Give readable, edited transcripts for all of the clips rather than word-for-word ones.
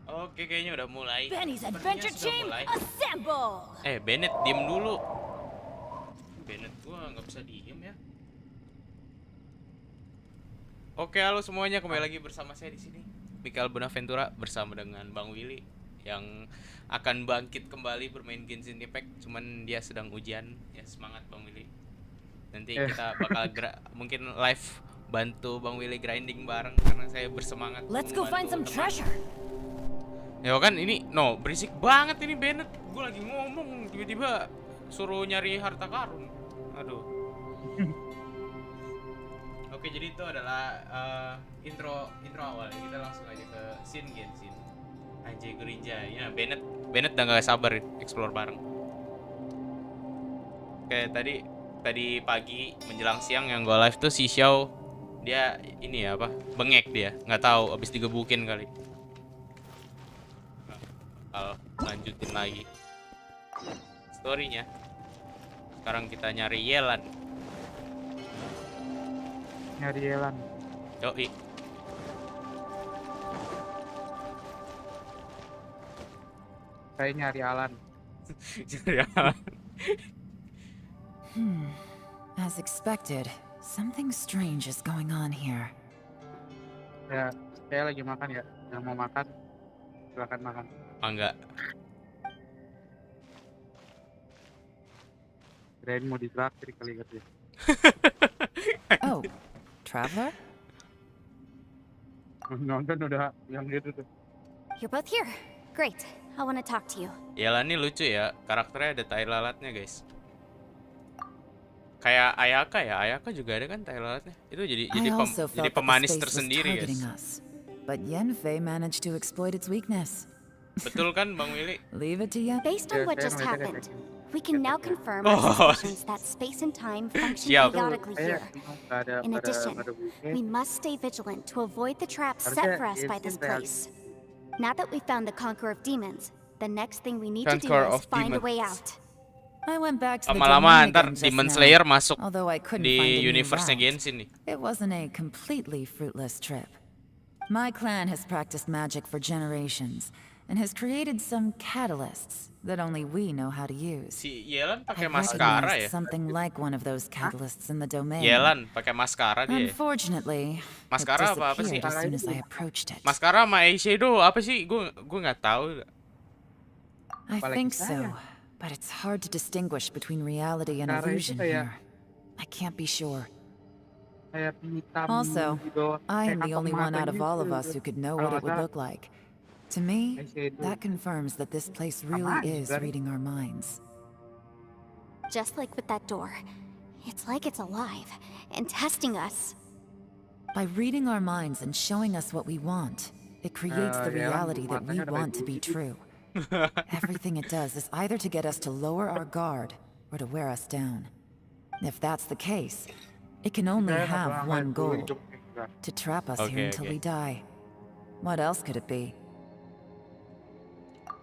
Oke, kayaknya udah mulai. Benny's Sepertinya Adventure sudah Team, mulai. assemble! Bennett, diem dulu. Bennett gua nggak bisa diem ya. Oke, halo semuanya, kembali lagi bersama saya di sini. Mikael Bonaventura bersama dengan Bang Willy yang akan bangkit kembali bermain Genshin Impact. Cuman dia sedang ujian. Ya, semangat Bang Willy. Nanti kita bakal mungkin live bantu Bang Willy grinding bareng karena saya bersemangat Let's go find some teman. treasure. Ya kan ini berisik banget ini Bennett. Gue lagi ngomong tiba-tiba suruh nyari harta karun. Aduh. Oke, jadi itu adalah intro awal. Kita langsung aja ke scene Genshin. Anjay gereja. Ya, Bennett udah gak sabar explore bareng. Oke, tadi pagi menjelang siang yang gue live tuh si Xiao, dia ini ya apa? Bengek dia. Nggak tahu abis digebukin kali. Lanjutin lagi storynya. Sekarang kita nyari Yelan. Yoi. Saya nyari Alan. Nyari Alan. As expected, something strange is going on here. Ya, saya lagi makan ya. Yang mau makan, silakan makan. Enggak. Kirain mau ditraktir kali gitu. Oh, traveler? Nonton udah yang gitu tuh. You're both here. Great. I want to talk to you. Yelan ini lucu ya. Karakternya ada tai lalatnya, guys. Kayak Ayaka ya. Ayaka juga ada kan tai lalatnya. Itu jadi pemanis tersendiri, guys. But Yenfei managed to exploit its weakness. Betul kan, Bang Willy? Leave it to you. Based on what just happened, we can now confirm our suspicions that space and time function Siap. chaotically here. In addition, we must stay vigilant to avoid the traps set for us by this place. Now that we found the Conqueror of Demons, the next thing we need to do Conqueror is of find a way Demons. out. I went back to the Lama-lama domain ntar again just Demon now. Slayer masuk Although I couldn't di find a new universe-nya route. Genshin nih. It wasn't a completely fruitless trip. My clan has practiced magic for generations and has created some catalysts that only we know how to use. Si Yelan pakai I maskara recognized ya? something like one of those catalysts in the domain. Yelan pakai maskara dia. Unfortunately, Maskara it apa sih? disappeared as soon as I approached it. Maskara sama eyeshadow apa sih? Gue nggak tahu. I think so, but it's hard to distinguish between reality and illusion here. I can't be sure. Also, I am the only one out of all of us who could know what it would look like. To me, that confirms that this place really is reading our minds. Just like with that door, it's like it's alive and testing us. By reading our minds and showing us what we want, it creates the reality that we want to be true. Everything it does is either to get us to lower our guard or to wear us down. If that's the case, it can only have one goal: to trap us here until we die. What else could it be?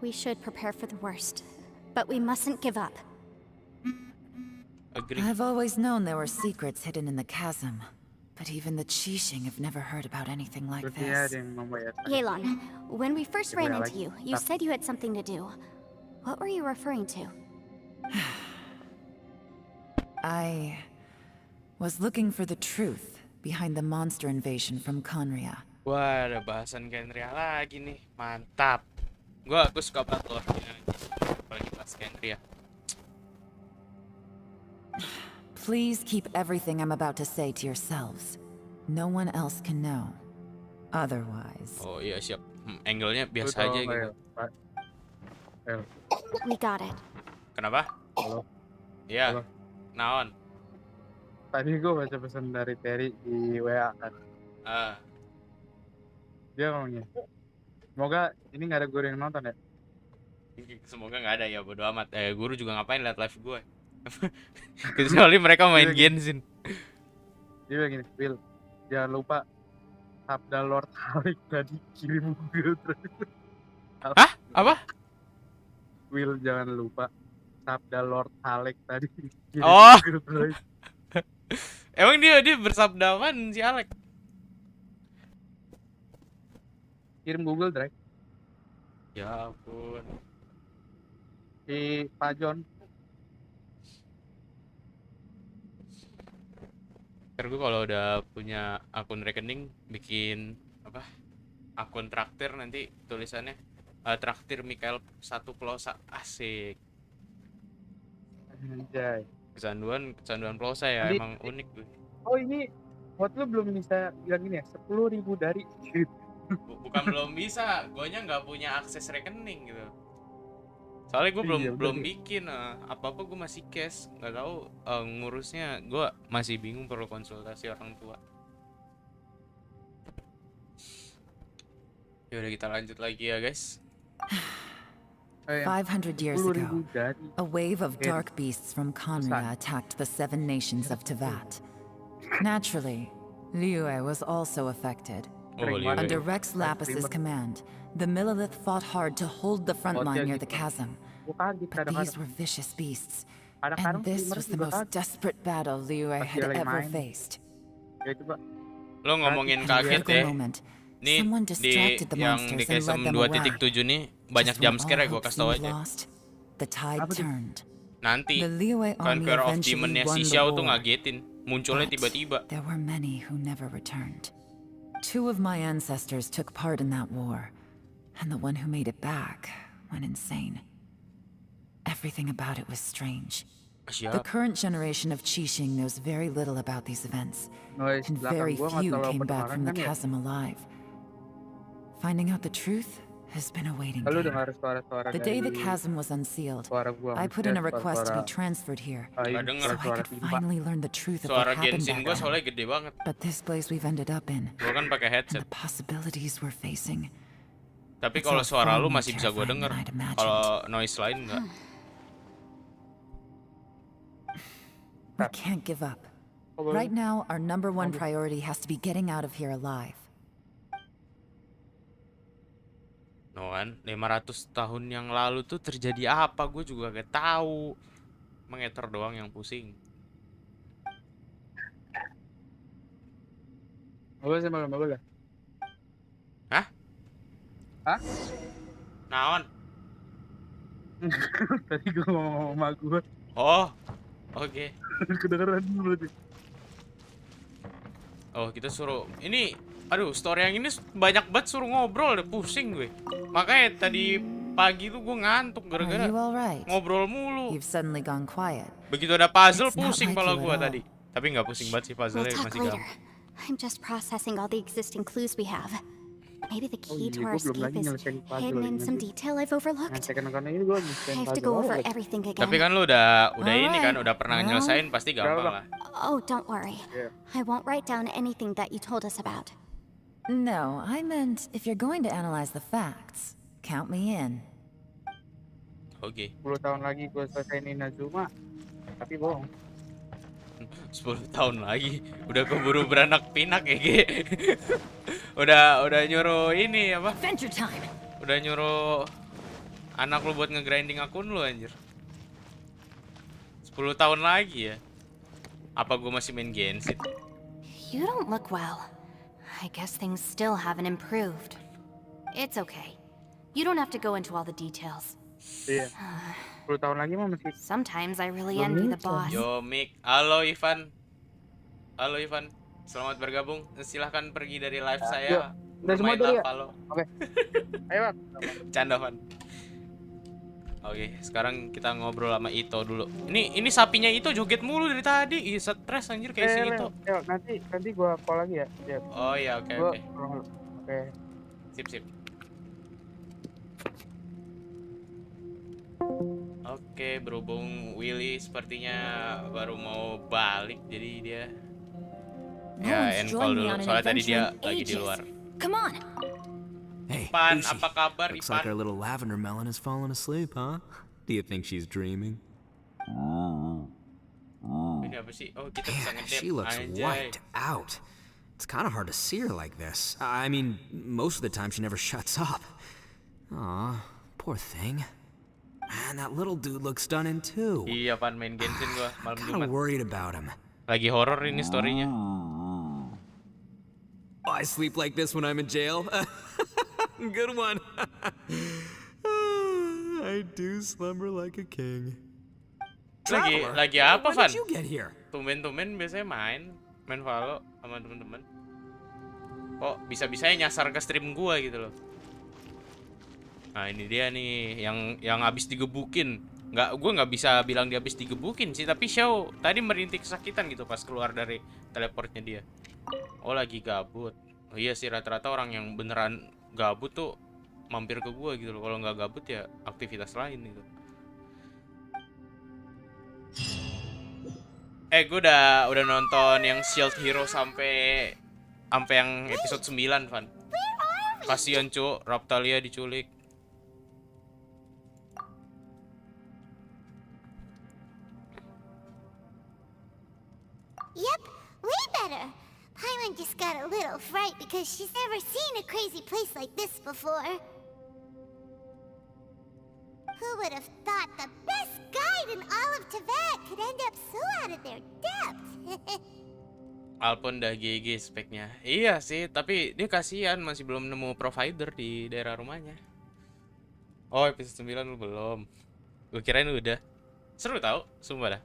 We should prepare for the worst, but we mustn't give up. Agree. I've always known there were secrets hidden in the chasm, but even the Qixing have never heard about anything like this. Yelan, when we first ran into you, you said you had something to do. What were you referring to? I was looking for the truth behind the monster invasion from Conria. Wah, ada bahasan Kenria lagi nih. Mantap. Gue suka banget lore-nya. Apalagi bahas Kenria. Please keep everything I'm about to say to yourselves. No one else can know. Otherwise... Oh iya, siap. Angle-nya biasa aja gitu. We got it. Kenapa? Halo. Iya. Halo. Naon? Tadi gue baca pesan dari Terry di WA kan. Dia ngomongnya, semoga ini nggak ada guru yang nonton ya. Semoga nggak ada ya, bodo amat. Guru juga ngapain liat live gue? Kecuali mereka main Genshin. Dia bilang gini, Will, jangan lupa sabda Lord Halik tadi kirim Google Drive. Hah? Apa? Will, jangan lupa sabda Lord Halik tadi kirim Oh. Google Drive. Emang dia bersabda apaan si Alek? Kirim Google Drive. Ya ampun. Si Pak John. Ntar gue kalau udah punya akun rekening bikin apa? Akun traktir nanti tulisannya traktir Mikael 1 plosa. Asik. Anjay. Kecanduan plosa ya, Nanti, emang unik gue. oh ini buat lu belum bisa bilang gini ya, 10.000 dari. Bukan belum bisa, guanya nggak punya akses rekening gitu. Soalnya gue belum bikin apa gue masih cash, nggak tahu ngurusnya, gue masih bingung, perlu konsultasi orang tua. Ya udah, kita lanjut lagi ya guys. 500 years 10.000 ago, dari. a wave of dark beasts from Conria attacked the 7 nations of Tevat. Naturally, Liyue was also affected. Under Rex Lapis's command, the Millelith fought hard to hold the front line near the chasm. But these were vicious beasts, and this was the most desperate battle Liyue had ever faced. Lo ngomongin kaget ya. Nih di yang di Chasm 2.7 nih banyak jumpscare ya, gue kasih tau aja. Nanti Conquer of Demon-nya si Xiao tuh ngagetin, munculnya tiba-tiba. There were many who never returned. 2 of my ancestors took part in that war, and the one who made it back went insane. Everything about it was strange. The current generation of Qixing knows very little about these events, and very few came back from the chasm alive. Finding out the truth has been a waiting game. The day the chasm was unsealed, I put in a request to be transferred here, so I could finally learn the truth of what happened Genshin back gue soalnya gede banget. But this place we've ended up in, Gue kan pakai and headset. the possibilities we're facing. Tapi kalau suara lu masih bisa gue denger. Kalau noise lain enggak. We can't give up. Right now, our number 1 priority has to be getting out of here alive. No kan, 500 tahun yang lalu tuh terjadi apa? Gue juga gak tahu. Mengeter doang yang pusing. Bagus ya, bagus. Hah? Hah? Naon? Tadi gue ngomong sama gue. Oh, oke. Kedengeran dulu. Oh, kita suruh ini. Aduh, story yang ini banyak banget suruh ngobrol, udah pusing gue. Makanya tadi pagi tuh gue ngantuk gara-gara ngobrol mulu. Begitu ada puzzle pusing kepala gue tadi. Tapi nggak pusing banget sih puzzle-nya, masih gampang. I'm just processing all the existing clues we have. Maybe the key to our escape is hidden in some detail I've overlooked. I have to go over everything again. Tapi kan lu udah ini kan, udah pernah nyelesain, pasti gampang lah. Oh, don't worry. I won't write down anything that you told us about. No, I meant if you're going to analyze the facts, count me in. Oke. 10 tahun lagi gue selesaiin Inazuma, tapi bohong. 10 tahun lagi udah keburu beranak pinak ya, Ge. udah nyuruh ini apa? Adventure time. Udah nyuruh anak lu buat nge-grinding akun lu anjir. 10 tahun lagi ya. Apa gue masih main Genshin? You don't look well. I guess things still haven't improved. It's okay. You don't have to go into all the details. Iya. 10 tahun lagi mah masih. Sometimes I really envy the boss. Yo, Mik. Halo, Ivan. Halo, Ivan. Selamat bergabung. Silahkan pergi dari live saya. Udah semua tadi ya? Oke. Ayo, Bang. Canda, Van. Oke, sekarang kita ngobrol sama Ito dulu. Ini sapinya Ito joget mulu dari tadi. Ih, stres anjir kayak si Ito. Nanti gua call lagi ya. Oh iya, oke. Oke. Sip. Oke, berhubung Willy sepertinya baru mau balik, jadi dia end call dulu. Soalnya tadi dia lagi di luar. Come on. Hey, Ipan, apa kabar, looks Ipan? like our little lavender melon has fallen asleep, huh? Do you think she's dreaming? Ini apa sih? Oh, kita bisa Man, ngedep. she looks Anjay. wiped out. It's kind of hard to see her like this. I mean, most of the time she never shuts up. Aw, poor thing. Man, that little dude looks stunning too. Iya, Pan, main Genshin gua malam Kind of Jumat. worried about him. Lagi horor ini storynya. Oh, I sleep like this when I'm in jail. Good one. I do slumber like a king. Lagi apa, When Van? did you get here? Tumben-tumben biasanya main Valo sama temen-temen. Kok bisa-bisanya nyasar ke stream gua gitu loh. Nah, ini dia nih yang habis digebukin. Gua nggak bisa bilang dia habis digebukin sih, tapi Xiao tadi merintih kesakitan gitu pas keluar dari teleportnya dia. Oh, lagi gabut. Oh iya sih, rata-rata orang yang beneran gabut tuh mampir ke gua gitu loh. Kalau nggak gabut ya aktivitas lain gitu. Gue udah nonton yang Shield Hero sampai yang episode 9, Van. Kasian, Cuk, Raptalia diculik. Yep, way better. Paimon just got a little fright because she's never seen a crazy place like this before. Who would have thought the best guide in all of Tibet could end up so out of their depth? Alpon dah GG speknya. Iya sih, tapi dia kasihan masih belum nemu provider di daerah rumahnya. Oh, episode 9 lu belum. Gue kirain udah. Seru tau, sumpah dah.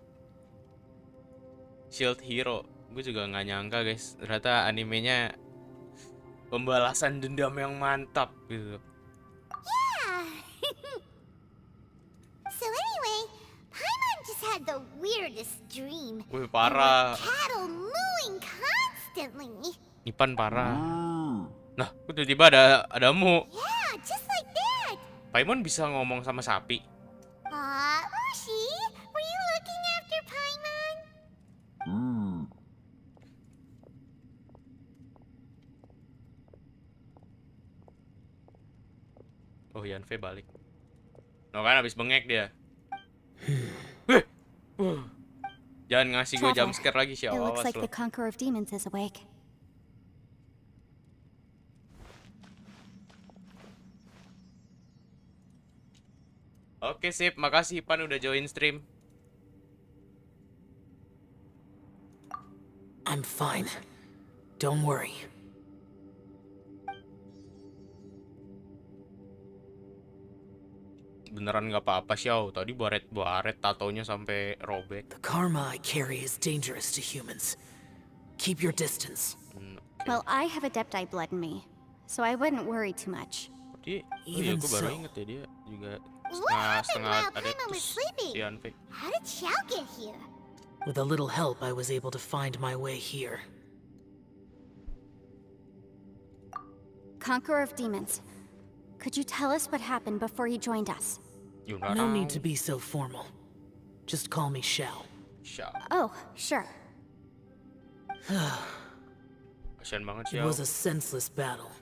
Shield Hero. Gue juga nggak nyangka, guys. Ternyata animenya pembalasan dendam yang mantap gitu. Yeah. So anyway, Paimon just had the weirdest dream. Wih, parah. Cattle mooing constantly. Ipan parah. Nah, tiba-tiba ada mu. Yeah, just like that. Paimon bisa ngomong sama sapi. Ushi, were you looking after Paimon? Oh, Yanfe balik. No kan abis bengek dia. Jangan ngasih gue jump scare lagi, Xiao. It looks Awas like lo. the conqueror of demons is awake. Oke, sip. Makasih Pan udah join stream. I'm fine. Don't worry. Beneran nggak apa-apa, Xiao. Tadi baret tatonya sampai robek. The karma I carry is dangerous to humans. Keep your distance. Well, I have Adepti blood in me, so I wouldn't worry too much. Dia, Even gue baru so. inget ya dia juga What happened while ada Paimon was sleeping? si Yanfe. How did Xiao get here? With a little help, I was able to find my way here. Conqueror of demons, could you tell us what happened before you joined us? No need to be so formal. Just call me Xiao. Xiao. Oh, sure. Kasian banget, It Xiao. was a senseless battle.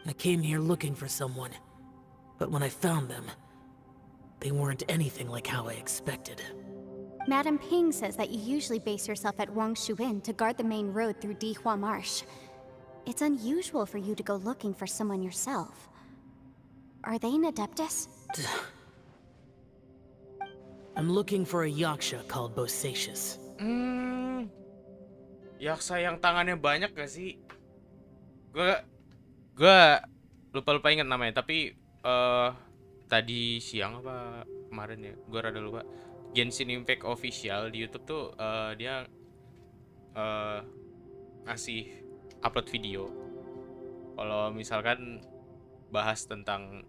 I came here looking for someone, but when I found them, they weren't anything like how I expected. Madam Ping says that you usually base yourself at Wangshu Inn to guard the main road through Dihua Marsh. It's unusual for you to go looking for someone yourself. Are they an Adeptus? I'm looking for a yaksha called Bosacius. Yaksa yang tangannya banyak gak sih? Gue lupa ingat namanya, tapi tadi siang apa kemarin ya, gue rada lupa. Genshin Impact official di YouTube tuh dia ngasih upload video kalau misalkan bahas tentang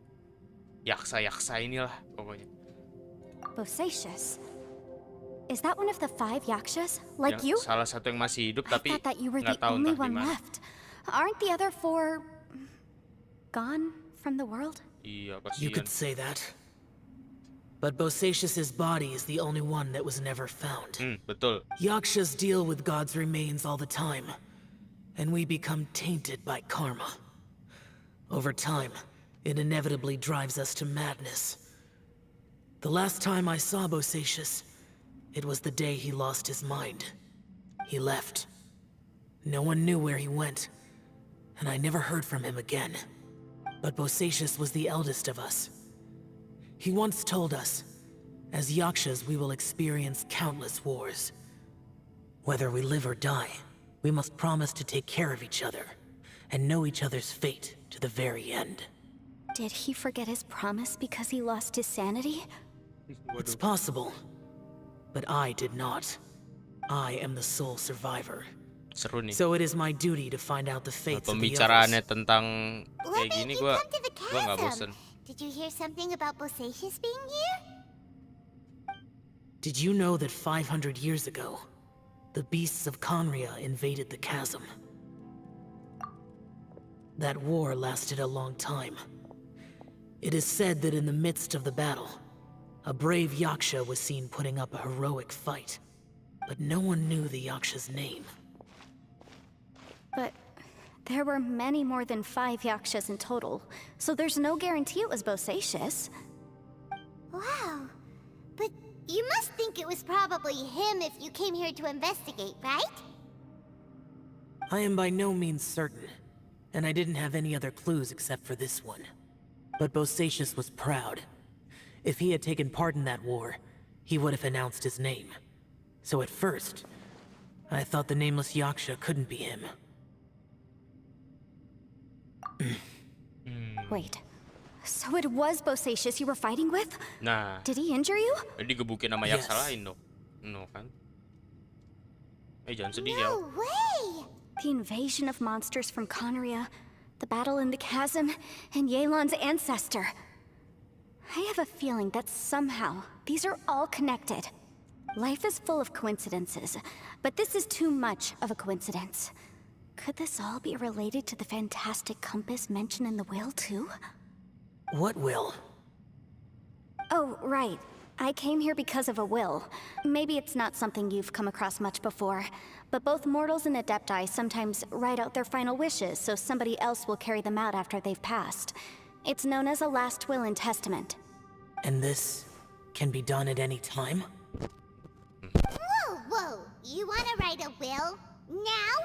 yaksa inilah pokoknya. Bosacius? Is that one of the 5 yakshas? Like you? Salah satu yang masih hidup I tapi thought that you were nggak the tahu only entah di one mana. left. Aren't the other 4 gone from the world? Iya, You kasihan. could say that. But Bosacius's body is the only one that was never found. Betul. Yakshas deal with God's remains all the time, and we become tainted by karma. Over time, it inevitably drives us to madness. The last time I saw Bosacius, it was the day he lost his mind. He left. No one knew where he went, and I never heard from him again. But Bosacius was the eldest of us. He once told us, as Yakshas we will experience countless wars. Whether we live or die, we must promise to take care of each other, and know each other's fate to the very end. Did he forget his promise because he lost his sanity? It's possible. But I did not. I am the sole survivor. Seru nih. So it is my duty to find out the fates of the Pembicaraannya others. tentang What kayak made gini you gua come to the nggak bosen. chasm? Did you hear something about Bosacius being here? Did you know that 500 years ago, the beasts of Conria invaded the chasm? That war lasted a long time. It is said that in the midst of the battle, a brave Yaksha was seen putting up a heroic fight. But no one knew the Yaksha's name. But there were many more than 5 Yakshas in total, so there's no guarantee it was Bosacius. Wow. But you must think it was probably him if you came here to investigate, right? I am by no means certain, and I didn't have any other clues except for this one. But Bosacius was proud. If he had taken part in that war, he would have announced his name. So at first, I thought the nameless Yaksha couldn't be him. Wait, so it was Bosacius you were fighting with? Nah, Did he injure you? digebukin sama Yes. Yaksa lain dong. No kan? Jangan sedih ya. No way! The invasion of monsters from Conria, the battle in the chasm, and Yelan's ancestor. I have a feeling that somehow these are all connected. Life is full of coincidences, but this is too much of a coincidence. Could this all be related to the fantastic compass mentioned in the will, too? What will? Oh, right. I came here because of a will. Maybe it's not something you've come across much before, but both mortals and adepti sometimes write out their final wishes so somebody else will carry them out after they've passed. It's known as a last will and testament. And this can be done at any time? Whoa, whoa! You wanna write a will? Now?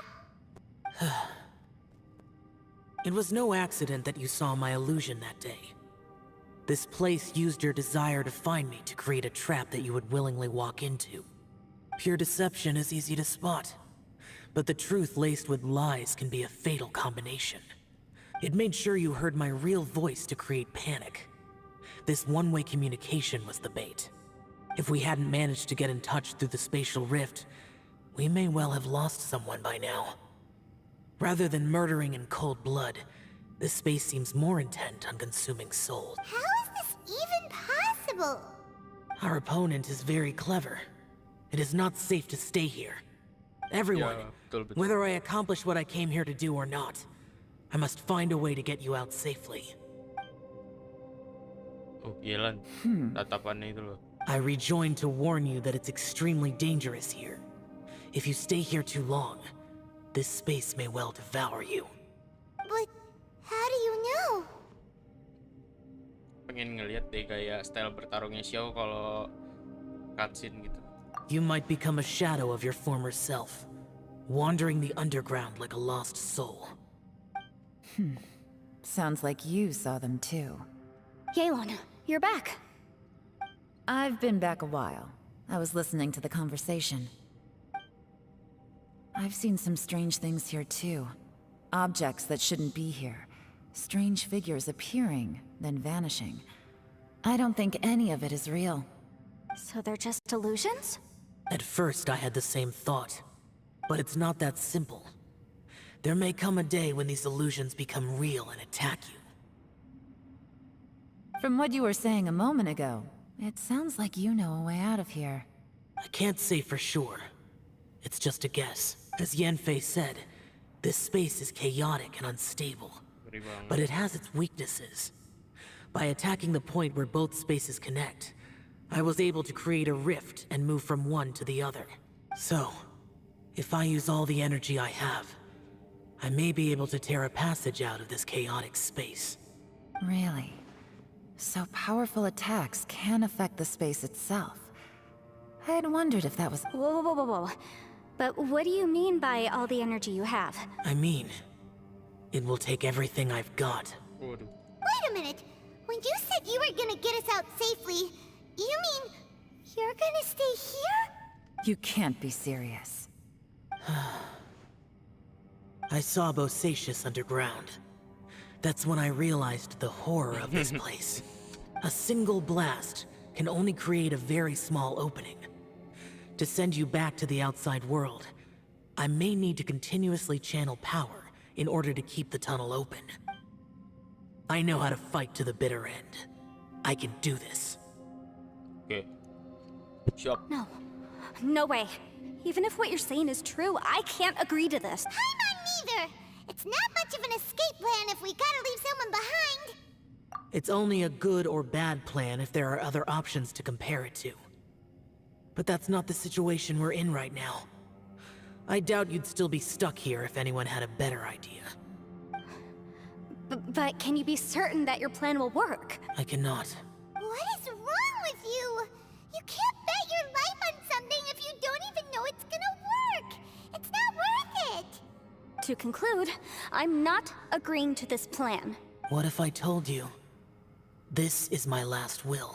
It was no accident that you saw my illusion that day. This place used your desire to find me to create a trap that you would willingly walk into. Pure deception is easy to spot, but the truth laced with lies can be a fatal combination. It made sure you heard my real voice to create panic. This one-way communication was the bait. If we hadn't managed to get in touch through the spatial rift, we may well have lost someone by now. Rather than murdering in cold blood, this space seems more intent on consuming souls. How is this even possible? Our opponent is very clever. It is not safe to stay here. Everyone, Ya, betul, betul. whether I accomplish what I came here to do or not, I must find a way to get you out safely. Oh, Yelan. Tatapannya itu loh. I rejoined to warn you that it's extremely dangerous here. If you stay here too long, this space may well devour you. But how do you know? Pengen ngeliat deh kayak style bertarungnya Xiao kalau cutscene gitu. You might become a shadow of your former self, wandering the underground like a lost soul. Sounds like you saw them too. Yelan, you're back. I've been back a while. I was listening to the conversation. I've seen some strange things here too. Objects that shouldn't be here. Strange figures appearing, then vanishing. I don't think any of it is real. So they're just illusions? At first, I had the same thought. But it's not that simple. There may come a day when these illusions become real and attack you. From what you were saying a moment ago, it sounds like you know a way out of here. I can't say for sure. It's just a guess. As Yanfei said, this space is chaotic and unstable. Ngeri banget. But it has its weaknesses. By attacking the point where both spaces connect, I was able to create a rift and move from one to the other. So, if I use all the energy I have, I may be able to tear a passage out of this chaotic space. Really? So powerful attacks can affect the space itself. I had wondered if that was... Whoa, whoa, whoa, whoa, whoa. But what do you mean by all the energy you have? I mean, it will take everything I've got. Waduh. Wait a minute. When you said you were gonna get us out safely, you mean you're gonna stay here? You can't be serious. I saw Bosacius underground. That's when I realized the horror of this place. A single blast can only create a very small opening. To send you back to the outside world, I may need to continuously channel power in order to keep the tunnel open. I know how to fight to the bitter end. I can do this. Oke. Siap. No. No way. Even if what you're saying is true, I can't agree to this. I'm not neither. It's not much of an escape plan if we gotta leave someone behind. It's only a good or bad plan if there are other options to compare it to. But that's not the situation we're in right now. I doubt you'd still be stuck here if anyone had a better idea. But can you be certain that your plan will work? I cannot. What is wrong with you? You can't bet your life on something if you don't even know it's gonna work. It's not worth it. To conclude, I'm not agreeing to this plan. What if I told you, this is my last will?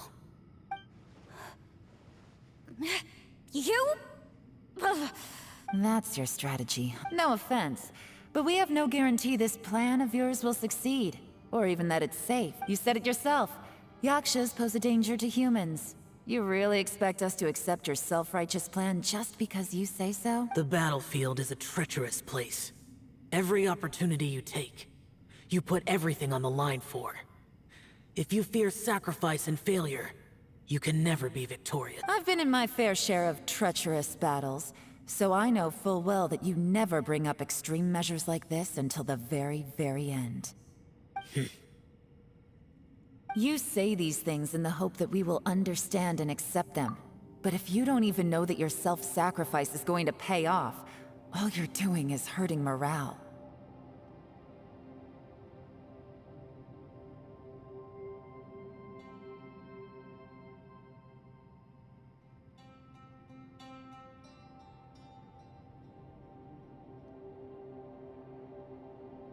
You? Ugh. That's your strategy. No offense, but we have no guarantee this plan of yours will succeed, or even that it's safe. You said it yourself. Yakshas pose a danger to humans. You really expect us to accept your self-righteous plan just because you say so? The battlefield is a treacherous place. Every opportunity you take, you put everything on the line for. If you fear sacrifice and failure, you can never be victorious. I've been in my fair share of treacherous battles, so I know full well that you never bring up extreme measures like this until the very, very end. You say these things in the hope that we will understand and accept them. But if you don't even know that your self-sacrifice is going to pay off, all you're doing is hurting morale.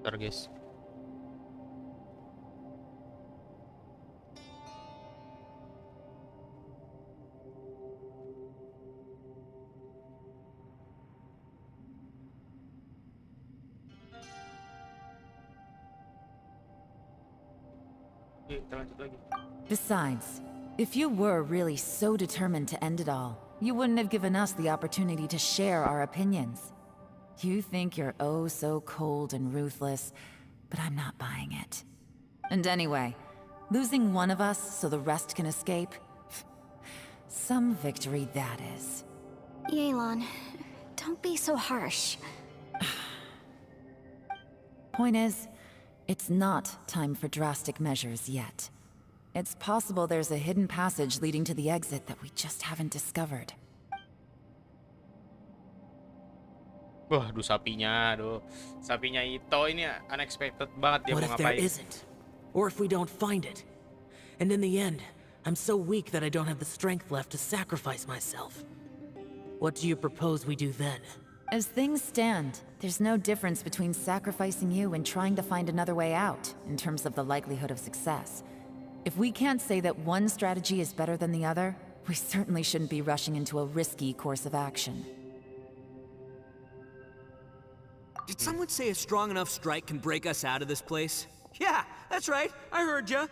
Ntar guys. Kita lanjut lagi. Besides, if you were really so determined to end it all, you wouldn't have given us the opportunity to share our opinions. You think you're oh so cold and ruthless, but I'm not buying it. And anyway, losing one of us so the rest can escape? Some victory that is. Yelan, don't be so harsh. Point is, it's not time for drastic measures yet. It's possible there's a hidden passage leading to the exit that we just haven't discovered. Wah, aduh sapinya, sapinya Ito ini unexpected banget dia What mau if there ngapain. isn't? Or if we don't find it? And in the end, I'm so weak that I don't have the strength left to sacrifice myself. What do you propose we do then? As things stand, there's no difference between sacrificing you and trying to find another way out, in terms of the likelihood of success. If we can't say that one strategy is better than the other, we certainly shouldn't be rushing into a risky course of action. Did someone say a strong enough strike can break us out of this place? Yeah, that's right. I heard ya.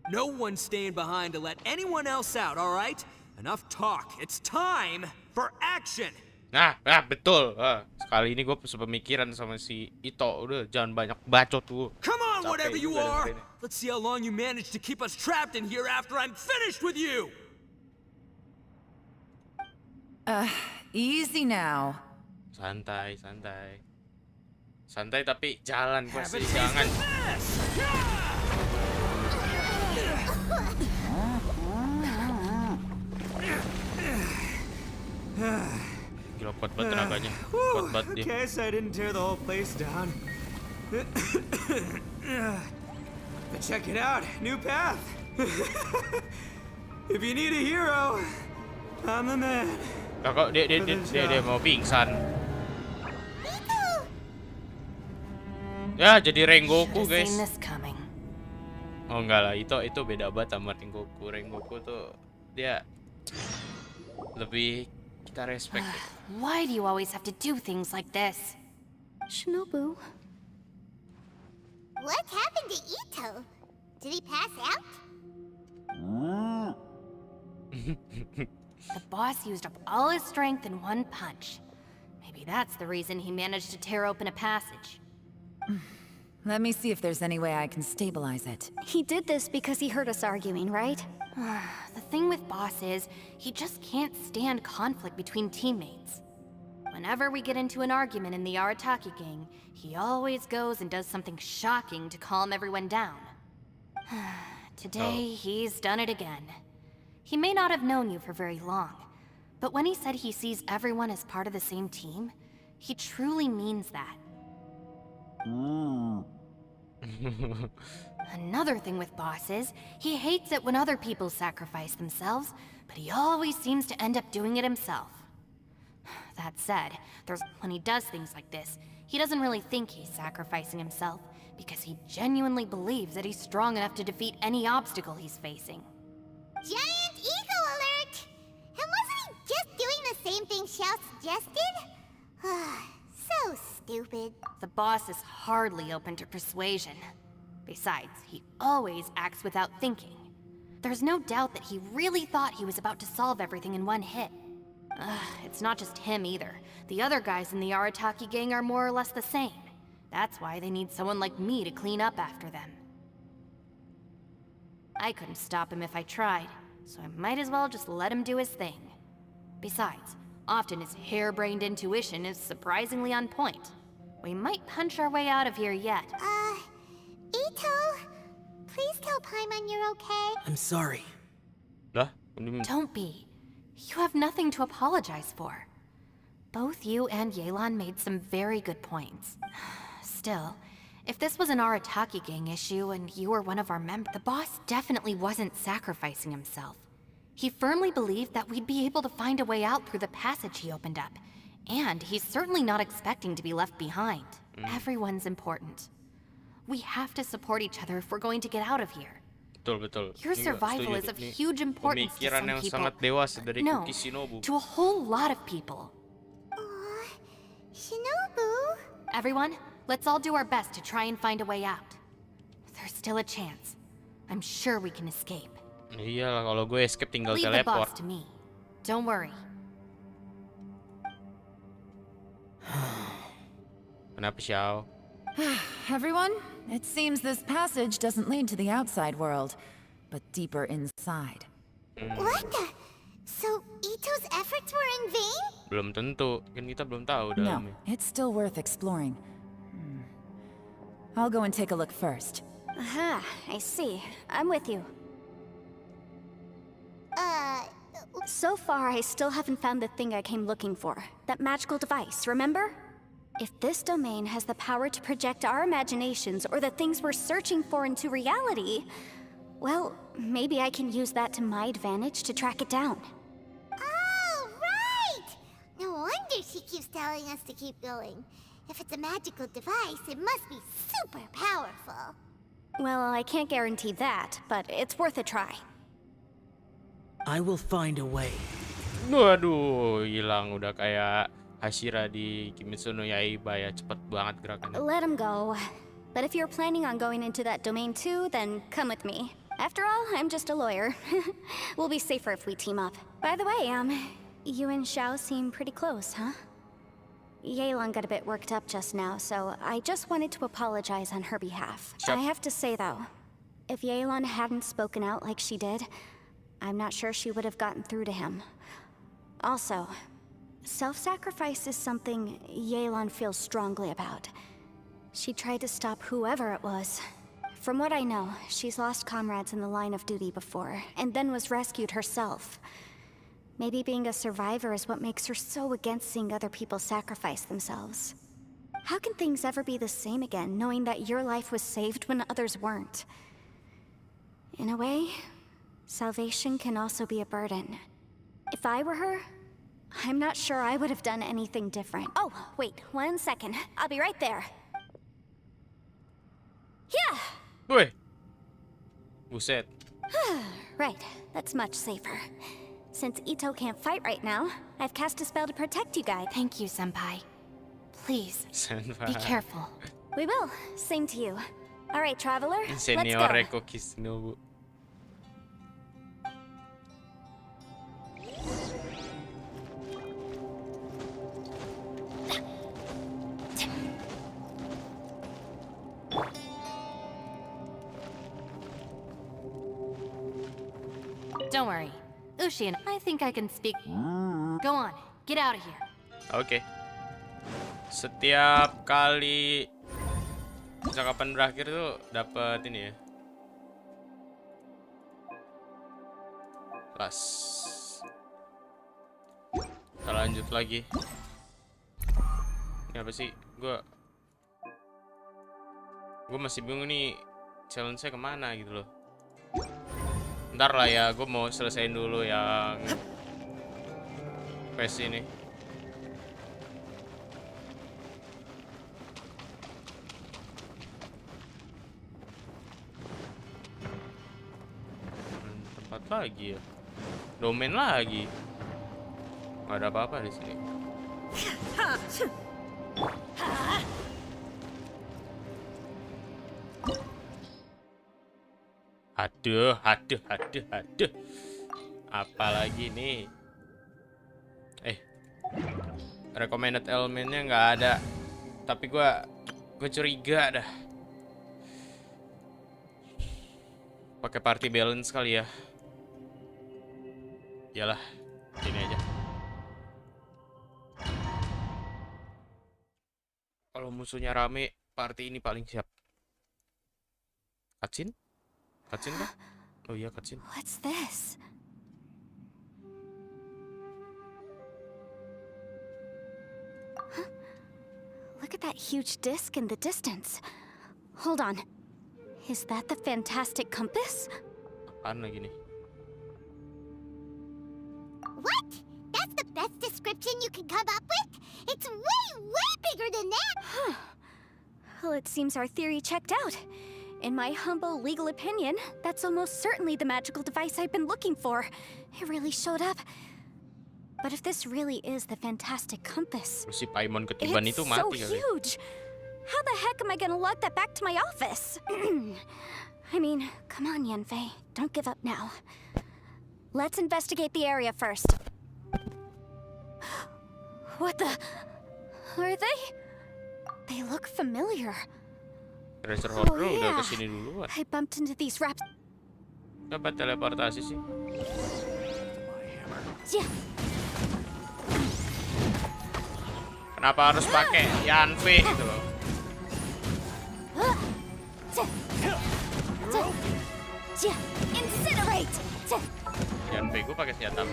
No one's staying behind to let anyone else out, all right? Enough talk. It's time for action. Nah, betul. Sekali ini gue sepemikiran sama si Ito. Udah, jangan banyak bacot tuh. Come on, Capek whatever you juga are. dengerin. Let's see how long you manage to keep us trapped in here after I'm finished with you. Easy now. Santai, santai. Santai tapi jalan Have pasti a taste jangan. of this. Gila kuat banget tenaganya. Kuat banget dia. Okay, so I didn't tear the whole place down. But check it out, new path. If you need a hero, I'm the man. Lah kok dia mau pingsan. Ya jadi Rengoku guys. Seen this coming. Oh enggak lah, itu beda banget sama Rengoku. Rengoku tuh dia lebih kita respect. Why do you always have to do things like this? Shinobu. What happened to Ito? Did he pass out? The boss used up all his strength in one punch. Maybe that's the reason he managed to tear open a passage. Let me see if there's any way I can stabilize it. He did this because he heard us arguing, right? The thing with Boss is, he just can't stand conflict between teammates. Whenever we get into an argument in the Arataki gang, he always goes and does something shocking to calm everyone down. Today, he's done it again. He may not have known you for very long, but when he said he sees everyone as part of the same team, he truly means that. Another thing with Boss is, he hates it when other people sacrifice themselves, but he always seems to end up doing it himself. That said, when he does things like this, he doesn't really think he's sacrificing himself, because he genuinely believes that he's strong enough to defeat any obstacle he's facing. Giant ego alert! And wasn't he just doing the same thing Xiao suggested? So stupid. The boss is hardly open to persuasion. Besides, he always acts without thinking. There's no doubt that he really thought he was about to solve everything in one hit. It's not just him either. The other guys in the Arataki gang are more or less the same. That's why they need someone like me to clean up after them. I couldn't stop him if I tried, so I might as well just let him do his thing. Besides, often his harebrained intuition is surprisingly on point. We might punch our way out of here yet. Ito, please tell Paimon you're okay. I'm sorry. Lah, Don't be. You have nothing to apologize for. Both you and Yelan made some very good points. Still, if this was an Arataki gang issue and you were one of our members, the boss definitely wasn't sacrificing himself. He firmly believed that we'd be able to find a way out through the passage he opened up. And he's certainly not expecting to be left behind. Everyone's important. We have to support each other if we're going to get out of here. betul. Your survival is of huge importance to Pemikiran some yang people. sangat dewasa dari No, Shinobu. to a whole lot of people. Shinobu? Everyone, let's all do our best to try and find a way out. There's still a chance. I'm sure we can escape. Iyalah, kalau gue escape tinggal Leave the teleport. boss to me. Don't worry. Kenapa Xiao? Everyone, it seems this passage doesn't lead to the outside world, but deeper inside. What the? So Ito's efforts were in vain? Belum tentu, kan kita belum tahu No, dalamnya. it's still worth exploring. I'll go and take a look first. Aha, I see. I'm with you. So far, I still haven't found the thing I came looking for. That magical device, remember? If this domain has the power to project our imaginations or the things we're searching for into reality, well, maybe I can use that to my advantage to track it down. Oh, right! No wonder she keeps telling us to keep going. If it's a magical device, it must be super powerful. Well, I can't guarantee that, but it's worth a try. I will find a way. Waduh, hilang udah kayak Hashira di Kimetsu no Yaiba ya, cepet banget gerakannya. Let him go. But if you're planning on going into that domain too, then come with me. After all, I'm just a lawyer. We'll be safer if we team up. By the way, you and Xiao seem pretty close, huh? Yelan got a bit worked up just now, so I just wanted to apologize on her behalf. Sure. I have to say though, if Yelan hadn't spoken out like she did, I'm not sure she would have gotten through to him. Also, self-sacrifice is something Yelan feels strongly about. She tried to stop whoever it was. From what I know, she's lost comrades in the line of duty before, and then was rescued herself. Maybe being a survivor is what makes her so against seeing other people sacrifice themselves. How can things ever be the same again, knowing that your life was saved when others weren't? In a way, salvation can also be a burden. If I were her, I'm not sure I would have done anything different. Oh, wait, 1 second. I'll be right there. Yeah! Woi. Buset. Right, that's much safer. Since Ito can't fight right now, I've cast a spell to protect you guys. Thank you, Senpai. Please, be Senpai. careful. We will. Same to you. All right, traveler, let's Senior go. Reko Kisnobu. Don't worry. Ushi and I think I can speak. Go on, get out of here. Oke. Setiap kali percakapan berakhir tuh dapat ini ya. Kelas. Kita lanjut lagi. Ini apa sih? Gue masih bingung nih challenge saya kemana gitu loh. Ntar lah ya, gue mau selesaiin dulu yang quest ini. Tempat lagi ya, domain lagi. Gak ada apa-apa di sini. Aduh. Apalagi nih? Recommended elemennya nggak ada. Tapi gue curiga dah. Pakai party balance kali ya. Yalah, ini aja. Kalau musuhnya rame, party ini paling siap. Kacin? Kacin kah? Oh iya, kacin. What's this? Huh? Look at that huge disc in the distance. Hold on. Is that the fantastic compass? Apaan lagi nih? What? That's the best description you can come up with? It's way bigger than that! Huh. Well, it seems our theory checked out. In my humble legal opinion, that's almost certainly the magical device I've been looking for. It really showed up. But if this really is the fantastic compass, Si Paimon ketiban it's itu so mati kali. huge. How the heck am I gonna lug that back to my office? I mean, come on, Yanfei. Don't give up now. Let's investigate the area first. What the? Are they? They look familiar. Treasure Oh, Hoarder udah yeah. kesini duluan. I bumped into these raps. Coba teleportasi sih. Yeah. Kenapa harus pakai Yanfei gitu loh? Incinerate! Yanfei gue pakai senjata.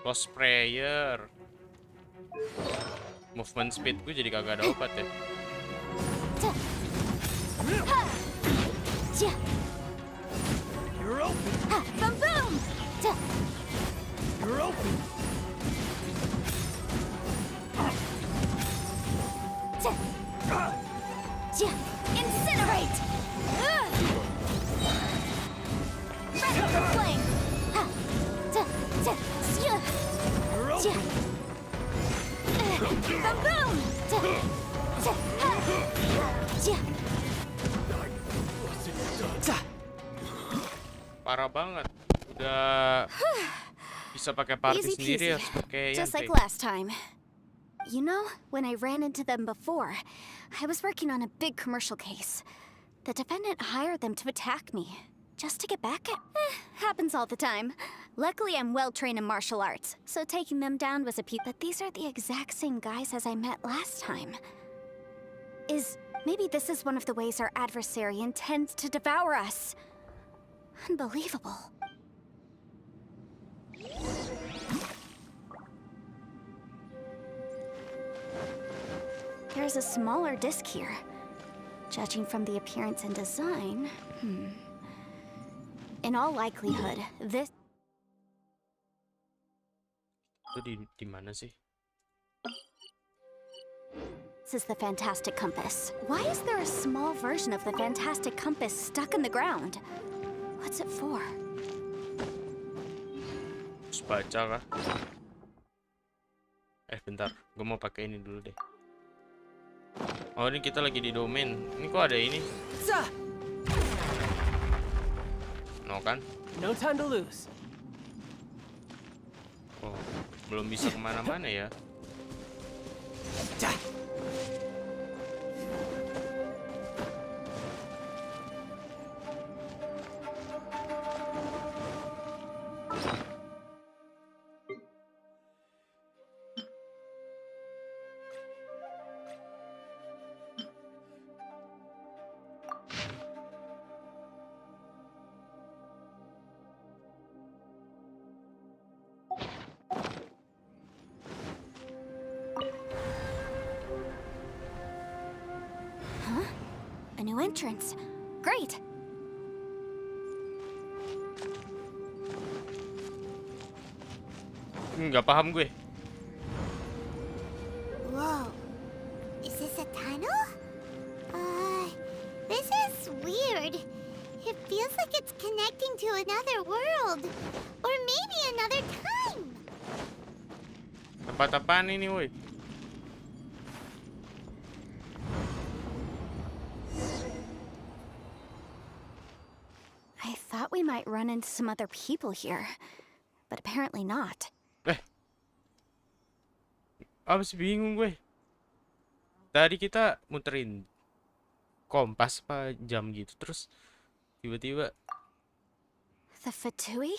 Lost Prayer. Movement speed gue jadi kagak ada obat ya. You're open. Boom boom! You're open. Incinerate! Rapid flame! You're open. Boom boom! Parah banget. Udah bisa pakai party Easy sendiri peasy. harus pakai Just Yanfei. like last time. You know, when I ran into them before, I was working on a big commercial case. The defendant hired them to attack me, just to get back at... happens all the time. Luckily, I'm well-trained in martial arts, so taking them down was a piece... But these are the exact same guys as I met last time. Maybe this is one of the ways our adversary intends to devour us. Unbelievable. There's a smaller disc here. Judging from the appearance and design, in all likelihood, this di mana sih? is the fantastic compass. Why is there a small version of the fantastic compass stuck in the ground? What's it for? Terus baca kah? Bentar, gue mau pakai ini dulu deh. Oh, ini kita lagi di domain. Ini kok ada ini? No kan? No time to lose. Oh, belum bisa kemana-mana ya. A new entrance. Great. Nggak paham gue. Whoa. Is this a tunnel? This is weird. It feels like it's connecting to another world. Or maybe another time. Tempat apaan ini, woi? I thought we might run into some other people here, but apparently not. Apa sih, bingung gue. Tadi kita muterin kompas apa jam gitu, terus tiba-tiba The Fatui?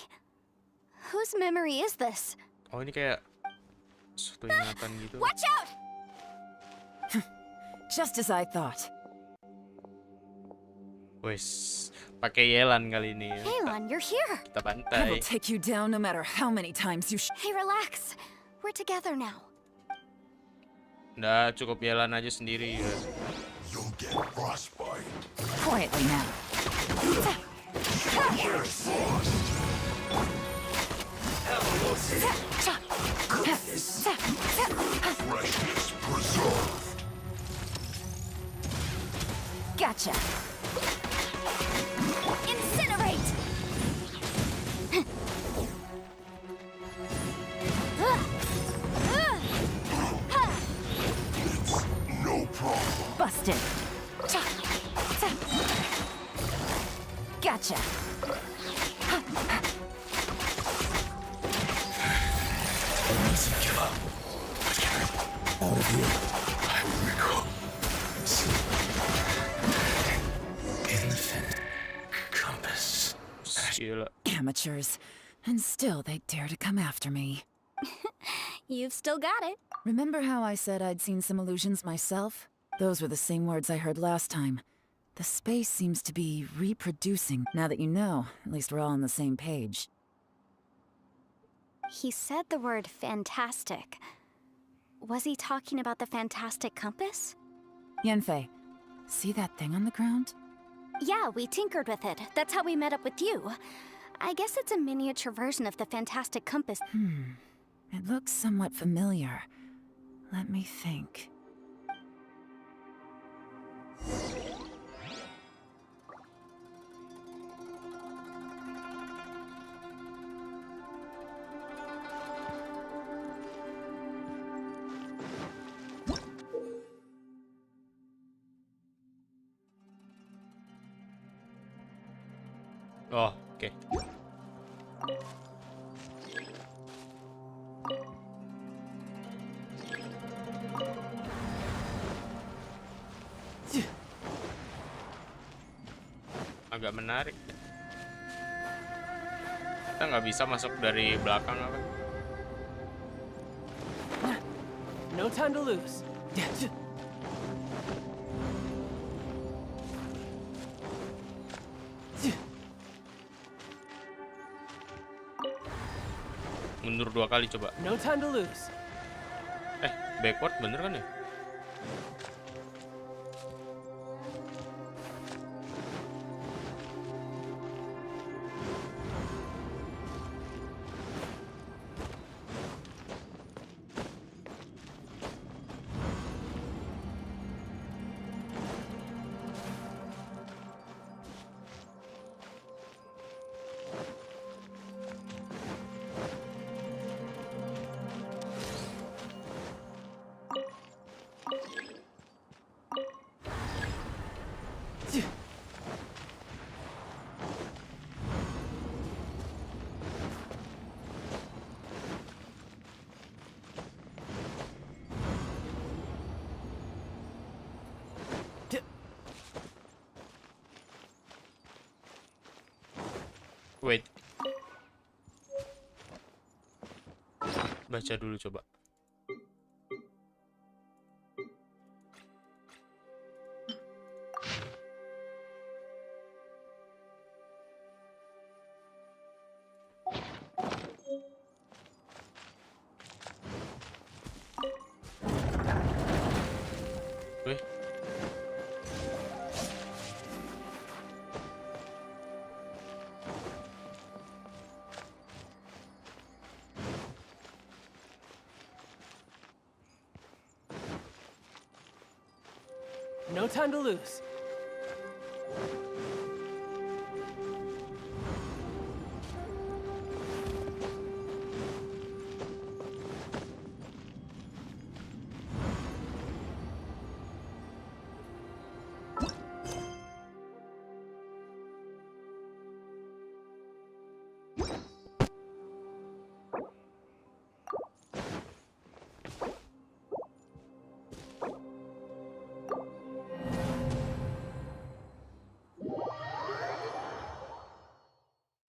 Whose memory is this? oh ini kayak suatu ingatan gitu. Watch out! Just as I thought. Wes, pakai Yelan kali ini. Kalon, you're here. Kita I will bantai. take you down no matter how many times you Hey, relax. We're together now. Udah cukup Yelan aja sendiri ya. quietly now. Gotcha. Incinerate. No problem. Busted. Gotcha. Out of here. I will go. Infinite compass. Gila. Amateurs. And still they dare to come after me. You've still got it. Remember how I said I'd seen some illusions myself? Those were the same words I heard last time. The space seems to be reproducing. Now that you know, at least we're all on the same page. He said the word fantastic. Was he talking about the fantastic compass? Yanfei, see that thing on the ground? Yeah, we tinkered with it. That's how we met up with you. I guess it's a miniature version of the fantastic compass. It looks somewhat familiar. Let me think. Oh, oke. Agak menarik. Kita nggak bisa masuk dari belakang apa? No time to lose. Mundur 2 kali coba. No time to lose. Backward bener kan ya? Wait. Baca dulu coba. Wih. No time to lose.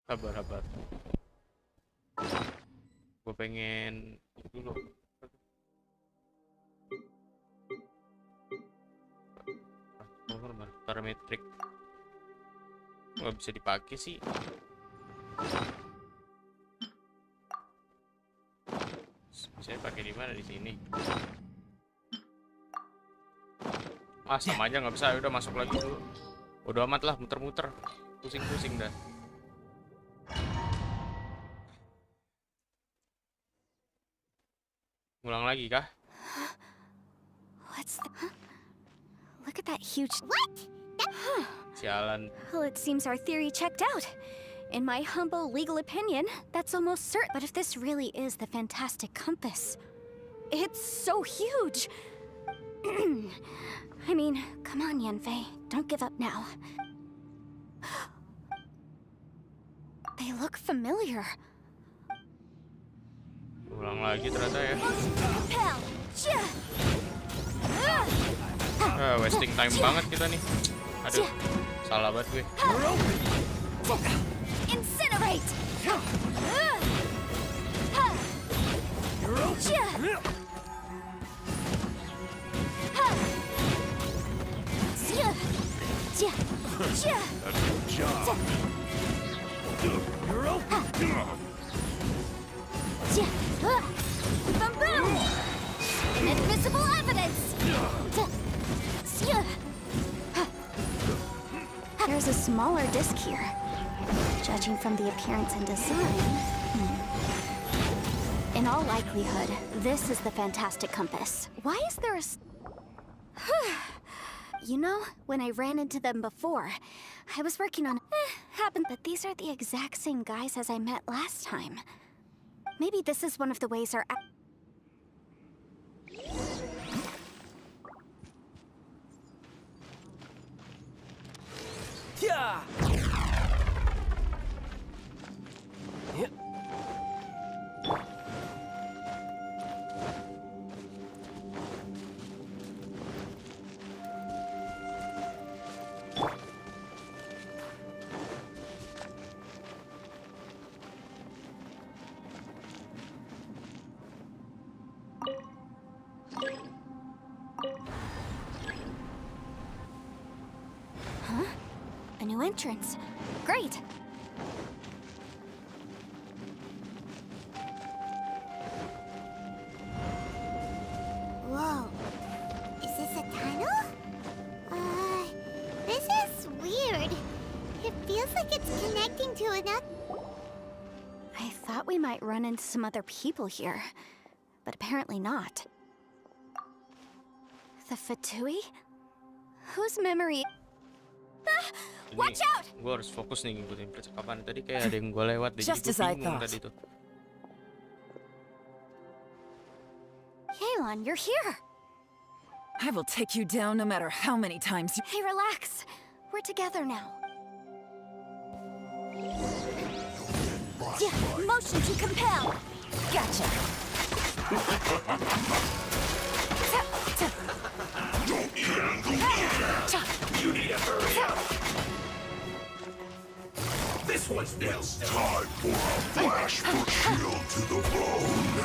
Sabar. Gue pengen dulu. Parametrik nggak bisa dipakai sih. Bisa pakai di mana di sini? Ah, sama aja nggak bisa. Udah masuk lagi dulu. Udah amat lah, muter-muter, pusing-pusing dah. Ulang lagi kah? What's the... Huh? Look at that huge... What? Sialan. Well, it seems our theory checked out. In my humble legal opinion, that's almost certain. But if this really is the fantastic compass, it's so huge. I mean, come on, Yanfei. Don't give up now. They look familiar. Ulang lagi ternyata ya. Wasting time banget kita nih. Aduh, salah banget gue. Incinerate! Boom! Inadmissible evidence! There's a smaller disc here. Judging from the appearance and design... In all likelihood, this is the fantastic compass. Why is there a... You know, when I ran into them before, I was working on... happened, but these are the exact same guys as I met last time. Maybe this is one of the ways our... Yeah. Yep. Huh? A new entrance. Great! Whoa. Is this a tunnel? This is weird. It feels like it's connecting to another... I thought we might run into some other people here, but apparently not. The Fatui? Whose memory... Watch out! Gue harus fokus nih ngikutin percakapan tadi, kayak ada yang gue lewat deh. Just as I thought. Tadi tuh. Yelan, you're here! I will take you down no matter how many times you... Hey, relax. We're together now. Yeah, motion to compel. Gotcha! You need to hurry up. This one's it's time for a flash for shield to the bone.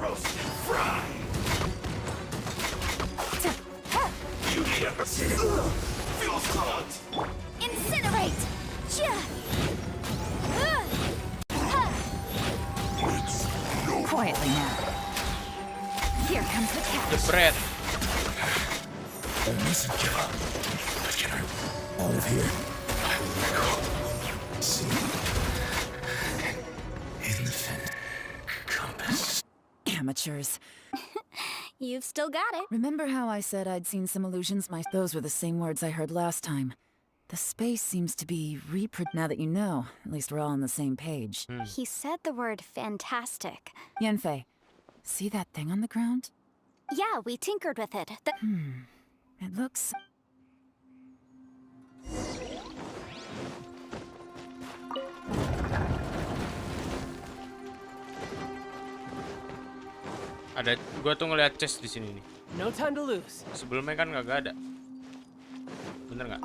Roast and fry. Beauty emphasis. Feels hot. Incinerate! It's no Quietly now. Here comes the The catch. bread. I mustn't give up. But get her out of here. I will go. See. In the fin. Compass. Amateurs. You've still got it. Remember how I said I'd seen some illusions? Those were the same words I heard last time. The space seems to be now that you know, at least we're all on the same page. He said the word fantastic. Yanfei, see that thing on the ground? Yeah, we tinkered with it. It looks... Ada, gua tuh ngeliat chest di sini nih. No time to lose. Sebelumnya kan nggak ada. Bener nggak?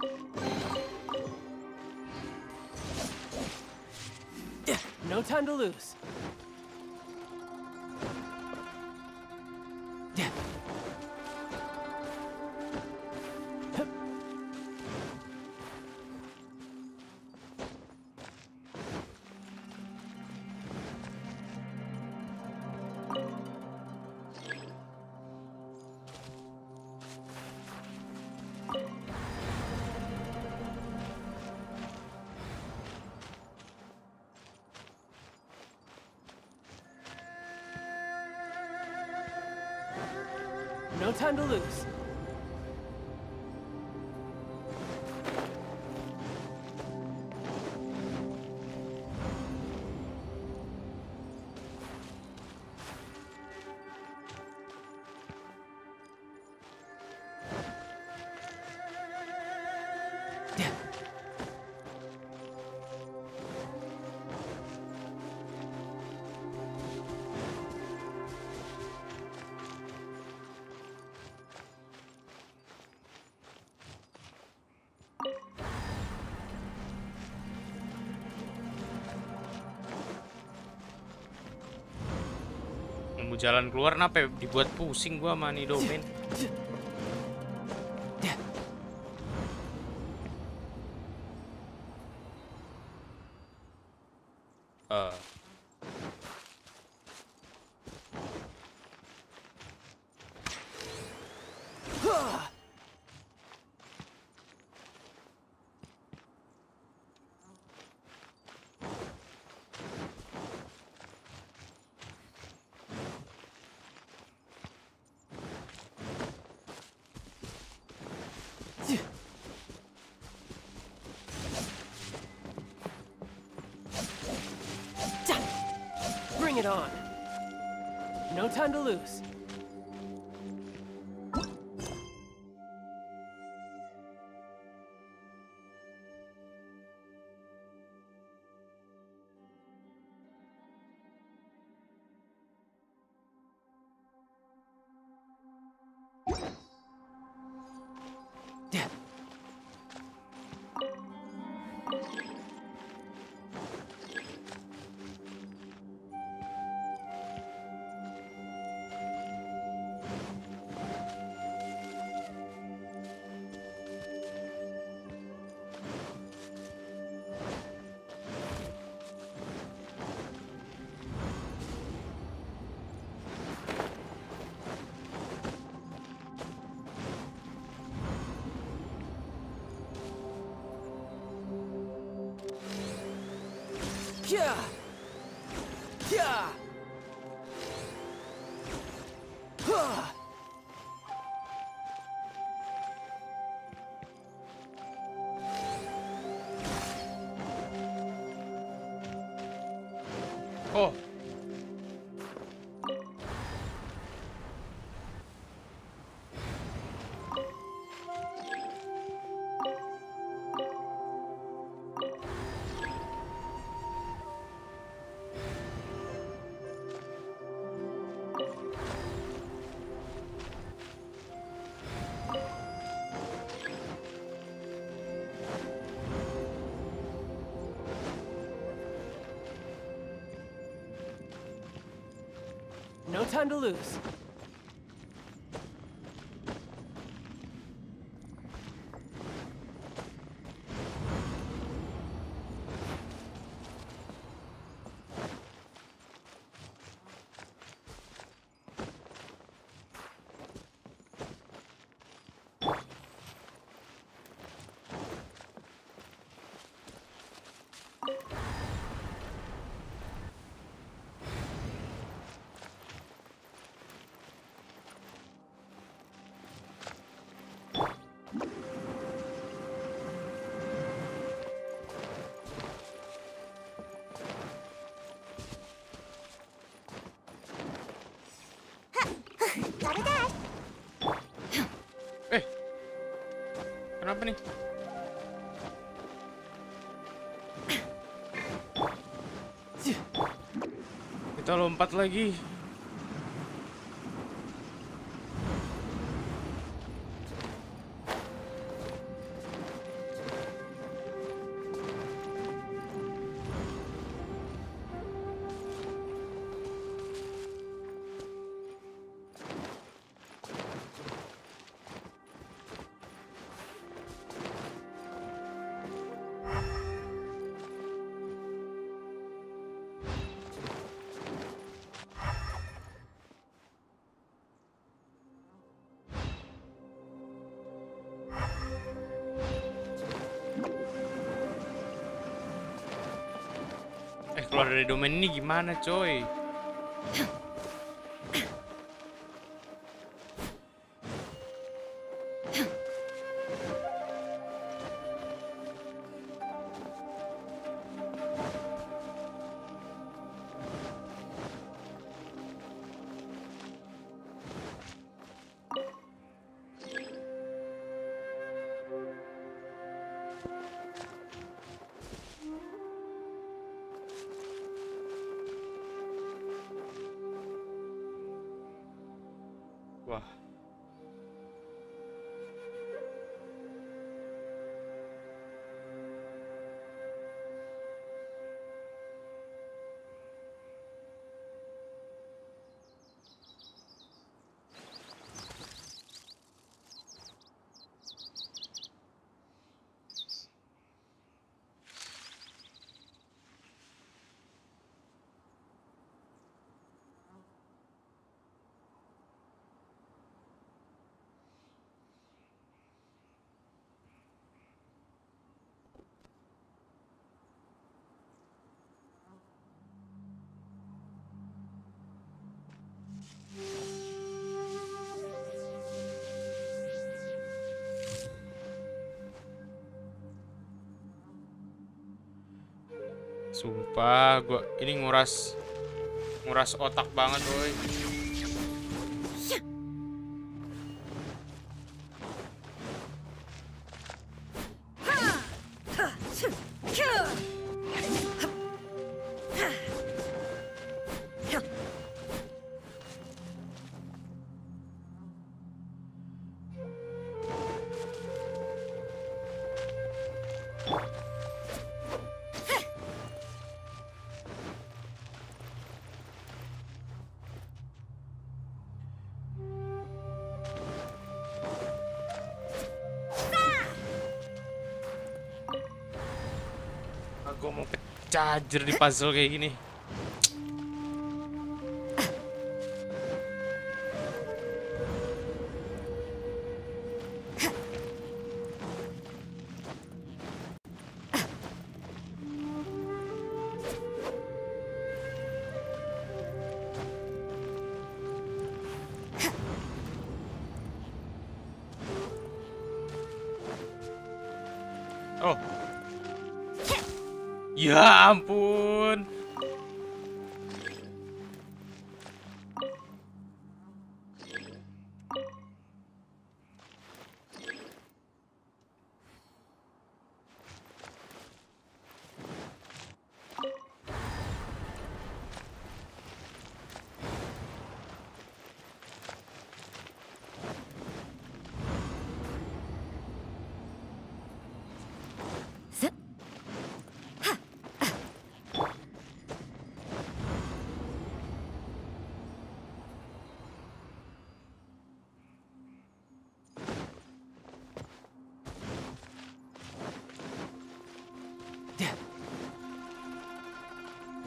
No time to lose. No time to lose. Mau jalan keluar kenapa ya? Dibuat pusing gua sama nih domain. Bring it on. No time to lose. Yeah. Yeah. Oh. No time to lose. Gotta dash. Kenapa nih? Kita lompat lagi. Keluar dari domain ini gimana, coy? Wah. Sumpah, gua ini nguras otak banget, woy. Gue mau charger di puzzle kayak gini. Oh. Ya ampun.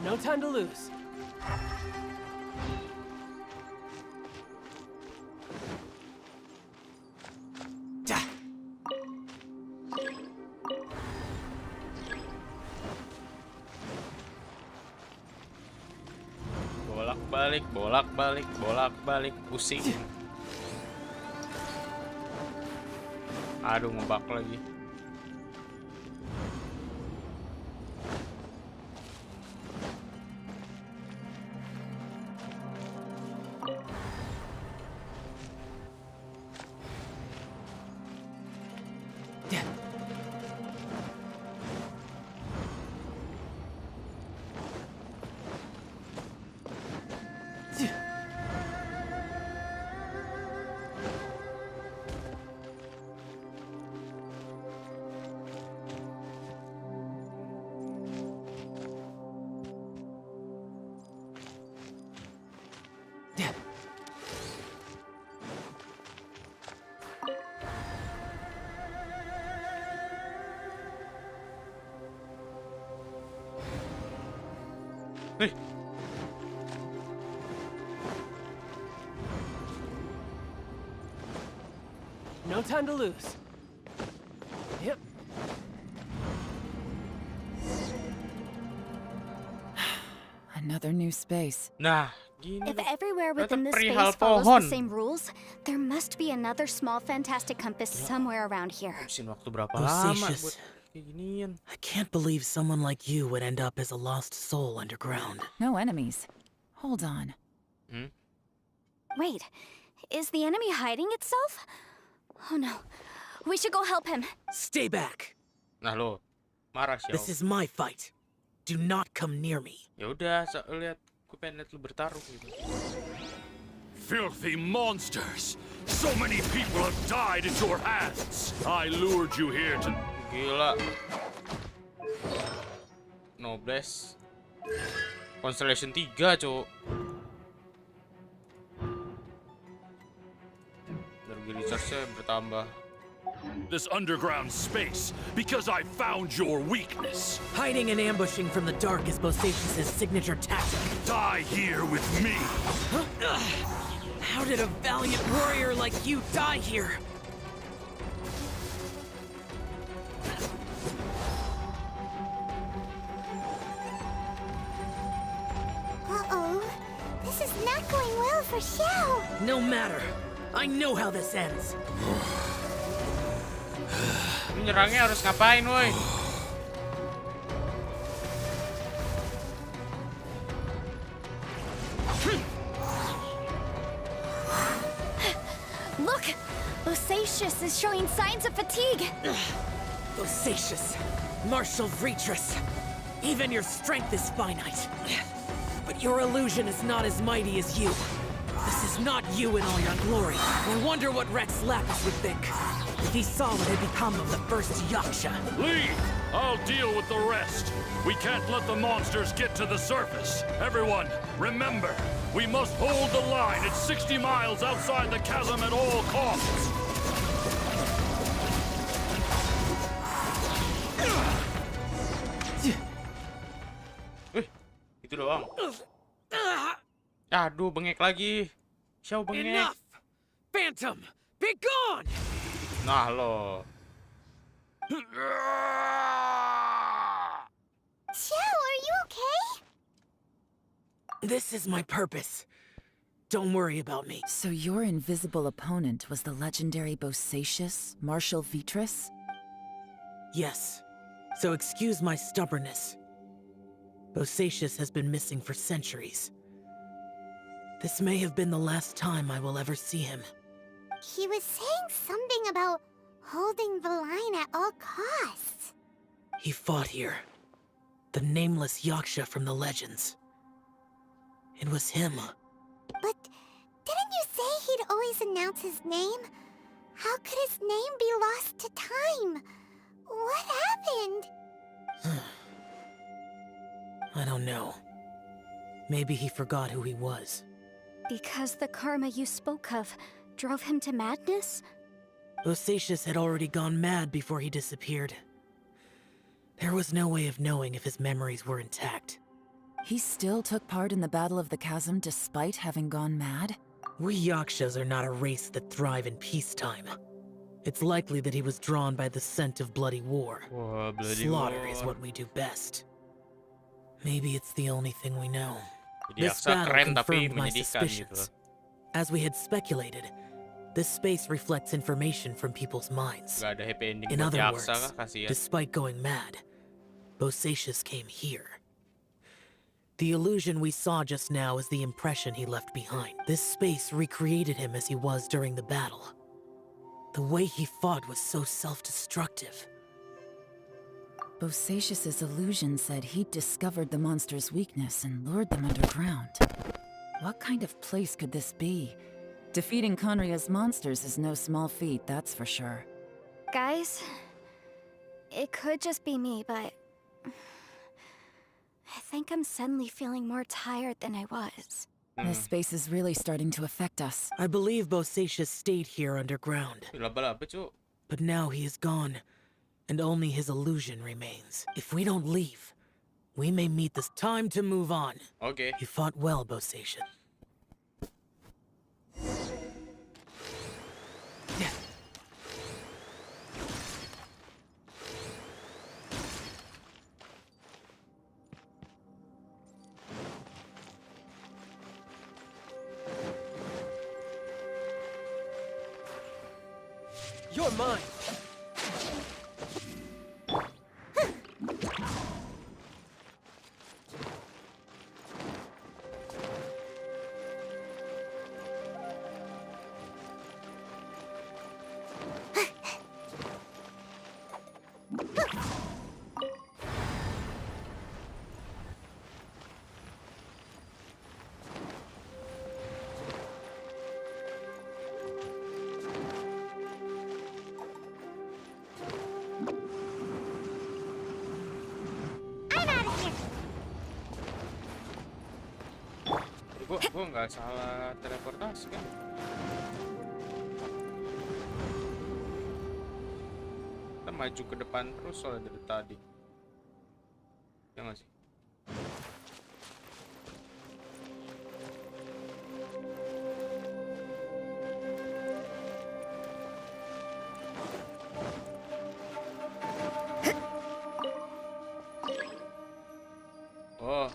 No time to lose. Bolak-balik, bolak-balik, bolak-balik, pusing. Aduh, ngebak lagi. Hey. No time to lose. Yep. Another new space. Nah, gini. If everywhere within this perihal space follows pohon. the same rules, there must be another small fantastic compass somewhere around here. Habisin waktu berapa lama Bosacious. buat kayak ginian. I can't believe someone like you would end up as a lost soul underground. No enemies. Hold on. Wait, is the enemy hiding itself? Oh no, we should go help him. Stay back. Nah lo, marah Xiao. This is my fight. Do not come near me. Ya udah, lihat, gue pengen lihat lu bertarung gitu. Filthy monsters! So many people have died at your hands. I lured you here to... Gila. Nobles. Constellation 3, cowok. Energi recharge-nya bertambah. This underground space because I found your weakness. Hiding and ambushing from the dark is Bosacious' signature tactic. Die here with me. How did a valiant warrior like you die here? Uh-oh. This is not going well for Xiao. No matter. I know how this ends. Ini nyerangnya harus ngapain, woi? Look! Bosacious is showing signs of fatigue. Bosacious, martial Retris. Even your strength is finite. But your illusion is not as mighty as you. This is not you in all your glory. I wonder what Rex Lapis would think if he saw what had become of the first Yaksha. Leave! I'll deal with the rest. We can't let the monsters get to the surface. Everyone, remember, we must hold the line at 60 miles outside the chasm at all costs. Itu doang. Aduh, bengek lagi. Xiao bengek. Enough! Phantom, be gone! Nah lo. Xiao, are you okay? This is my purpose. Don't worry about me. So your invisible opponent was the legendary Bosacious, Marshal Vitris? Yes. So excuse my stubbornness. Bosacious has been missing for centuries. This may have been the last time I will ever see him. He was saying something about holding the line at all costs. He fought here. The nameless Yaksha from the legends. It was him. But didn't you say he'd always announce his name? How could his name be lost to time? What happened? I don't know. Maybe he forgot who he was. Because the karma you spoke of drove him to madness? Bosacious had already gone mad before he disappeared. There was no way of knowing if his memories were intact. He still took part in the Battle of the Chasm despite having gone mad? We Yakshas are not a race that thrive in peacetime. It's likely that he was drawn by the scent of bloody war. Wah, bloody Slaughter war. is what we do best. Maybe it's the only thing we know. Jadi This yaksa battle keren tapi confirmed my menyedihkan gitu loh. suspicions. As we had speculated, this space reflects information from people's minds. Gak ada happy ending In buat other yaksa words, kah, kasian. despite going mad, Bosacius came here. The illusion we saw just now is the impression he left behind. This space recreated him as he was during the battle. The way he fought was so self-destructive. Bosacius's illusion said he'd discovered the monster's weakness and lured them underground. What kind of place could this be? Defeating Conria's monsters is no small feat, that's for sure. Guys, it could just be me, but I think I'm suddenly feeling more tired than I was. This space is really starting to affect us. I believe Bosacius stayed here underground. Laba-laba, Cuk. But now he is gone, and only his illusion remains. If we don't leave, we may meet this time to move on. Oke. You fought well, Bosacius. You're mine. Gua nggak salah teleportasi kan? Kita maju ke depan terus soalnya dari tadi. Ya nggak sih? Oh.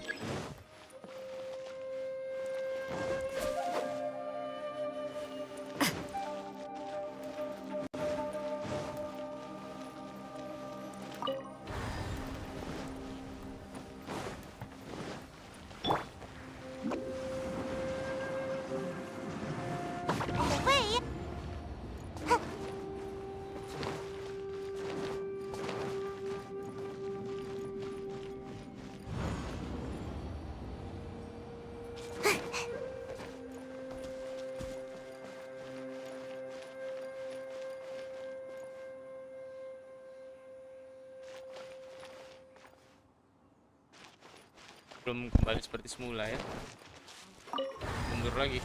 Belum kembali seperti semula ya. Mundur lagi.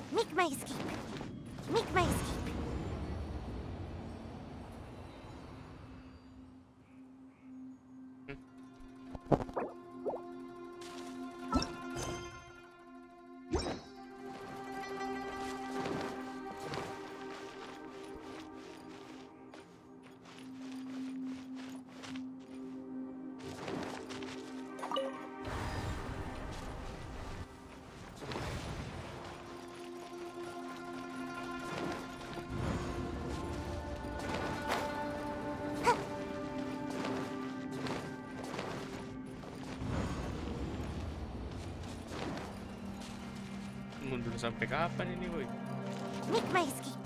Make my escape. Make my escape. Mundur sampai kapan ini, boy? Make my escape.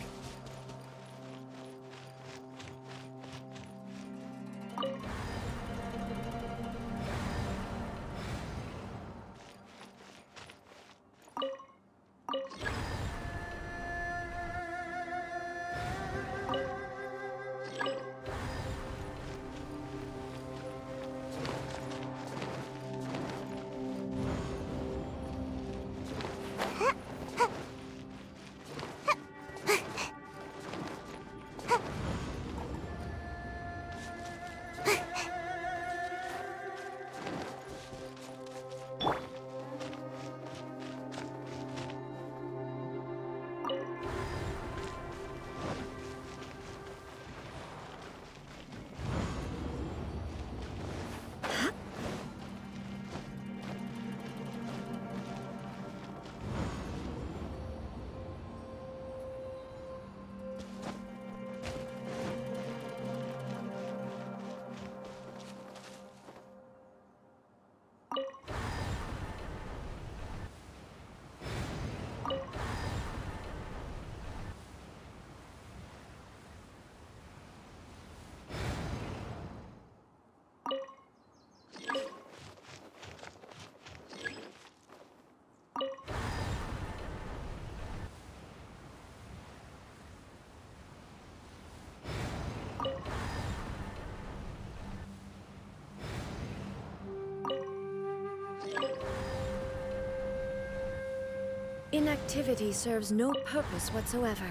Inactivity serves no purpose whatsoever.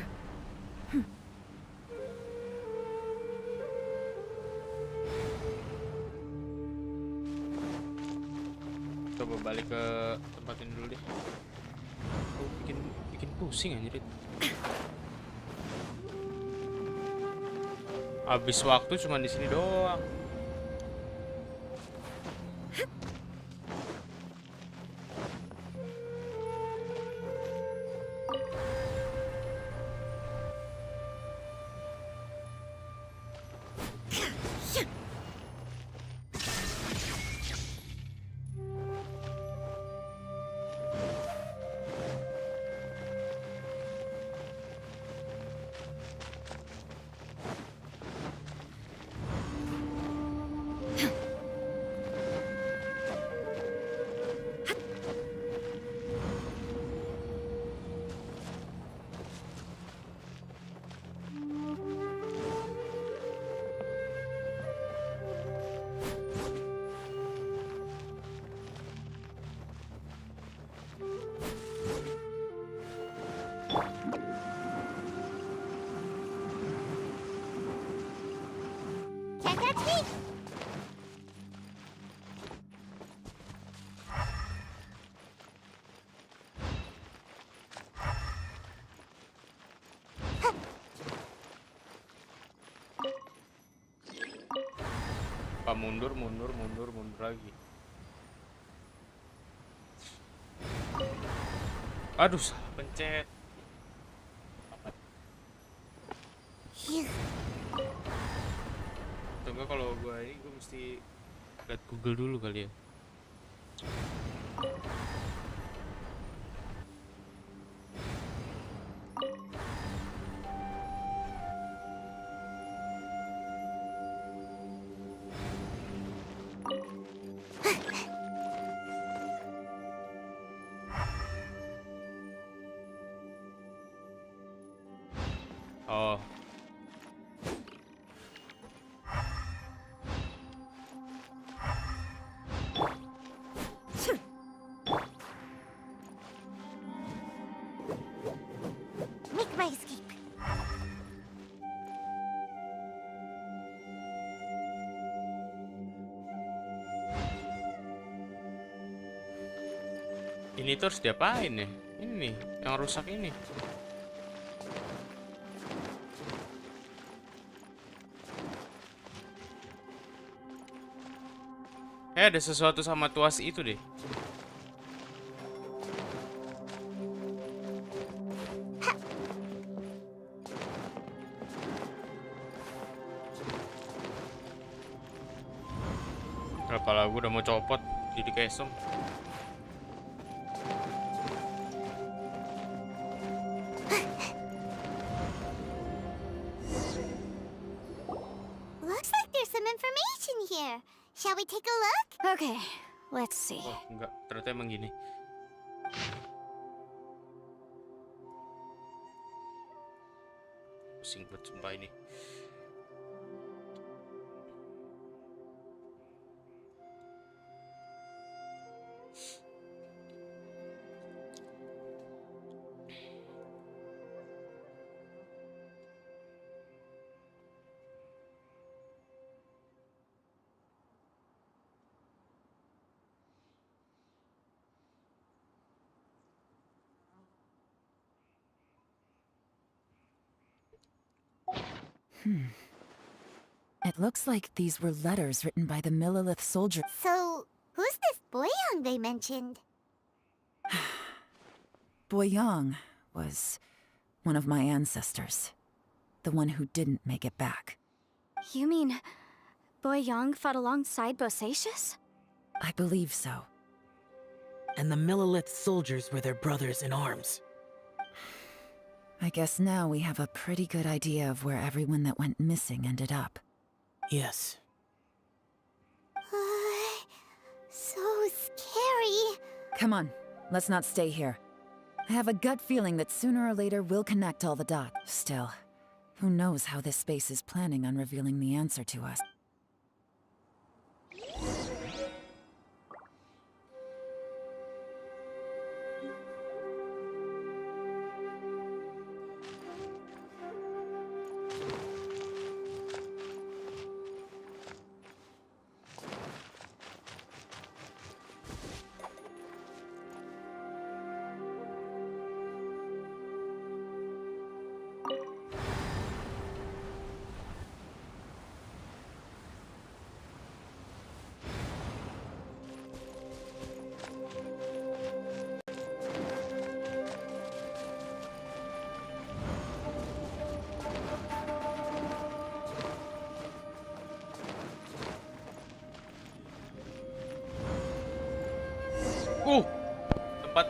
Coba balik ke tempat ini dulu deh. Oh, bikin pusing anjir. Abis waktu cuma di sini doang. Can't catch me! Apa mundur lagi. Aduh, salah pencet. Tunggu, kalau gua ini gua mesti lihat Google dulu kali ya. Oh. Make my escape. Ini tuh harus diapain ya? Ini nih, yang rusak ini. Ada sesuatu sama tuas itu deh. Kepala gue udah mau copot jadi kesem. Looks like there's some information here. Shall we take a look? Okay, let's see. Oh, enggak, ternyata emang gini. Pusing banget sumpah ini. It looks like these were letters written by the Millilith soldier. So, who's this Boyang they mentioned? Boyang was one of my ancestors. The one who didn't make it back. You mean Boyang fought alongside Bosacius? I believe so. And the Millilith soldiers were their brothers in arms. I guess now we have a pretty good idea of where everyone that went missing ended up. Yes. So scary. Come on, let's not stay here. I have a gut feeling that sooner or later we'll connect all the dots. Still, who knows how this space is planning on revealing the answer to us.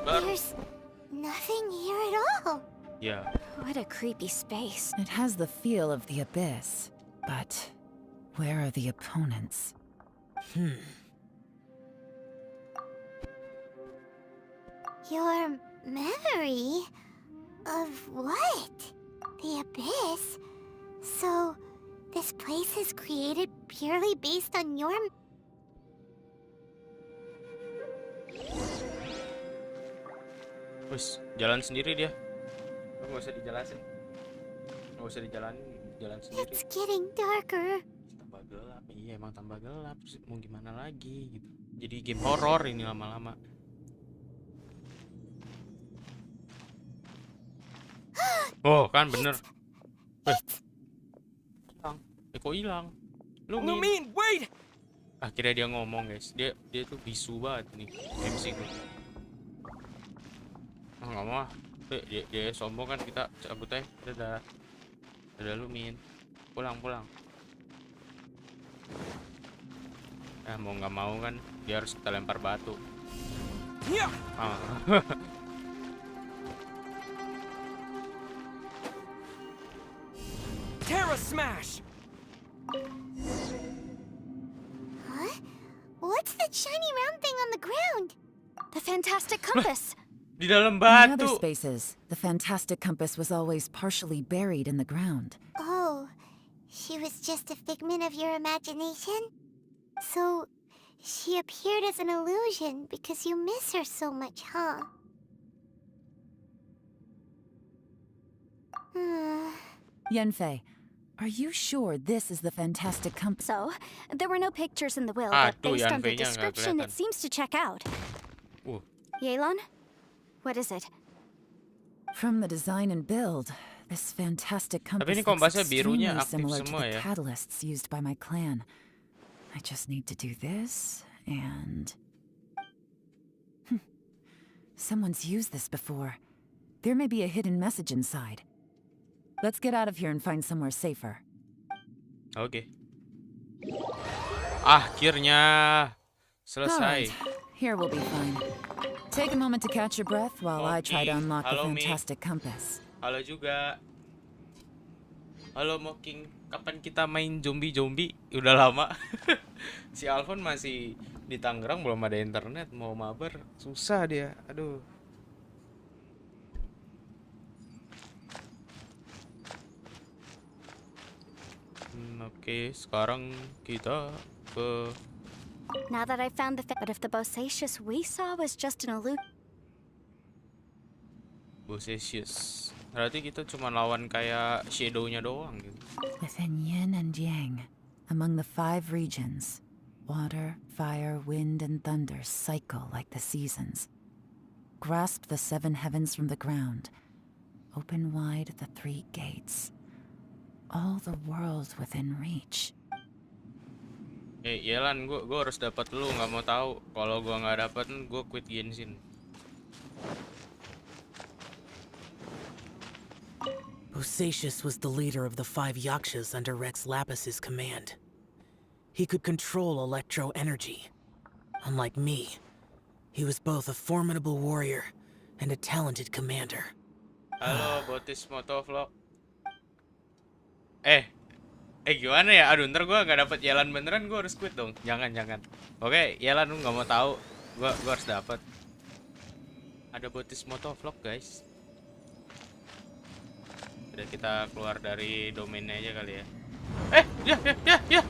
There's nothing here at all. Ya. What a creepy space. It has the feel of the abyss, but where are the opponents? Your memory of what? The abyss? So, this place is created purely based on your... Wes, jalan sendiri dia. Nggak usah dijelasin. Nggak usah dijalanin, jalan sendiri. It's getting darker. Tambah gelap. Iya, emang tambah gelap. Terus mau gimana lagi gitu. Jadi game horor ini lama-lama. Oh, kan bener. Hilang. Kok hilang? Lumin, wait! Akhirnya dia ngomong, guys. Dia tuh bisu banget nih MC gue. Ah, nggak mau. Dia sombong kan, kita cabut aja. Dadah Lumin. Pulang. Mau nggak mau kan dia harus kita lempar batu. Yeah. Terra smash! Huh? What's that shiny round thing on the ground? The fantastic compass. Di dalam In other batu. spaces, the fantastic compass was always partially buried in the ground. Oh, she was just a figment of your imagination? So, she appeared as an illusion because you miss her so much, huh? Yenfei, are you sure this is the fantastic compass? So, there were no pictures in the will, Ah, but tuh based on the Yanfei-nya nggak description, it kelihatan. seems to check out. Yelan? What is it? From the design and build, this fantastic compass ini looks kompasnya birunya extremely aktif similar to semua the ya. catalysts used by my clan. I just need to do this, and... Someone's used this before. There may be a hidden message inside. Let's get out of here and find somewhere safer. Oke. Akhirnya selesai. Alright, here we'll be fine. Take a moment to catch your breath while I try to unlock the Halo, Mi. fantastic compass. Halo juga. Halo Mocking, kapan kita main zombie? Udah lama. Si Alfon masih di Tangerang, belum ada internet, mau mabar susah dia. Aduh. Oke, sekarang kita ke Now that I found but if the bosacious we saw was just an illusion. Bosacious. Berarti kita cuma lawan kayak shadow-nya doang gitu. Within yin and yang, among the 5 regions, water, fire, wind, and thunder cycle like the seasons. Grasp the 7 heavens from the ground. Open wide the 3 gates. All the worlds within reach. Yelan, gue harus dapat lu, nggak mau tahu. Kalau gue nggak dapat, gue quit Genshin. Bosacious was the leader of the 5 yakshas under Rex Lapis's command. He could control electro energy. Unlike me, he was both a formidable warrior and a talented commander. Halo, Botis Motovlog. Gimana ya? Aduh, ntar gue nggak dapet Yelan beneran, gue harus quit dong. Jangan. Oke, Yelan lu nggak mau tahu, gue harus dapet. Ada Botis Motovlog, guys. Udah, kita keluar dari domainnya aja kali ya. Ya.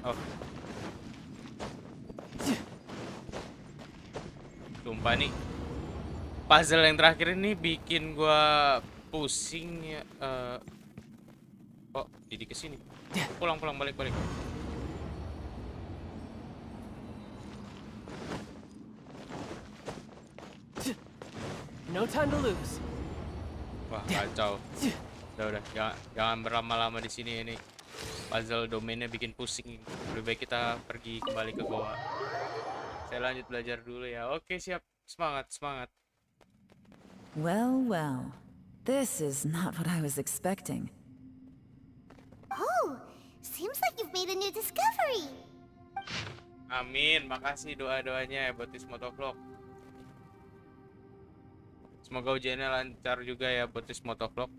Oh. Sumpah nih, puzzle yang terakhir ini bikin gua pusing ya. Oh, jadi kesini. Pulang, balik. No time to lose. Wah, kacau. Udah, jangan berlama-lama di sini ini. Puzzle domainnya bikin pusing. Lebih baik kita pergi kembali ke goa. Saya lanjut belajar dulu ya. Oke, siap. Semangat. Well. This is not what I was expecting. Oh, seems like you've made a new discovery. Amin, makasih doa-doanya ya Botis Motovlog. Semoga ujiannya lancar juga ya buat tes motovlog.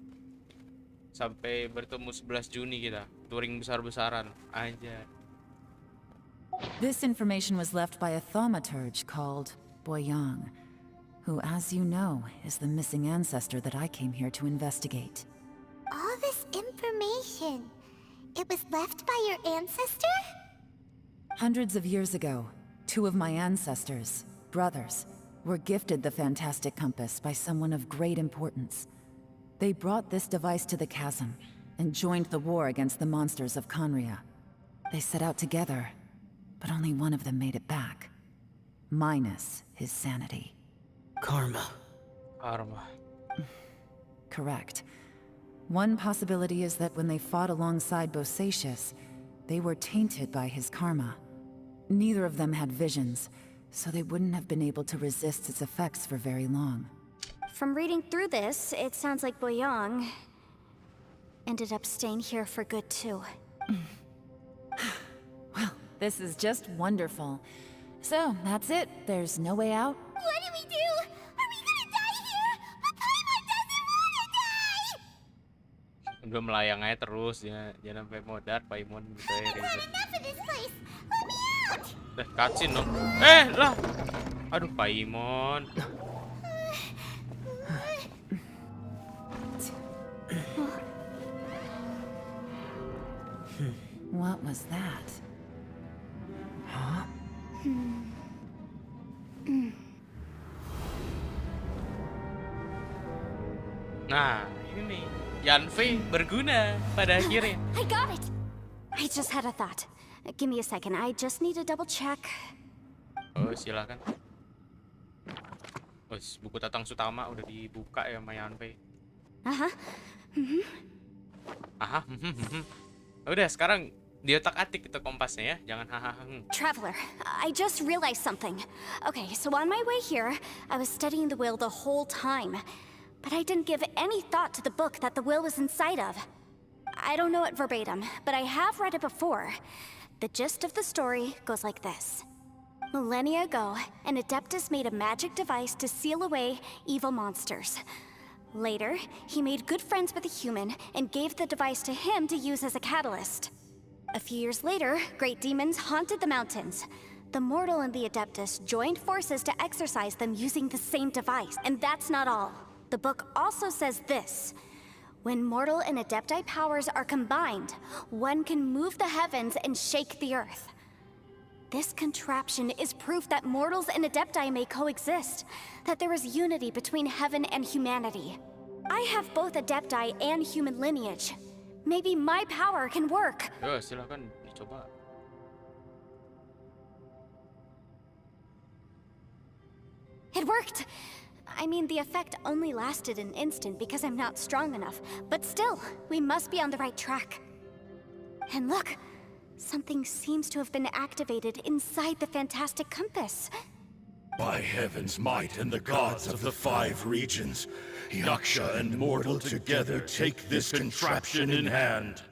Sampai bertemu 11 Juni kita. Touring besar-besaran aja. This information was left by a thaumaturge called Boyang, who, as you know, is the missing ancestor that I came here to investigate. All this information. It was left by your ancestor? Hundreds of years ago, two of my ancestors, brothers, were gifted the fantastic compass by someone of great importance. They brought this device to the chasm and joined the war against the monsters of Conria. They set out together, but only one of them made it back. Minus his sanity. Karma. Karma. Correct. One possibility is that when they fought alongside Bosacius, they were tainted by his karma. Neither of them had visions, so they wouldn't have been able to resist its effects for very long. From reading through this, it sounds like Boyang ended up staying here for good too. Well, this is just wonderful. So, that's it. There's no way out. What do we do? Are we gonna die here? But Paimon doesn't wanna die! Udah melayang aja terus ya. Jangan sampai modar Paimon gitu ya. I've had enough of this place. Let me out! Udah cutscene dong. Lah. Aduh Paimon. What was that? Huh? Nah, ini nih. Yanfei berguna pada akhirnya. I got it! I just had a thought. Give me a second, I just need to double check. Oh, silakan. Oh, buku Tatang Sutama udah dibuka ya sama Yanfei. Aha. Udah, sekarang di otak-atik itu kompasnya ya, jangan hahaha. Traveler, I just realized something. Okay, so on my way here, I was studying the will the whole time. But I didn't give any thought to the book that the will was inside of. I don't know it verbatim, but I have read it before. The gist of the story goes like this. Millennia ago, an Adeptus made a magic device to seal away evil monsters. Later, he made good friends with a human and gave the device to him to use as a catalyst. A few years later, great demons haunted the mountains. The mortal and the Adeptus joined forces to exorcise them using the same device. And that's not all. The book also says this. When mortal and Adepti powers are combined, one can move the heavens and shake the earth. This contraption is proof that mortals and Adepti may coexist, that there is unity between heaven and humanity. I have both Adepti and human lineage. Maybe my power can work. Yo, silakan dicoba. It worked! I mean, the effect only lasted an instant because I'm not strong enough, but still, we must be on the right track. And look, something seems to have been activated inside the fantastic compass. By heaven's might and the gods of the 5 regions, Yaksha and mortal together take this contraption in hand.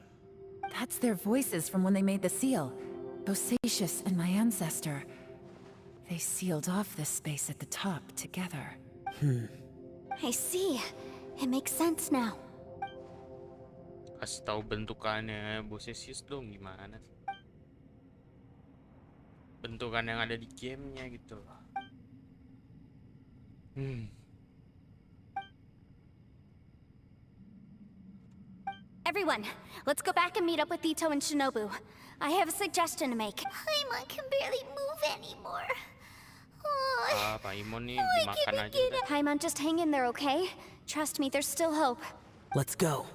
That's their voices from when they made the seal. Bosacius and my ancestor. They sealed off this space at the top together. I see. It makes sense now. Kasih tahu bentukannya Bosacius dong gimana sih? Bentukan yang ada di gamenya gitu loh. Everyone, let's go back and meet up with Ito and Shinobu. I have a suggestion to make. Paimon can barely move anymore. Paimon nih dimakan aja udah. Paimon, just hang in there, okay? Trust me, there's still hope. Let's go.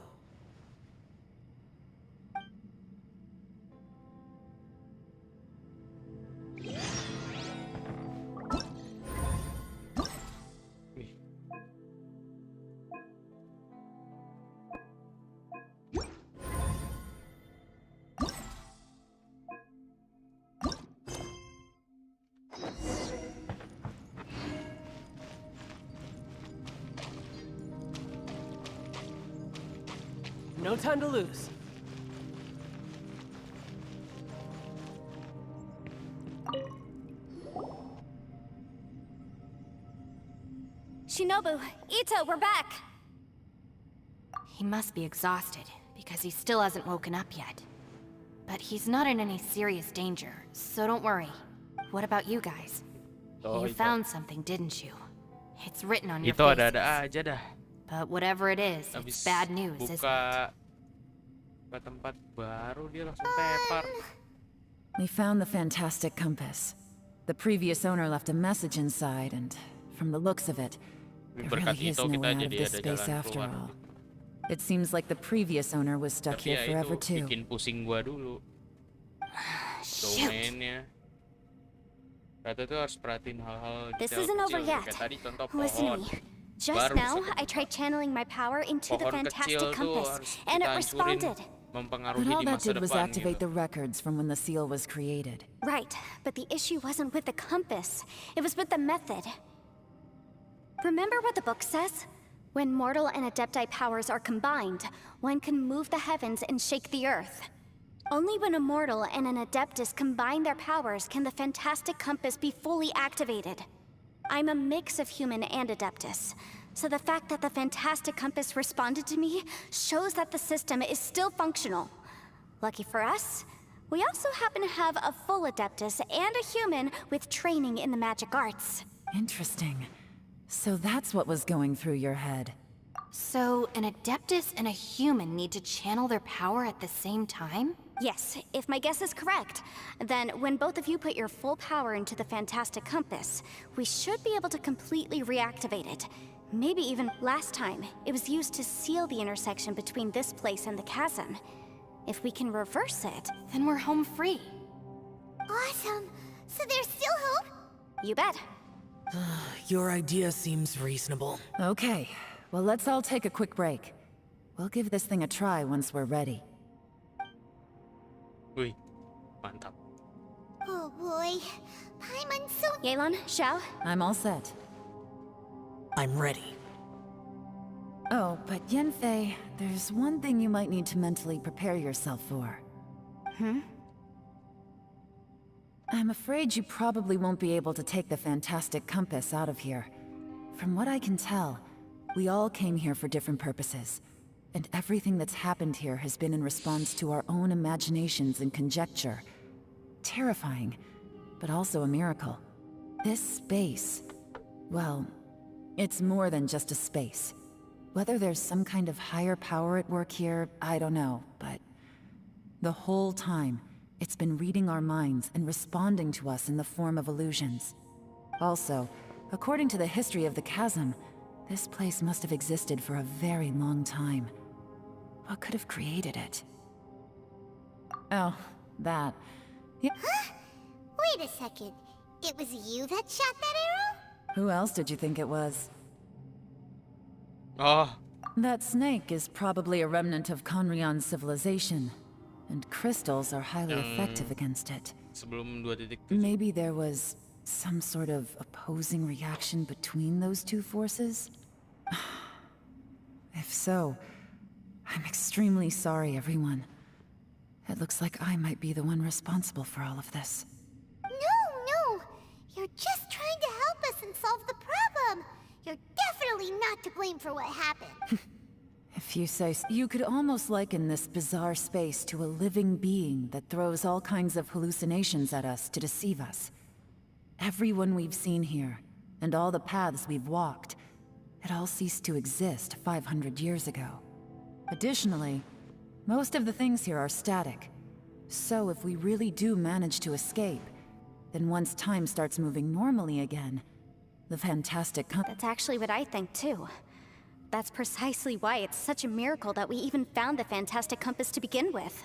No time to lose. Shinobu! Nobu, Ito, we're back! He must be exhausted, because he still hasn't woken up yet. But he's not in any serious danger, so don't worry. What about you guys? You found something, didn't you? It's written on your Itu faces. ada-ada aja dah. But whatever it is, Abis it's bad news, isn't it? buka tempat baru dia langsung tepar. We found the fantastic compass. The previous owner left a message inside, and from the looks of it, there Berkat really is itu no kita way out of jadi this ada space jalan after keluar. all. It seems like the previous owner was stuck Tapi here ya forever itu too. bikin pusing gua dulu. Shoot. Domainnya. Kata tuh harus perhatiin hal-hal This detail isn't over kecil. yet. Kayak tadi contoh Listen pohon. to me. Just Baru now, bisa I tried channeling my power into the Pohon fantastic kecil tuh compass, harus and it kita hancurin, responded. mempengaruhi But all di that masa did was depan activate gitu. the records from when the seal was created. Right, but the issue wasn't with the compass. It was with the method. Remember what the book says? When mortal and adepti powers are combined, one can move the heavens and shake the earth. Only when a mortal and an adeptus combine their powers can the fantastic compass be fully activated. I'm a mix of human and adeptus, so the fact that the fantastic compass responded to me shows that the system is still functional. Lucky for us, we also happen to have a full adeptus and a human with training in the magic arts. Interesting. So that's what was going through your head. So, an Adeptus and a human need to channel their power at the same time? Yes, if my guess is correct, then when both of you put your full power into the fantastic compass, we should be able to completely reactivate it. Maybe even last time, it was used to seal the intersection between this place and the chasm. If we can reverse it, Then we're home free. Awesome. So there's still hope? you bet. Your idea seems reasonable. Okay, well, let's all take a quick break. We'll give this thing a try once we're ready. Wih, mantap. Oh boy. Paimon's so... Yelan, Xiao, I'm all set. I'm ready. Oh, but Yanfei, there's one thing you might need to mentally prepare yourself for. I'm afraid you probably won't be able to take the fantastic compass out of here. From what I can tell, we all came here for different purposes, and everything that's happened here has been in response to our own imaginations and conjecture. Terrifying, but also a miracle. This space, well, it's more than just a space. Whether there's some kind of higher power at work here, I don't know, but the whole time, it's been reading our minds and responding to us in the form of illusions. Also, according to the history of the chasm, this place must have existed for a very long time. What could have created it? Oh, that. Huh? Wait a second. It was you that shot that arrow? Who else did you think it was? Oh, That snake is probably a remnant of Conrion's civilization, and crystals are highly effective against it. sebelum 2.7. Maybe there was some sort of opposing reaction between those two forces? If so, I'm extremely sorry, everyone. It looks like I might be the one responsible for all of this. No. You're just trying to help us and solve the problem. You're definitely not to blame for what happened. If you say so. You could almost liken this bizarre space to a living being that throws all kinds of hallucinations at us to deceive us. Everyone we've seen here, and all the paths we've walked, it all ceased to exist 500 years ago. Additionally, most of the things here are static. So if we really do manage to escape, then once time starts moving normally again, the fantastic That's actually what I think too. That's precisely why it's such a miracle that we even found the fantastic compass to begin with.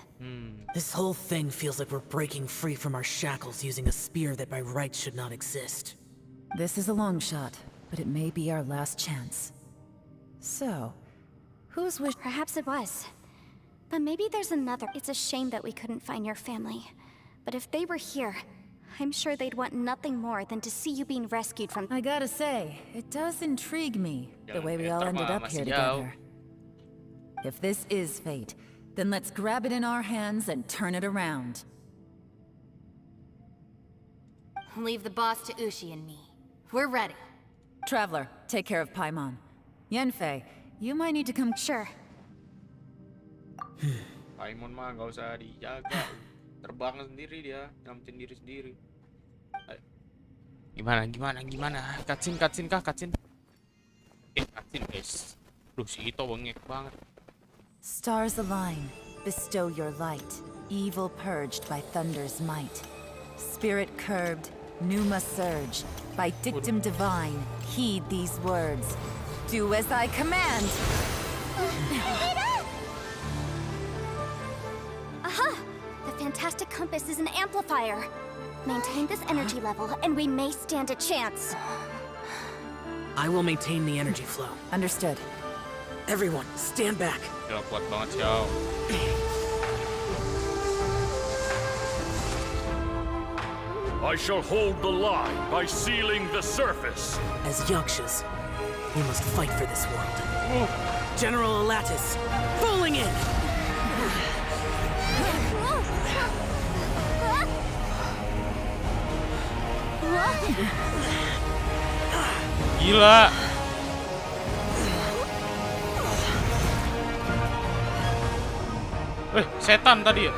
This whole thing feels like we're breaking free from our shackles using a spear that by rights should not exist. This is a long shot, but it may be our last chance. So, whose wish? Perhaps it was. But maybe there's another. It's a shame that we couldn't find your family. But if they were here, I'm sure they'd want nothing more than to see you being rescued from. I gotta say, it does intrigue me, the way we all ended up here Masih together. If this is fate, then let's grab it in our hands and turn it around. Leave the boss to Ushi and me. We're ready. Traveler, take care of Paimon. Yanfei, you might need to come. Sure. Paimon mah nggak usah dijaga. Terbang sendiri dia, nyelamatin diri sendiri. Gimana? Cutscene kah? Cutscene guys. Duh, si Ito bengek banget. Stars align, bestow your light. Evil purged by thunder's might. Spirit curbed, pneuma surge. By dictum divine, heed these words. Do as I command! Aha! The fantastic compass is an amplifier. Maintain this energy level, and we may stand a chance. I will maintain the energy flow. Understood. Everyone, stand back. Gila kuat banget Xiao. I shall hold the line by sealing the surface. As Yakshas, we must fight for this world. General Alatus, falling in! Gila. Setan tadi ya?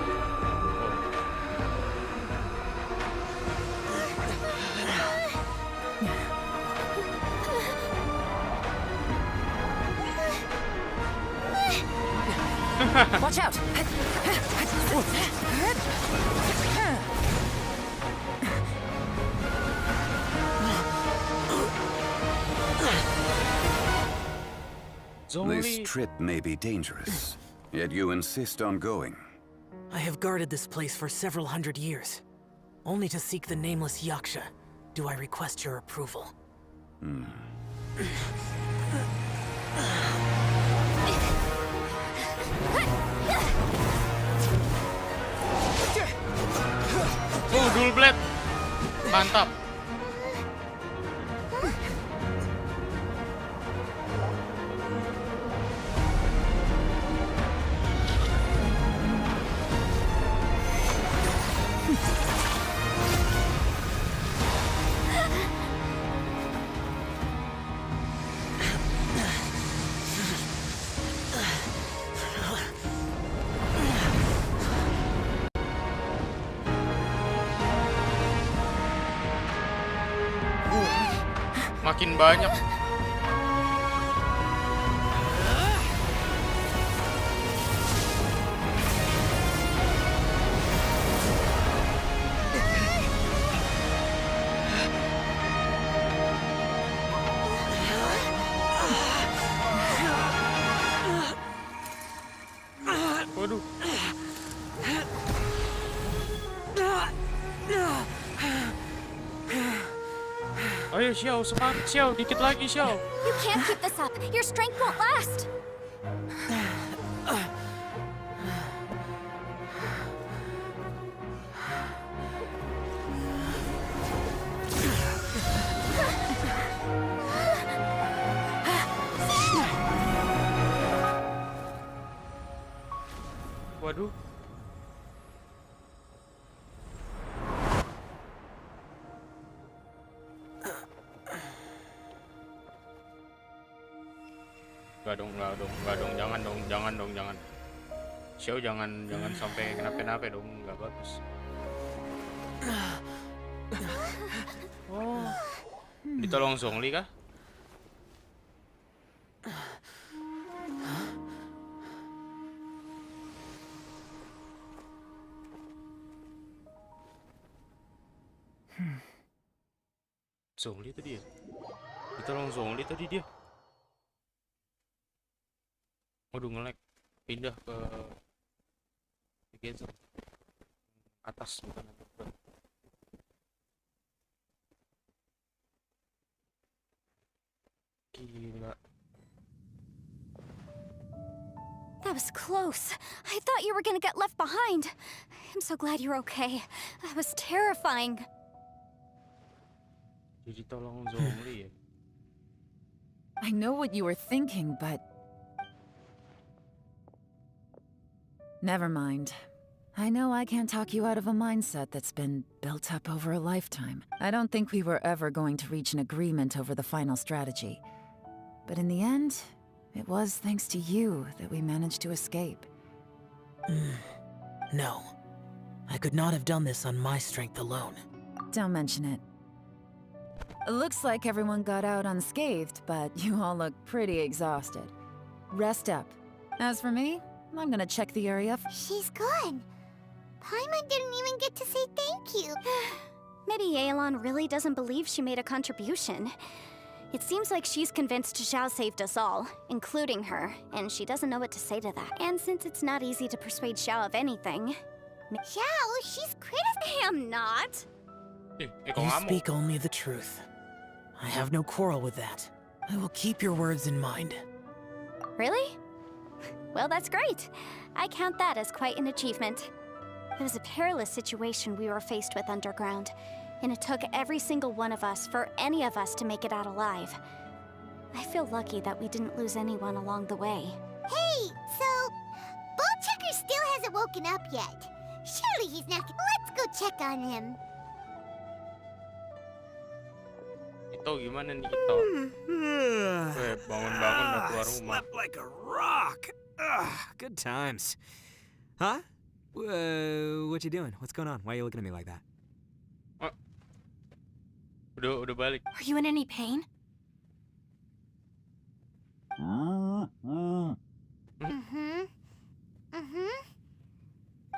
Watch out! This trip may be dangerous, yet you insist on going. I have guarded this place for several hundred years. Only to seek the nameless Yaksha, do I request your approval. Dual blade. Mantap. Makin banyak. Waduh. Ayo Xiao, semangat Xiao, dikit lagi Xiao. You can't keep this up. Your strength won't last. Waduh. Enggak dong, jangan. Xiao jangan sampai kenapa-napa dong, nggak bagus. Oh, ditolong Zhongli kah? Zhongli tadi ya? Ditolong Zhongli tadi dia. Waduh, nge-lag. Pindah ke Genshin. Atas bukan atas. Gila. That was close. I thought you were gonna get left behind. I'm so glad you're okay. That was terrifying. Jadi tolong Zhongli ya. I know what you were thinking, but... Never mind. I know I can't talk you out of a mindset that's been built up over a lifetime. I don't think we were ever going to reach an agreement over the final strategy. But in the end, it was thanks to you that we managed to escape. No. I could not have done this on my strength alone. Don't mention it. Looks like everyone got out unscathed, but you all look pretty exhausted. Rest up. As for me, I'm gonna check the area. She's gone. Paimon didn't even get to say thank you. Maybe Yelan really doesn't believe she made a contribution. It seems like she's convinced Xiao saved us all, including her, and she doesn't know what to say to that. And since it's not easy to persuade Xiao of anything... Xiao, she's I am not! You speak only the truth. I have no quarrel with that. I will keep your words in mind. Really? Well, that's great. I count that as quite an achievement. It was a perilous situation we were faced with underground, and it took every single one of us for any of us to make it out alive. I feel lucky that we didn't lose anyone along the way. Hey, so... Ballchecker still hasn't woken up yet. Surely he's not... Let's go check on him. Ito, gimana nih Ito? Bangun-bangun udah keluar rumah. Slept like a rock. Good times. Huh? What you doing? What's going on? Why are you looking at me like that? Udah balik. Are you in any pain?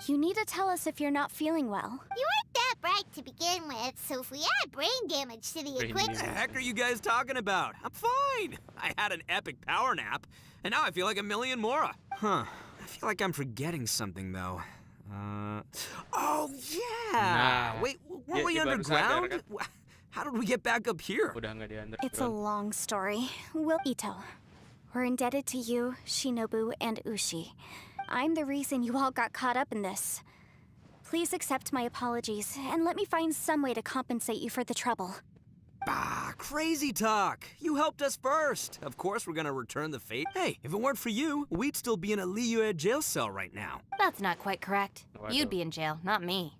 You need to tell us if you're not feeling well. You weren't that bright to begin with, so if we add brain damage to the equation... What the heck are you guys talking about? I'm fine. I had an epic power nap, and now I feel like a million more. Huh. I feel like I'm forgetting something, though. Oh, yeah! Nah. Wait, weren't we underground? How did we get back up here? It's a long story. Ito, we're indebted to you, Shinobu, and Ushi. I'm the reason you all got caught up in this. Please accept my apologies, and let me find some way to compensate you for the trouble. Bah, crazy talk. You helped us first. Of course we're gonna return the fate. Hey, if it weren't for you, we'd still be in a Liyue jail cell right now. That's not quite correct. You'd be in jail, not me.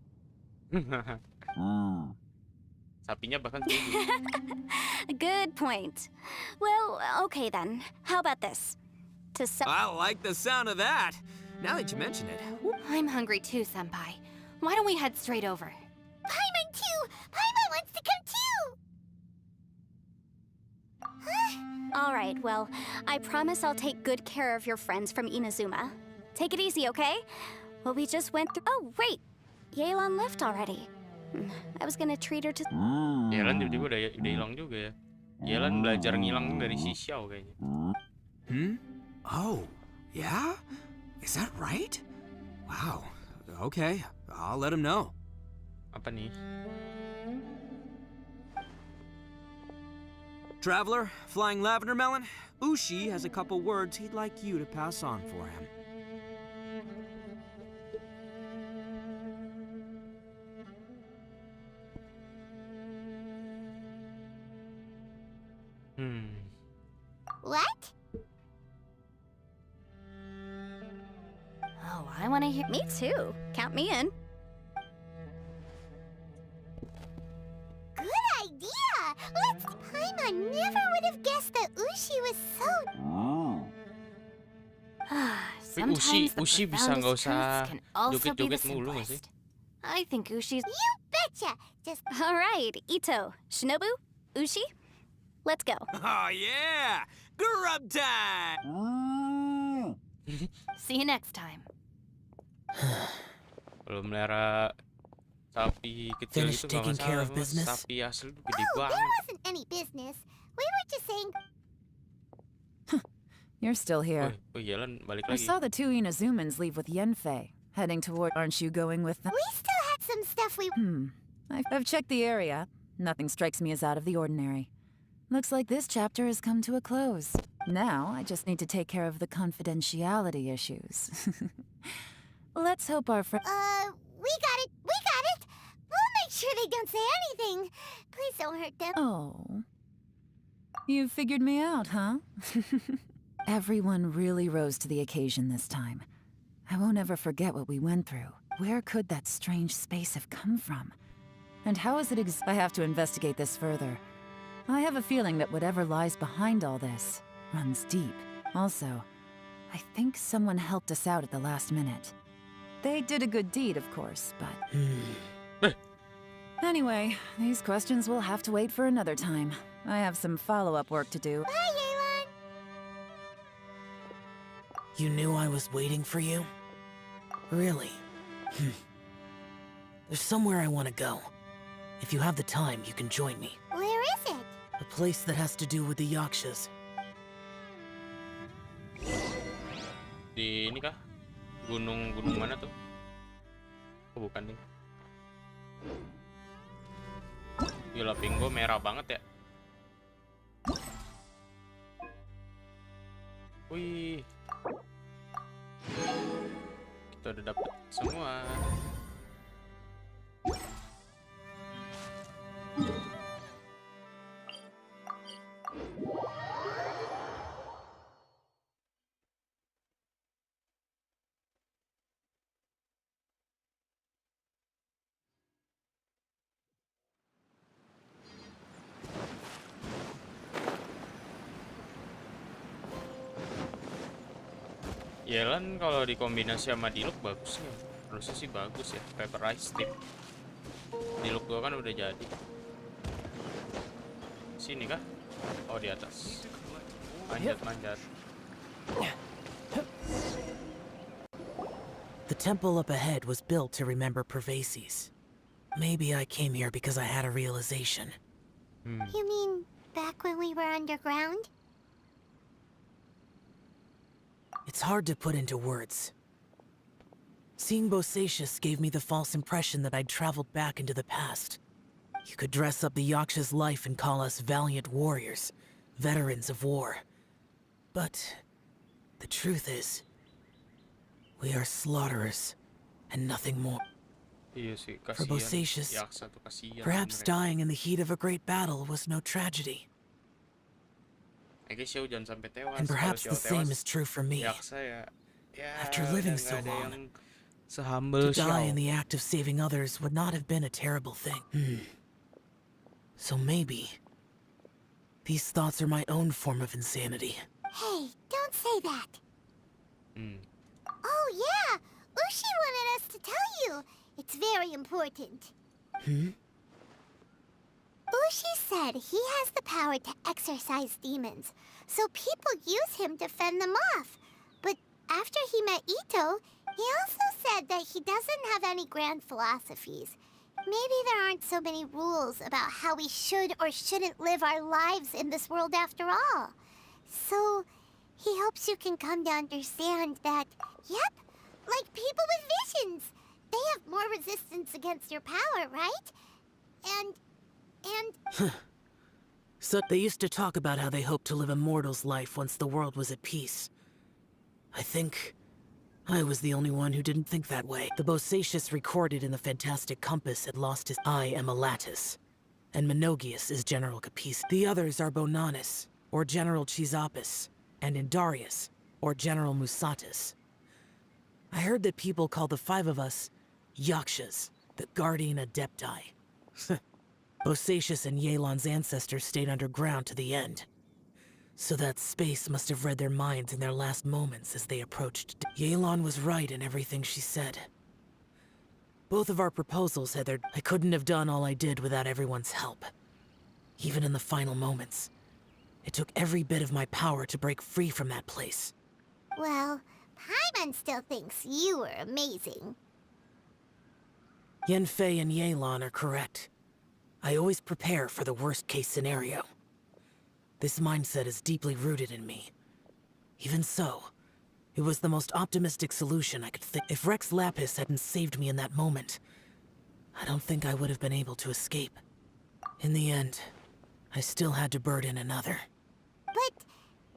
Sapinya bahkan setuju. Good point. Well, okay then. How about this? I like the sound of that. Now that you mention it. I'm hungry too, Senpai. Why don't we head straight over? Paimon too! Paimon wants to come too! All right, well, I promise I'll take good care of your friends from Inazuma. Take it easy, okay? Well, we just went through... Oh, wait! Yelan left already. I was gonna treat her to... Yelan tiba-tiba udah hilang juga ya. Yelan belajar ngilang dari si Xiao kayaknya. Oh, yeah? Is that right? Wow. Okay, I'll let him know. Apa nih? Traveler, Flying Lavender Melon, Ushi has a couple words he'd like you to pass on for him. What? Oh, I want to hear... Me too. Count me in. Good idea! Paimon never would have guessed that Ushi was so... Sometimes the Ushi bisa profoundest nggak usah truths can also be the joget-joget mulu nggak sih? simplest. I think Ushi's... You betcha! Just... All right, Ito, Shinobu, Ushi, let's go. Oh, yeah! Grub time! See you next time. Kalau melihara sapi kecil Finish itu nggak taking care masalah. of business? Sapi asli tuh gede Oh, banget. there wasn't any business. We were just saying... You're still here. Oh, Yelan balik I lagi. saw the two Inazumans leave with Yenfei, heading toward... Aren't you going with them? We still had some stuff we... I've checked the area. Nothing strikes me as out of the ordinary. Looks like this chapter has come to a close. Now, I just need to take care of the confidentiality issues. Let's hope our friend... we got it! We got it! We'll make sure they don't say anything. Please don't hurt them. Oh. You figured me out, huh? Everyone really rose to the occasion this time. I won't ever forget what we went through. Where could that strange space have come from? And how is it I have to investigate this further. I have a feeling that whatever lies behind all this runs deep. Also, I think someone helped us out at the last minute. They did a good deed, of course, but... Anyway, these questions will have to wait for another time. I have some follow-up work to do. Bye, Yelan! You knew I was waiting for you? Really? There's somewhere I want to go. If you have the time, you can join me. Where is it? A place that has to do with the Yakshas. Di ini kah? Gunung mana tuh? Oh, bukan nih. Gila, Pingo merah banget ya. Wih. Kita udah dapet semua. Yelan kalau dikombinasi sama Diluc bagus ya. Harusnya sih bagus ya. Paper Ice Tip. Diluc gua kan udah jadi. Sini kah? Oh, di atas. Manjat. The temple up ahead was built to remember Pervases. Maybe I came here because I had a realization. You mean back when we were underground? It's hard to put into words. Seeing Bosacius gave me the false impression that I'd traveled back into the past. You could dress up the Yaksha's life and call us valiant warriors, veterans of war. But the truth is, we are slaughterers and nothing more. For Bosacius, perhaps dying in the heat of a great battle was no tragedy. And perhaps the same is true for me. After living so long, to die in the act of saving others would not have been a terrible thing. So maybe these thoughts are my own form of insanity. Hey, don't say that. Oh yeah, Ushi wanted us to tell you. It's very important. Ushi said he has the power to exorcise demons, so people use him to fend them off. But after he met Ito, he also said that he doesn't have any grand philosophies. Maybe there aren't so many rules about how we should or shouldn't live our lives in this world after all. So, he hopes you can come to understand that, yep, like people with visions, they have more resistance against your power, right? And... So they used to talk about how they hoped to live a mortal's life once the world was at peace. I think I was the only one who didn't think that way. The Bosacius recorded in the Fantastic Compass had lost his I am a lattice, and Menogius is General Capis. The others are Bonanis, or General Chisapis, and Indarius, or General Musatis. I heard that people call the five of us Yakshas, the Guardian Adepti. Bosacius and Yelan's ancestors stayed underground to the end. So that space must have read their minds in their last moments as they approached. Yelan was right in everything she said. Both of our proposals had I couldn't have done all I did without everyone's help. Even in the final moments. It took every bit of my power to break free from that place. well, Paimon still thinks you were amazing. Yanfei and Yelan are correct. I always prepare for the worst-case scenario. This mindset is deeply rooted in me. Even so, it was the most optimistic solution I could think. If Rex Lapis hadn't saved me in that moment, I don't think I would have been able to escape. In the end, I still had to burden another. But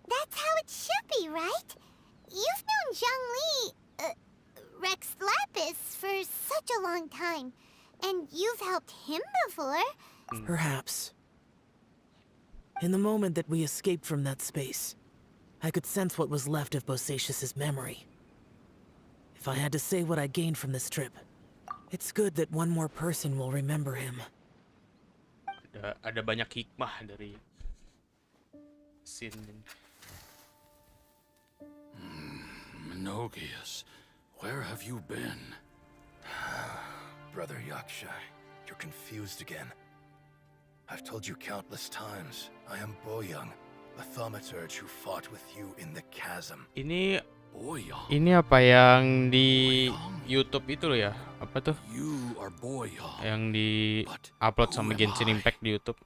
that's how it should be, right? You've known Zhang Li, Rex Lapis, for such a long time, and you've helped him before. Perhaps. In the moment that we escaped from that space, I could sense what was left of Bosacius's memory. If I had to say what I gained from this trip, It's good that one more person will remember him. Ada banyak hikmah dari scene ini. Menogius, where have you been? Brother Yaksha, you're confused again. I've told you countless times, I am Boyoung, a thaumaturge who fought with you in the chasm. Ini apa yang di YouTube itu loh ya? Apa tuh? Yang di upload sama Genshin Impact di YouTube.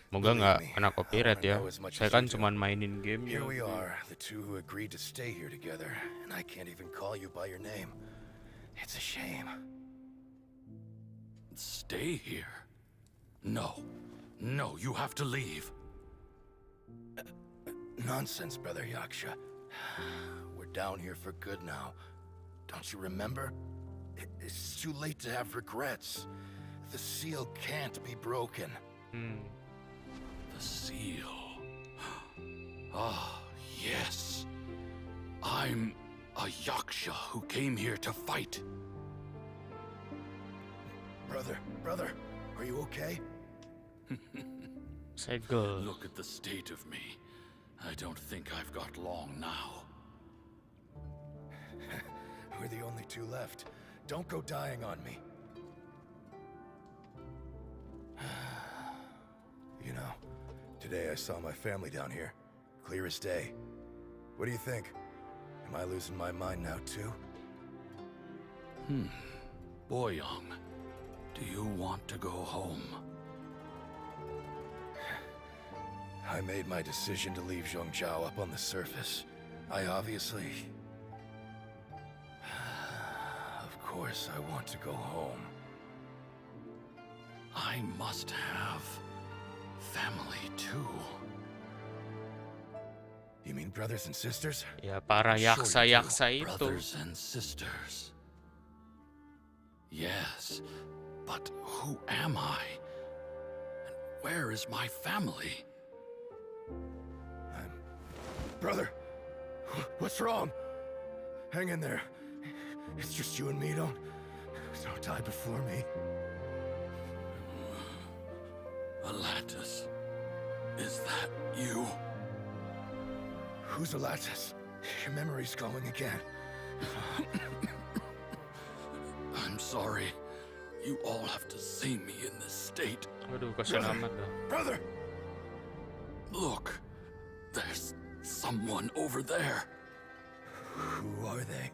Semoga nggak kena copyright ya. Saya kan cuma mainin game. Here we are, the two who agreed to stay here together, and I can't even call you by your name. It's a shame. Stay here? No. No, you have to leave. Nonsense, Brother Yaksha. We're down here for good now. Don't you remember? It's too late to have regrets. The seal can't be broken. The seal. Ah, yes. I'm a Yaksha who came here to fight. Brother, are you okay? Look at the state of me. I don't think I've got long now. We're the only two left. Don't go dying on me. You know, today I saw my family down here. Clear as day. What do you think? Am I losing my mind now too? Boyoung, do you want to go home? I made my decision to leave Zhongzhou up on the surface. I obviously... Of course I want to go home. I must have family too. You mean brothers and sisters? Ya, para yaksa-yaksa itu. Brothers and sisters. Yes, but who am I? And where is my family? Brother, what's wrong? Hang in there. It's just you and me, don't die before me. Alatus, is that you? Who's Alatus? Your memory's going again. I'm sorry. You all have to see me in this state. Aduh, kasian amat dah. Brother! Look, there's someone over there. Who are they?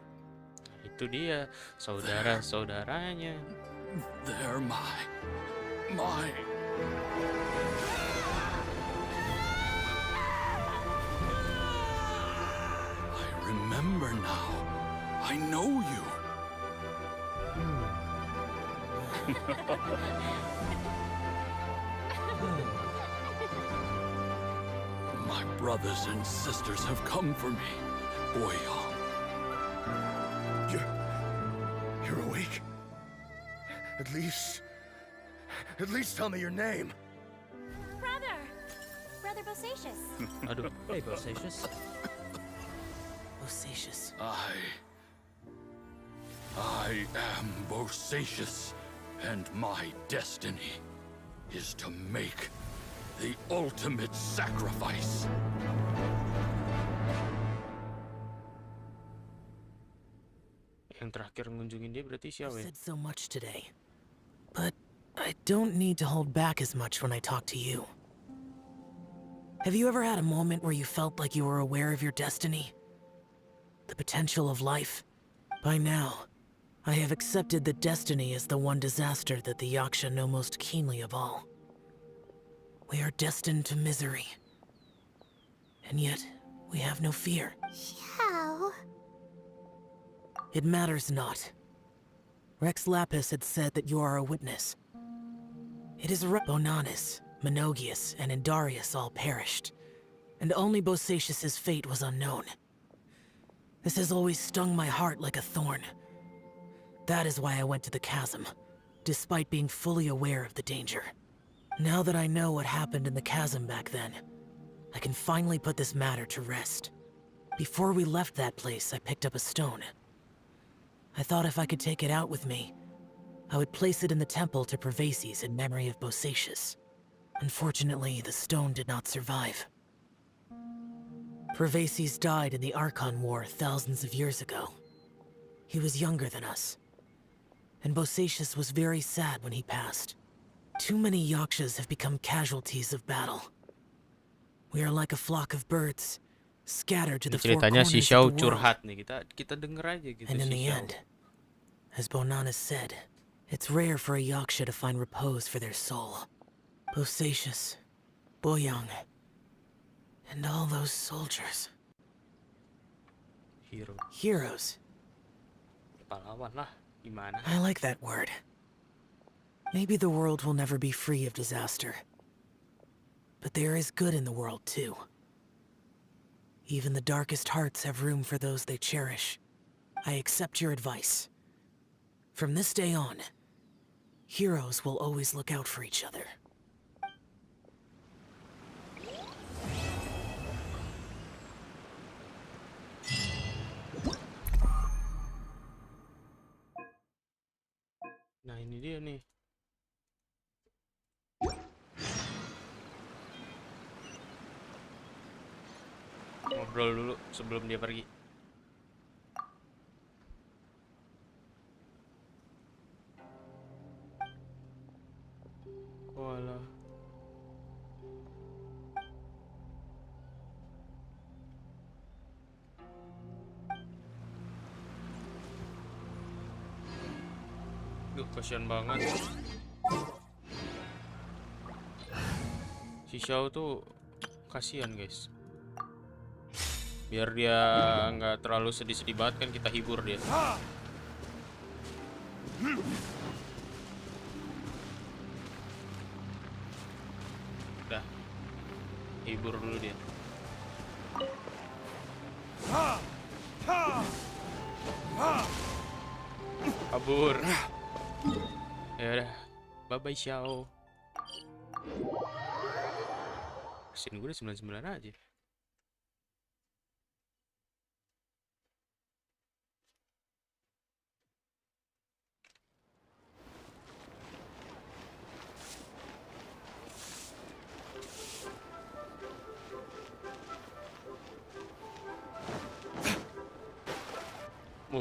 Itu dia, saudara-saudaranya. They're my... I remember now. I know you. My brothers and sisters have come for me, Boyoung. You're awake? At least tell me your name. Brother Bosacius. Aduh. Hey, Bosacius. Bosacius. I am Bosacius, and my destiny is to make the ultimate sacrifice. Yang terakhir ngunjungin dia berarti Xiao ya? You said so much today, but I don't need to hold back as much when I talk to you. Have you ever had a moment where you felt like you were aware of your destiny? The potential of life? By now, I have accepted that destiny is the one disaster that the Yaksha know most keenly of all. We are destined to misery. And yet, we have no fear. Xiao. It matters not. Rex Lapis had said that you are a witness. It is Bonanis, Menogius, and Indarius all perished, and only Bosacius's fate was unknown. This has always stung my heart like a thorn. That is why I went to the chasm, despite being fully aware of the danger. Now that I know what happened in the chasm back then, I can finally put this matter to rest. Before we left that place, I picked up a stone. I thought if I could take it out with me, I would place it in the temple to Pervases in memory of Bosacius. Unfortunately, the stone did not survive. Pervases died in the Archon War thousands of years ago. He was younger than us, and Bosacius was very sad when he passed. Too many Yakshas have become casualties of battle. We are like a flock of birds, scattered to the four Ceritanya corners si of Xiao the world. curhat nih, kita denger aja gitu And in si the Xiao. end, as Bonanas said, it's rare for a Yaksha to find repose for their soul. Bosacius, Boyang, and all those soldiers. Heroes. Pahlawan lah, gimana? I like that word. Maybe the world will never be free of disaster. But there is good in the world, too. Even the darkest hearts have room for those they cherish. I accept your advice. From this day on, heroes will always look out for each other. Nah, ini dia nih. Ngobrol dulu sebelum dia pergi. Walah. Duh, kasian banget. Si Xiao tuh kasihan, guys. Biar dia nggak terlalu sedih-sedih banget kan, kita hibur dia. Udah, hibur dulu dia. Kabur. Ya udah, bye bye Xiao. Mesin gue udah 99 aja.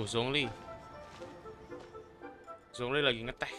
Zhongli. Zhongli lagi ngeteh.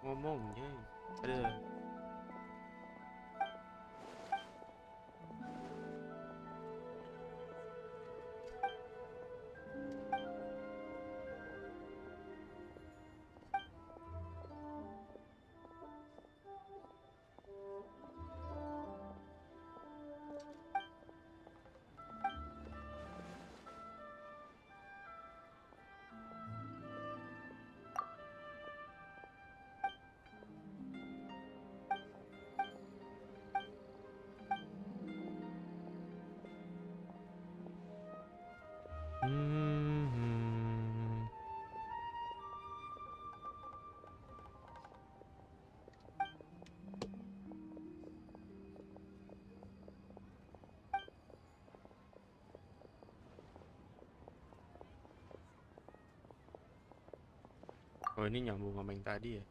ngomongnya. Ada. Oh ini nyambung sama yang tadi ya.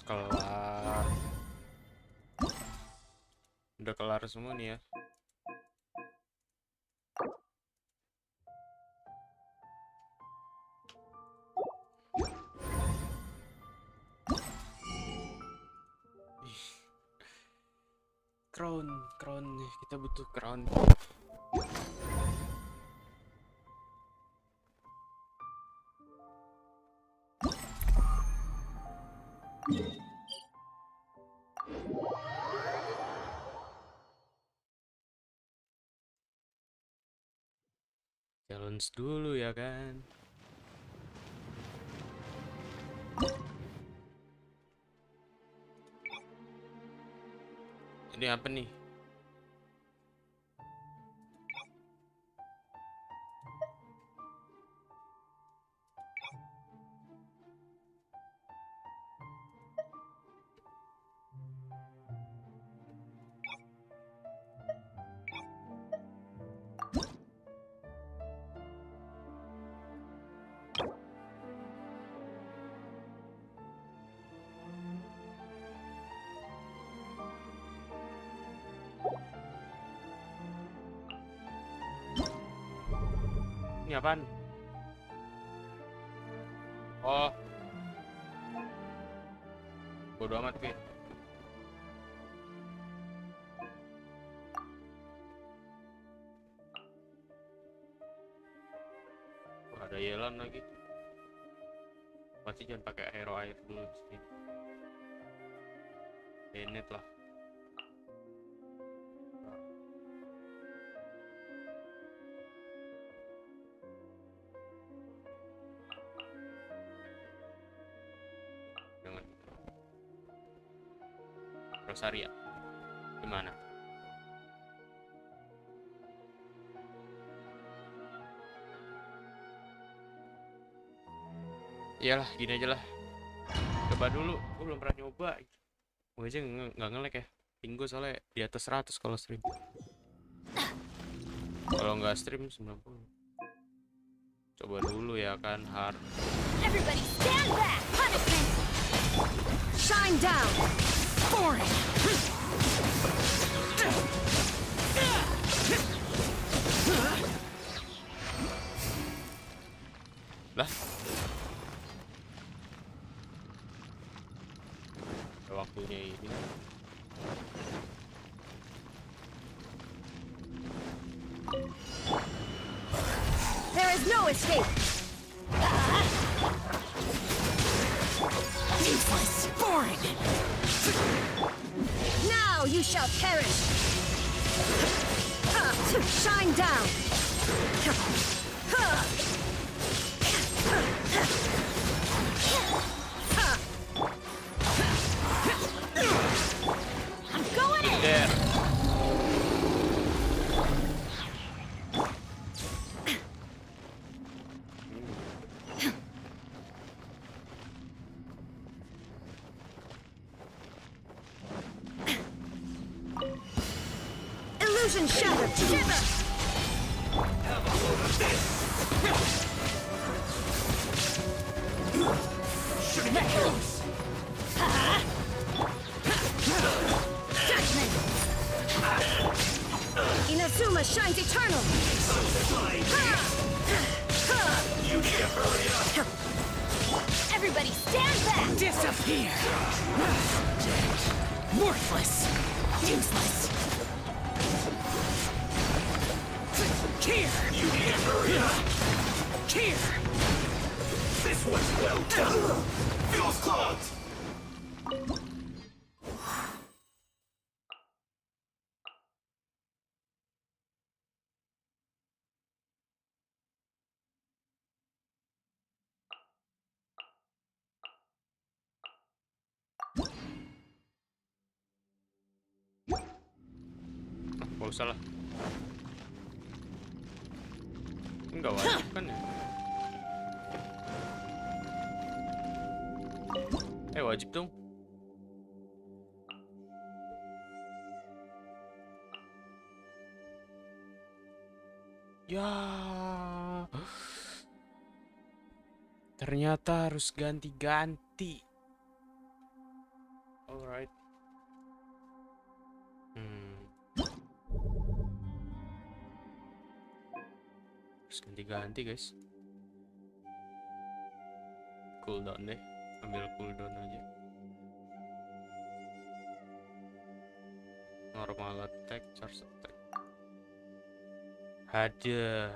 Kelar. Udah kelar semua nih ya. Crown, kita butuh crown. Challenge dulu ya kan. Ini apa nih? Ini apaan? Oh, bodo amat Fit. Wah, ada Yelan lagi. Pasti jangan pakai hero air dulu sih. Bennett lah. Rosaria gimana? Iyalah gini aja lah, coba dulu. Gue belum pernah nyoba. Gue aja nggak nge-lag ya. Ping gue soalnya di atas 100 kalau stream. Kalau nggak stream 90. Coba dulu ya kan hard. Everybody stand back! Punishment! Shine down! Foreign! Lah. Waktunya ini. There is no escape! Useless! Foreign! Now you shall perish! Shine down! Illusion shattered! Shiver! Have a load of this! Let loose! Judgment! Inazuma shines eternal! You can't hurry up! Everybody stand back! Disappear! Worthless! Useless! Here! You can't hurry up! Here! This one's well done! Fuel's clogged! Gak usah lah. Enggak wajib kan ya? Wajib dong. Ya. Ternyata harus ganti-ganti. Alright. Harus ganti-ganti guys. Cooldown deh. Ambil cooldown aja. Normal attack, charge attack. Ada.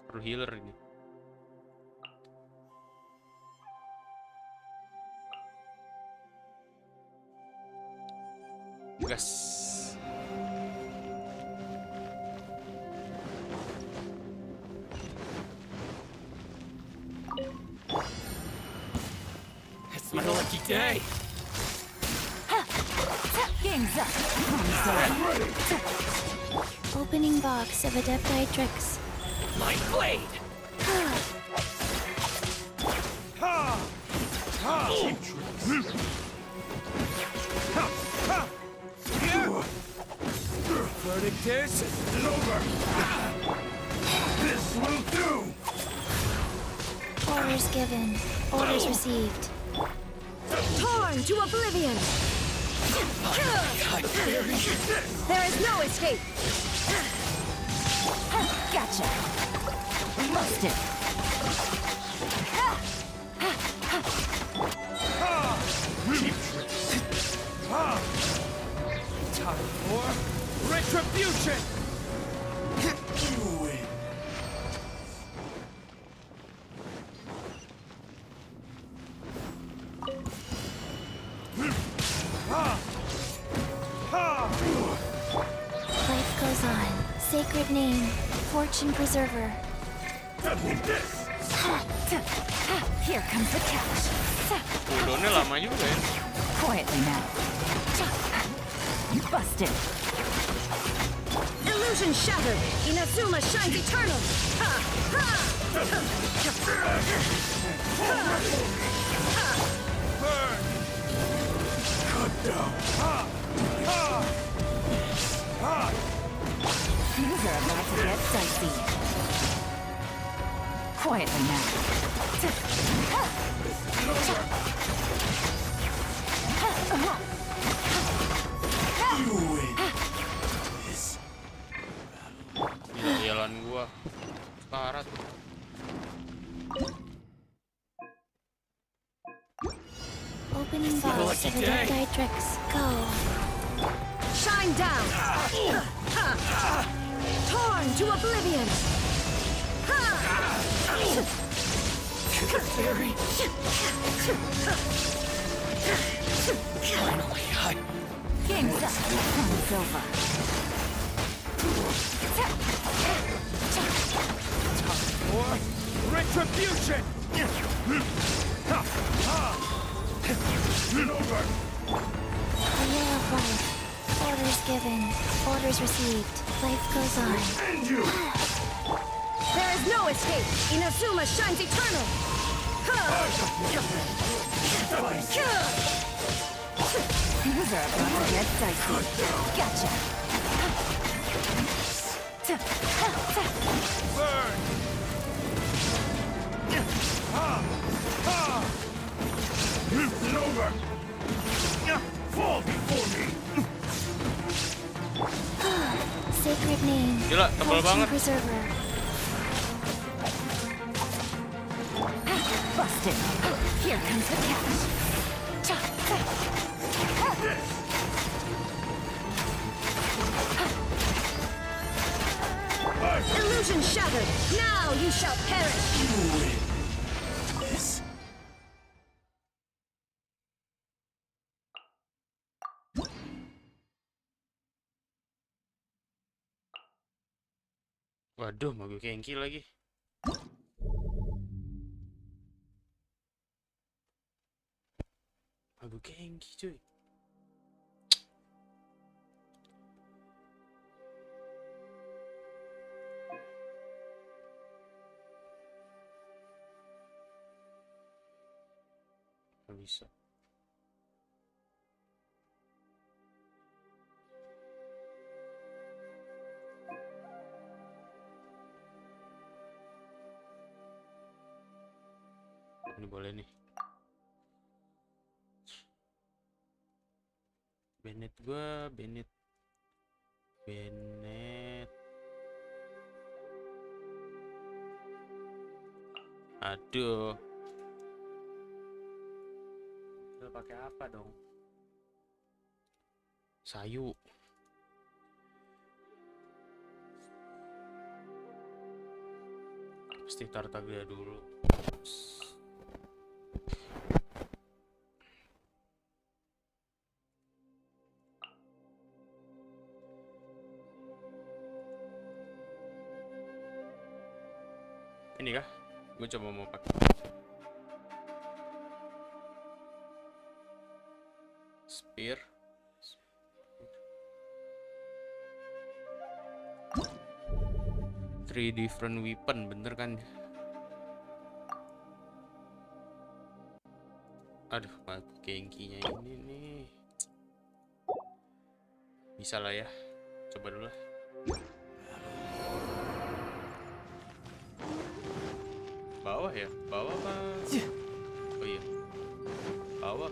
Perlu healer ini. Gas. It's my lucky day. Game's up. Opening box of Adepti Tricks. My blade. Verdict is over. This will do. Orders given. Orders received. Torn to oblivion! There is no escape! Gotcha! Busted! Time for retribution. You win. Life goes on. Sacred name. Fortune preserver. Here comes the catch! Cooldownnya lama juga ya. Quietly now. Busted. Illusion shattered! Inazuma shines eternal! Ha! Ha! Burn. Cut down. Things are about to get dicey. Quietly now. You win. Jalan gua karat. Opening box of Adepti Tricks. Go. Shine down! Torn to oblivion! Finally, Game's up. It's over. For retribution. The way of life. Orders given, orders received. Life goes on. There is no escape! Inazuma shines eternal! These are about to get dicey. Gotcha. Burn! It's over! Fall before me! Sacred name. Gila, tebal banget. Preserver. Busted. Here comes the cash. Illusion shattered! Now you shall perish! Waduh, mau gue kengki lagi. Mau kengki cuy. Gak bisa. Ini boleh nih. Bennett gua, Bennett. Aduh. Udah pakai apa dong? Sayu. Pasti Tartaglia dulu. Ini kah? Gue coba mau pakai spear. Three different weapon, bener kan? Aduh, pakai kengkinya ini nih. Bisa lah ya. Coba dulu lah. Bawah ya? Bawah apa? Oh iya. Bawah.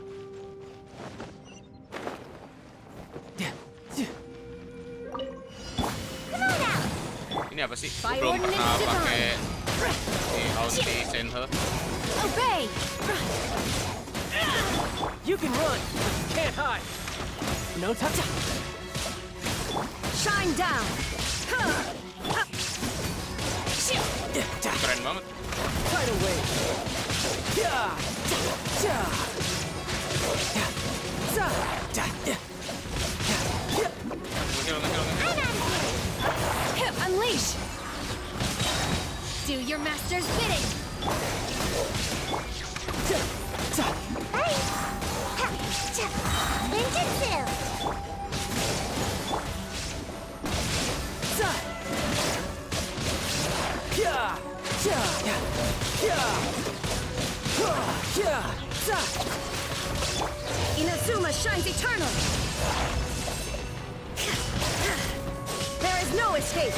Ini apa sih? Belum pernah pakai ulti Senhe. Obey! You can run, but you can't hide. No touch. Shine down. Keren banget. Tidal wave. Unleash. Do your master's bidding. Hurry! Ha! Cha! Ninjutsu! Inazuma shines eternal. There is no escape.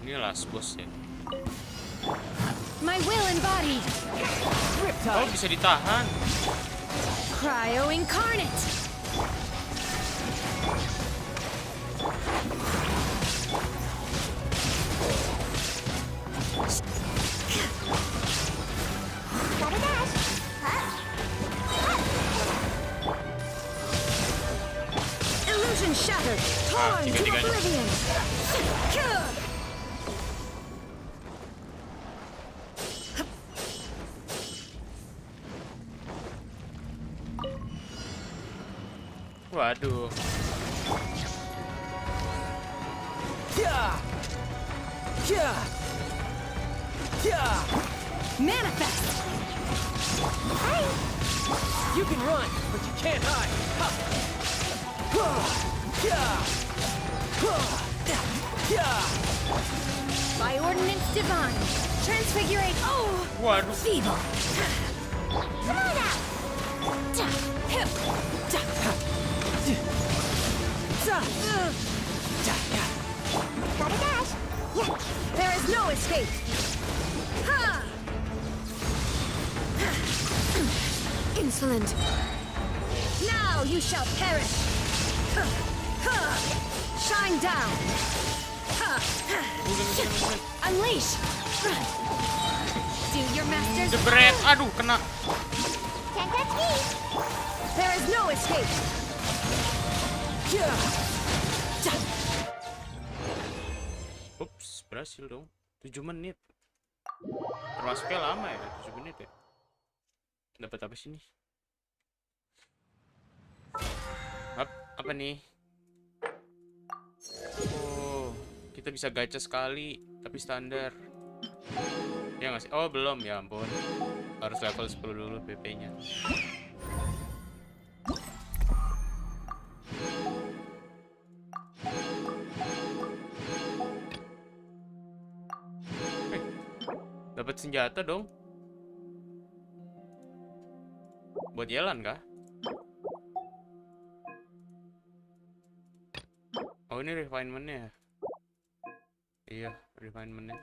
Ini last boss ya. My will embodied. Oh, bisa ditahan. Cryo incarnate. Gotta dash! Huh? Illusion shattered. Torn to tiga-tiganya. oblivion. Waduh. Manifest! You can run, but you can't hide. By ordinance divine, transfigurate. Oh! Waduh. Feeble. Come on out! Gotta dash. Yeah. There is no escape. Ha! Insolent. Now you shall perish. Shine down. Unleash. Do your master's Jebret, aduh kena. Can't touch me. There is no escape. Ups, berhasil dong. 7 menit. Termasuknya lama ya, 7 menit ya. Dapat apa sih nih? Apa nih? Oh, kita bisa gacha sekali, tapi standar. Ya nggak sih? Oh belum, ya ampun. Harus level 10 dulu PP-nya. Dapat senjata dong. Buat jalan kah? Oh ini refinement-nya. Iya, refinement-nya.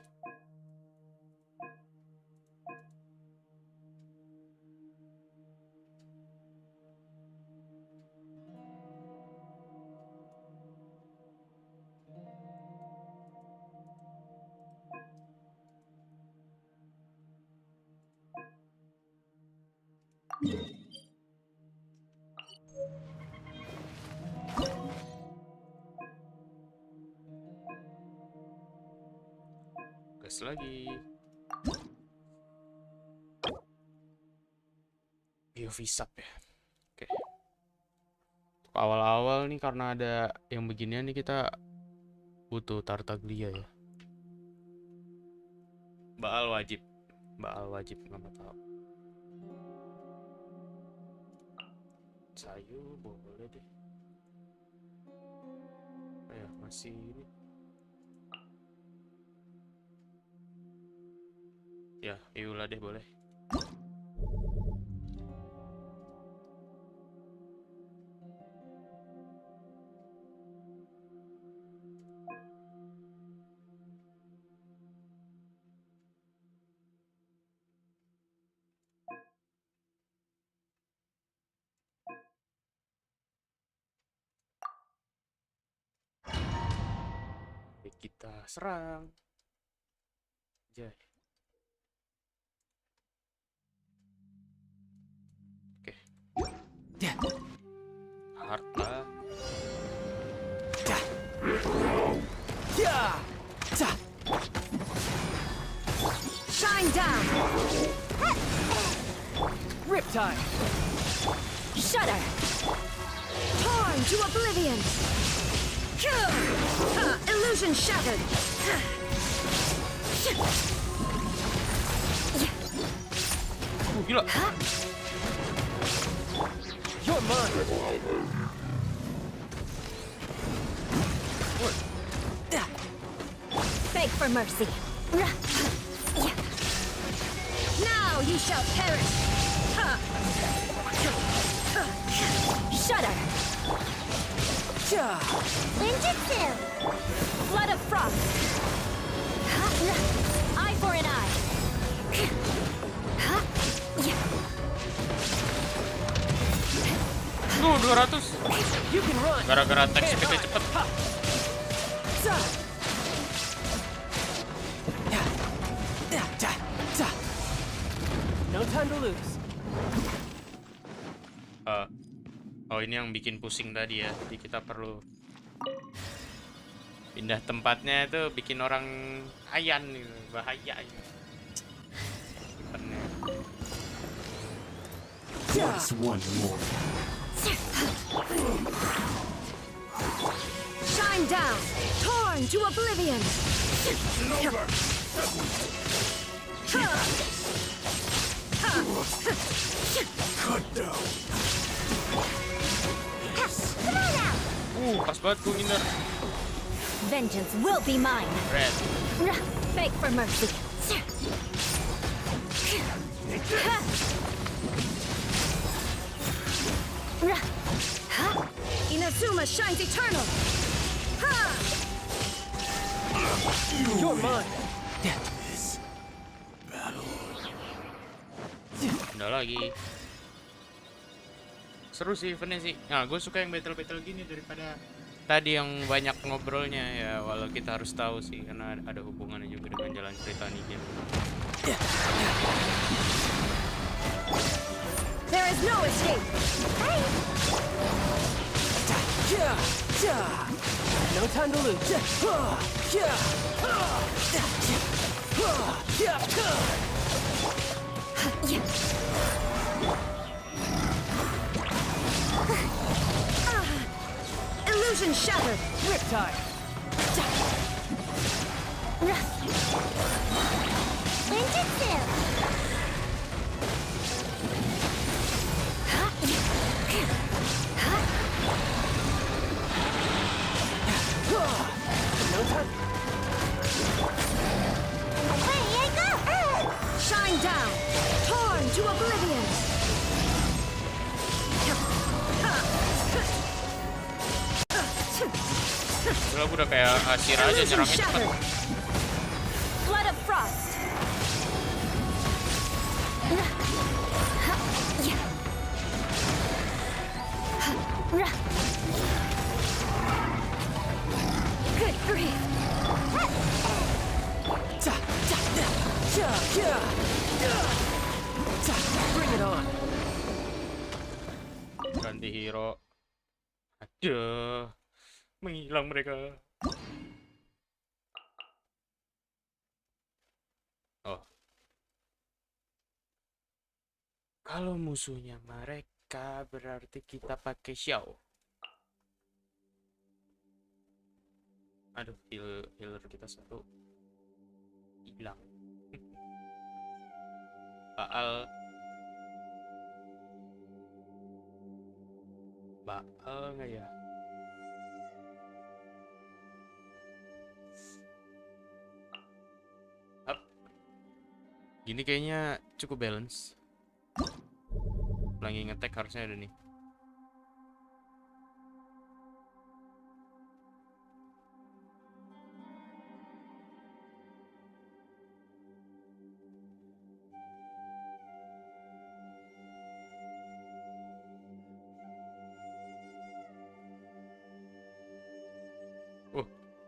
Gas lagi. Biovisap ya. Oke. Untuk awal-awal nih karena ada yang beginian nih kita butuh Tartaglia ya. Baal wajib nggak tahu. Sayu boleh deh. Ya masih ini. Ya, Iula deh boleh. Oke, kita serang. Jai. Harta. Shine down. Riptide. Shudder. Torn to oblivion. Illusion shattered. Gila. You're mine. Beg for mercy. Now you shall perish. Shudder. Lanjutsu. Flood of frost. Eye for an eye. Tuh 200. Gara-gara attack speed cepet. No time to lose. Oh ini yang bikin pusing tadi ya. Jadi kita perlu pindah tempatnya itu bikin orang hayan gitu. Bahaya gitu. What's one more? Shine down, torn to oblivion. Cut down. Come on out. Pas banget gue nginder. Vengeance will be mine. Red. Beg for mercy. Inazuma shines eternal. You're mine. Udah lagi. Seru sih eventnya sih. Nah, gue suka yang battle-battle gini daripada tadi yang banyak ngobrolnya ya. Walau kita harus tahu sih karena ada hubungannya juga dengan jalan cerita nih game. There is no escape. No time to lose. Illusion shattered. Riptide. Ninjutsu. No time. Away I go. Shine down. Torn to oblivion. Udah udah kayak Asir aja Illusion nyerangnya cepet. shattered. Flood of frost. Good grief. Bring it on. Ganti hero. Aduh. Menghilang mereka. Oh. Kalau musuhnya mereka berarti kita pakai Xiao. Aduh, healer kita satu hilang. Baal nggak ya? Up. Gini kayaknya cukup balance. Lagi ngetek harusnya ada nih.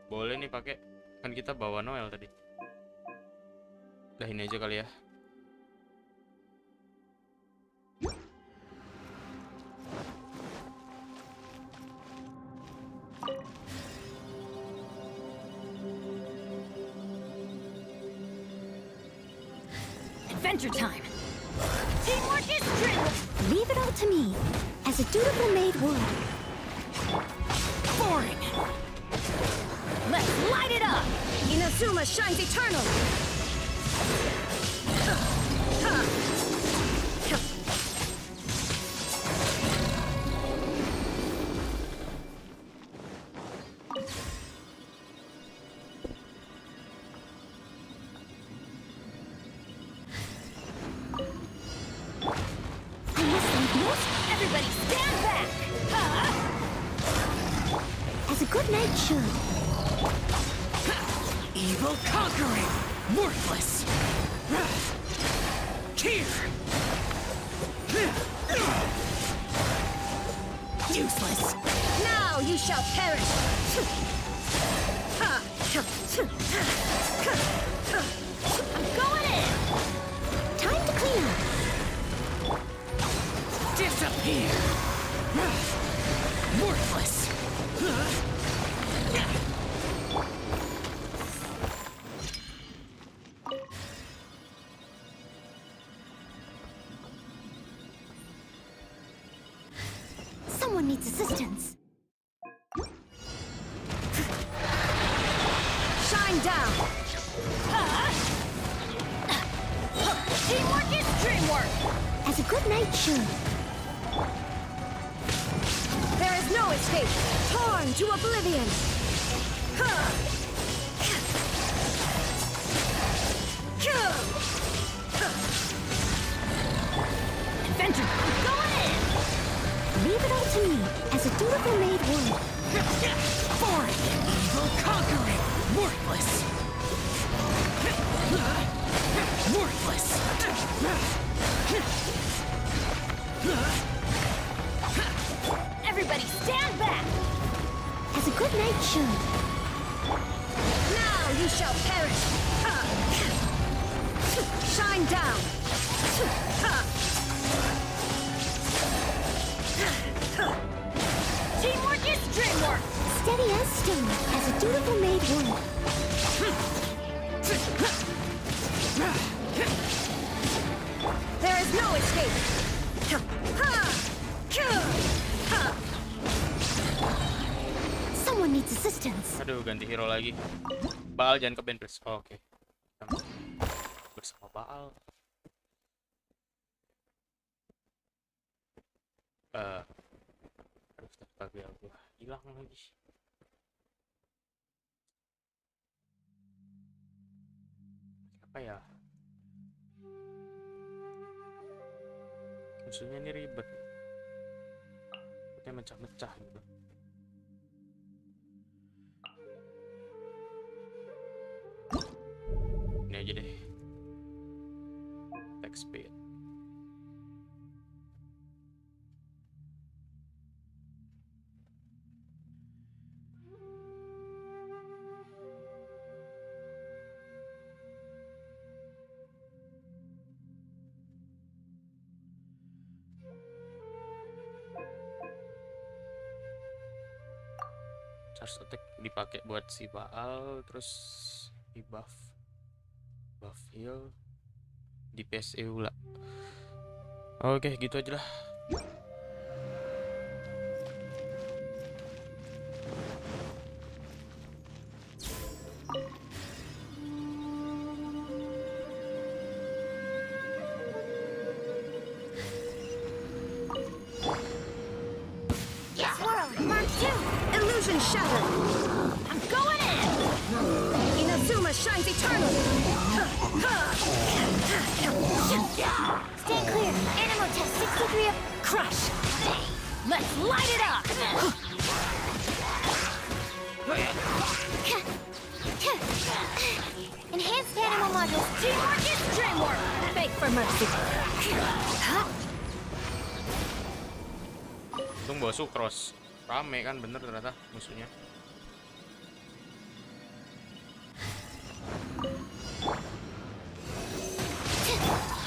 Boleh nih pakai, kan kita bawa Noel tadi. Udah ini aja kali ya. Adventure time. Teamwork is strength. Leave it all to me, as a dutiful maid would. Boring. Let's light it up. Inazuma shines eternal. Everybody stand back! As a good knight should. Evil conquering! Worthless! Here! Useless! Now you shall perish. I'm going in! Time to clean up. Disappear! Worthless! Someone needs assistance. Shine down. work! As a good knight should. There is no escape! Torn to oblivion! Adventure! Going in! Leave it all to me, as a dutiful maid would. Foreign, evil, conquering, worthless. Worthless. Everybody stand back! As a good knight should. Now you shall perish! Shine down! Teamwork is dreamwork! Steady as stone, as a dutiful maid would. There is no escape! Someone needs assistance. Aduh, ganti hero lagi. Baal jangan ke band please. Oh, oke. Bersama Baal. Aduh, astaga, gua hilang lagi. Apa ya? Musuhnya ini ribet. Kayak mecah-mecah gitu. Ini aja deh. Attack speed. Charge attack dipakai buat si Baal, terus di buff heal, DPS pula. Oke, gitu aja lah. Swirl! Mark 2! Illusion shattered! I'm going in! Inazuma shines eternally! Stand clear. Animal test 63 of... Crush! Let's light it up! Enhanced animal modules. Teamwork is dreamwork! Beg for mercy! Untung bawa Sucrose. Rame kan, bener ternyata musuhnya.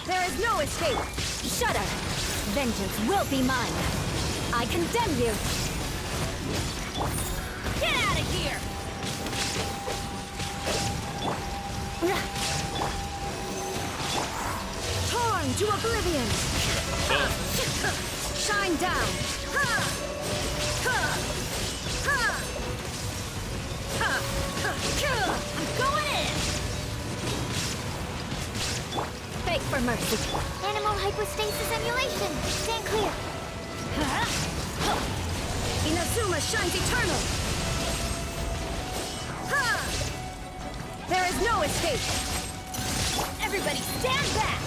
There is no escape! Shudder! Vengeance will be mine! I condemn you! Get out of here! Torn to oblivion! Shine down! I'm going in! Beg for mercy! Animal hypostasis emulation. Stand clear. Inazuma shines eternal! There is no escape! Everybody stand back!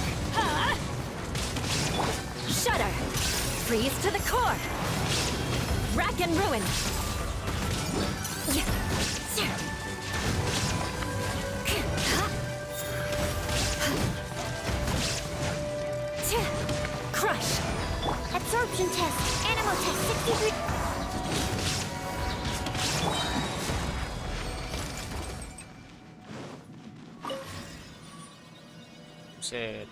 Shudder! Freeze to the core! Rack and ruin! Crush! Absorption test. Animal test 63. Set.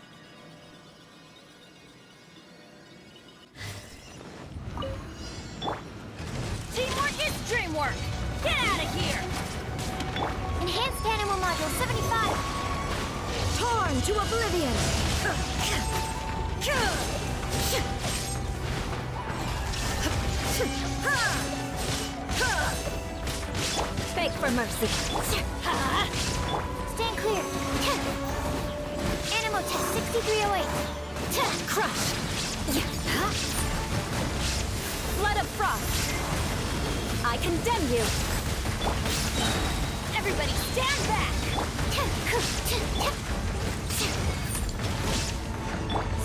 Teamwork is dreamwork! Get out of here! Enhanced animal module 75. Torn to oblivion! Beg for mercy! Stand clear. Animal test 6308. Crush! Flood of frost! I condemn you! Everybody stand back!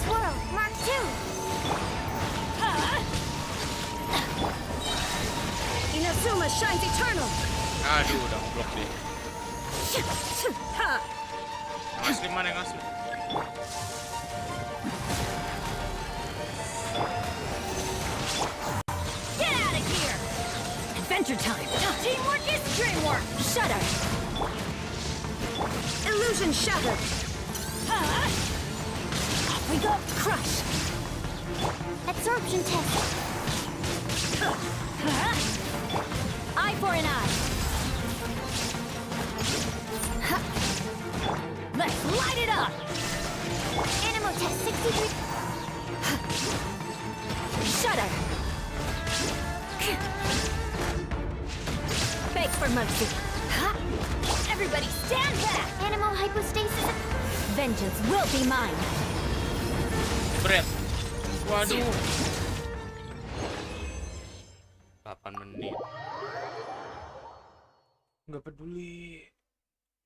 Swirl, Mark 2. Inazuma shines eternal! Aduh, udah blok deh. Yang asli mana yang asli? Get out of here! Adventure time! Teamwork is dreamwork! Shudder! Illusion shattered! Off we go! Crush! Absorption test. Eye for an eye! Let's light it up! Animal test 63. Shudder! Beg for mercy! Everybody stand back! Animal hypostasis. Vengeance will be mine! Berat. Waduh. 8 menit. Nggak peduli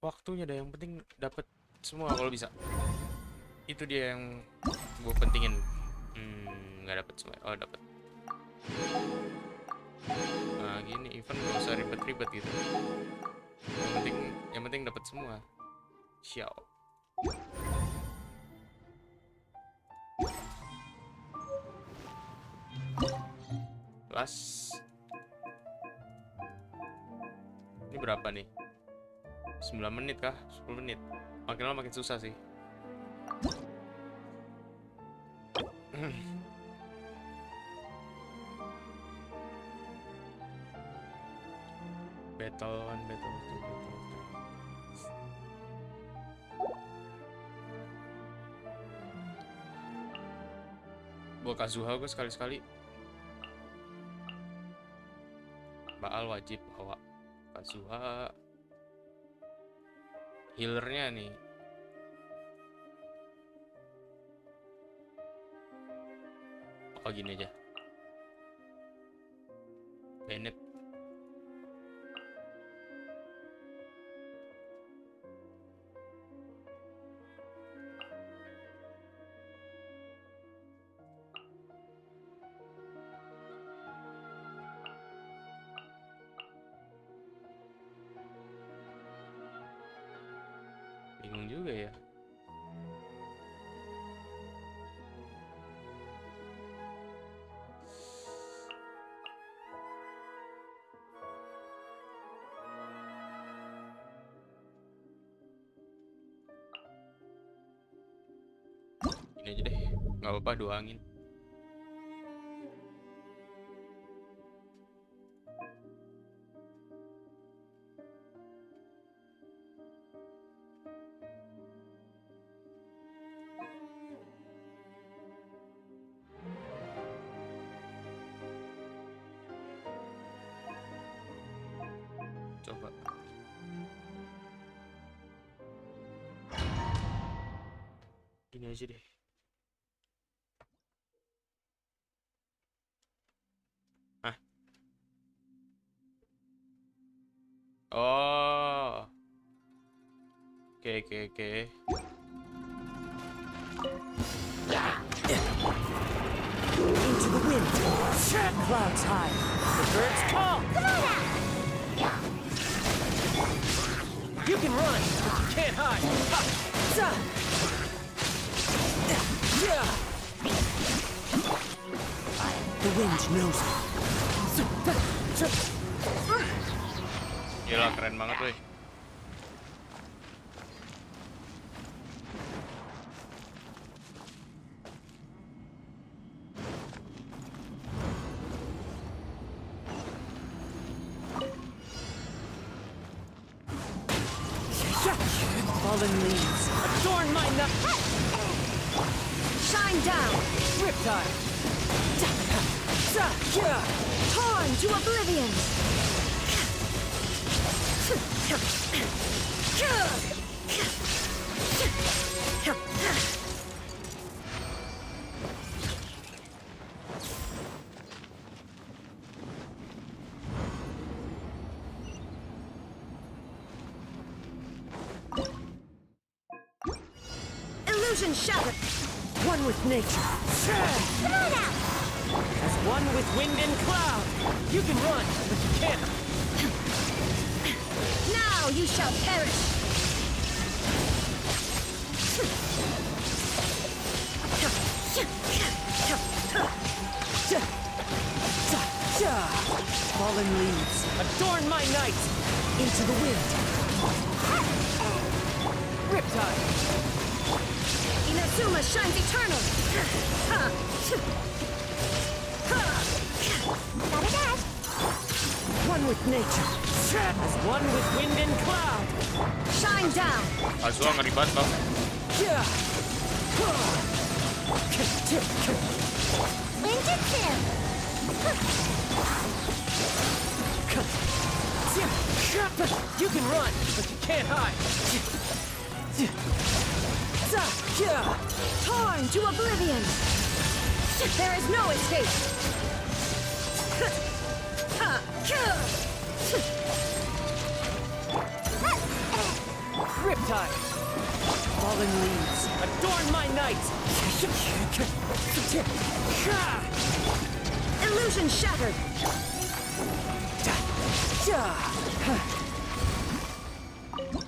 waktunya dah, yang penting dapat semua kalau bisa. Itu dia yang gue pentingin. Nggak dapat semua. Oh, dapat. Nah, gini event gak usah ribet-ribet gitu. Yang penting dapat semua. Xiao. Kelas. Ini berapa nih? 9 menit kah? 10 menit. Makin lama makin susah sih. Battle 1, battle 2, battle 3. Gua Kazuha gue sekali-sekali. Baal wajib bawa Kazuha. Healernya nih. Oh, gini aja. Bennett. Bingung juga ya. Ini aja deh, nggak apa-apa, dua angin. Coba. Gini aja deh. Hah? Oh. Oke. Into the wind. Clouds high. The birds call. Come on out! You can run, but you can't hide. Ha! Za! Yeah! The wind knows it. Gila, keren banget weh. Fallen leaves. Adorn my nut. Shine down! Riptide. Torn to oblivion! Illusion shattered. One with nature. Come on out! As one with wind and cloud. You can run, but you can't. Now you shall perish. Fallen leaves, adorn my night. Into the wind. Riptide. Inazuma shines eternal. Gotta dash. One with nature. As one with wind and cloud. Shine down. Azul ngeri banget loh. Lanjut. You can run, but you can't hide. Torn to oblivion. There is no escape. Riptide. Fallen leaves, adorn my night. Illusion shattered.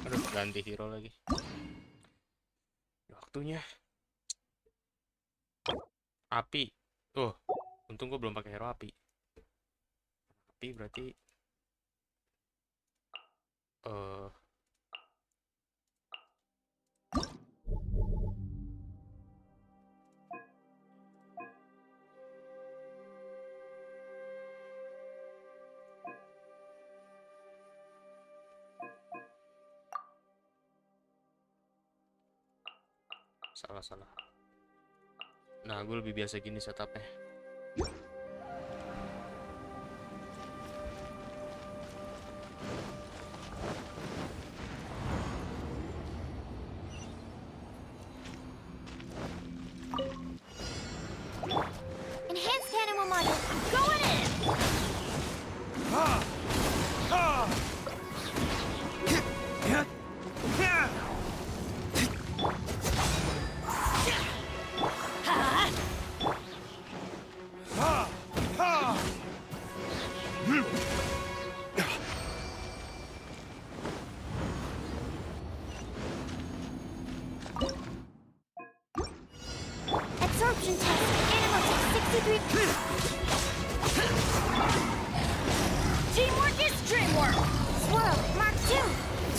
Aduh, ganti hero lagi. Waktunya. Api. Untung gue belum pakai hero api. Api berarti salah. Nah, gue lebih biasa gini setupnya. Enhanced animal model. Going in! Absorption test. Animal test 63. Teamwork is dreamwork. Swirl, Mark 2.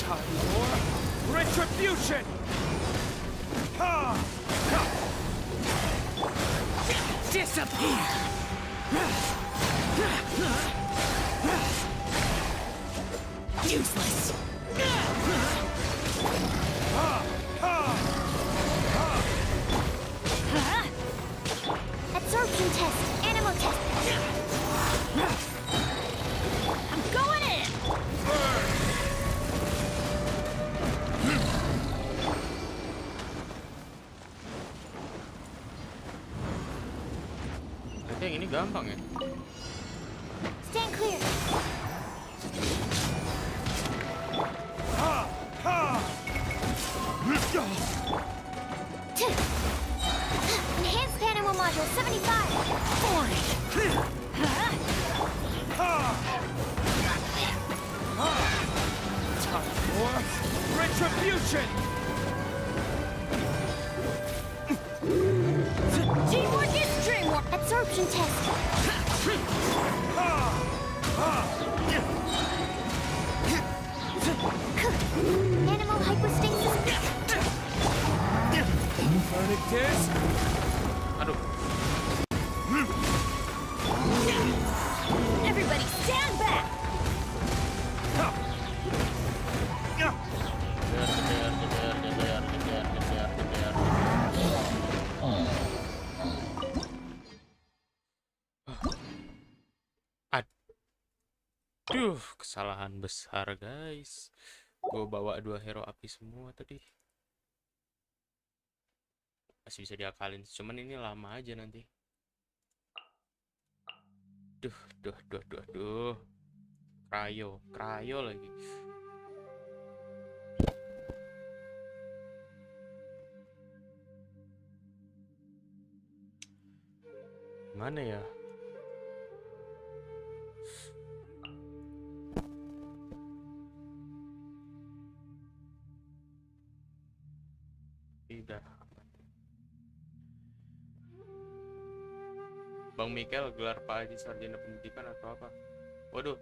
Time for retribution. Disappear. Useless. Absorption test. Animal test. I'm going in. Berarti yang ini gampang ya. Stand clear. Enhanced animal module 75. 40. Time for retribution. Teamwork is dreamwork. Absorption test. Animal hypostasis. Sonic disc. Aduh. Everybody stand back. Aduh, kesalahan besar guys. Gue bawa 2 hero api semua tadi. Masih bisa diakalin, cuman ini lama aja nanti. Duh. Krayo lagi. Mana ya? Tidak. Bang Mikel gelar Pak Haji Sarjana Pendidikan atau apa? Waduh.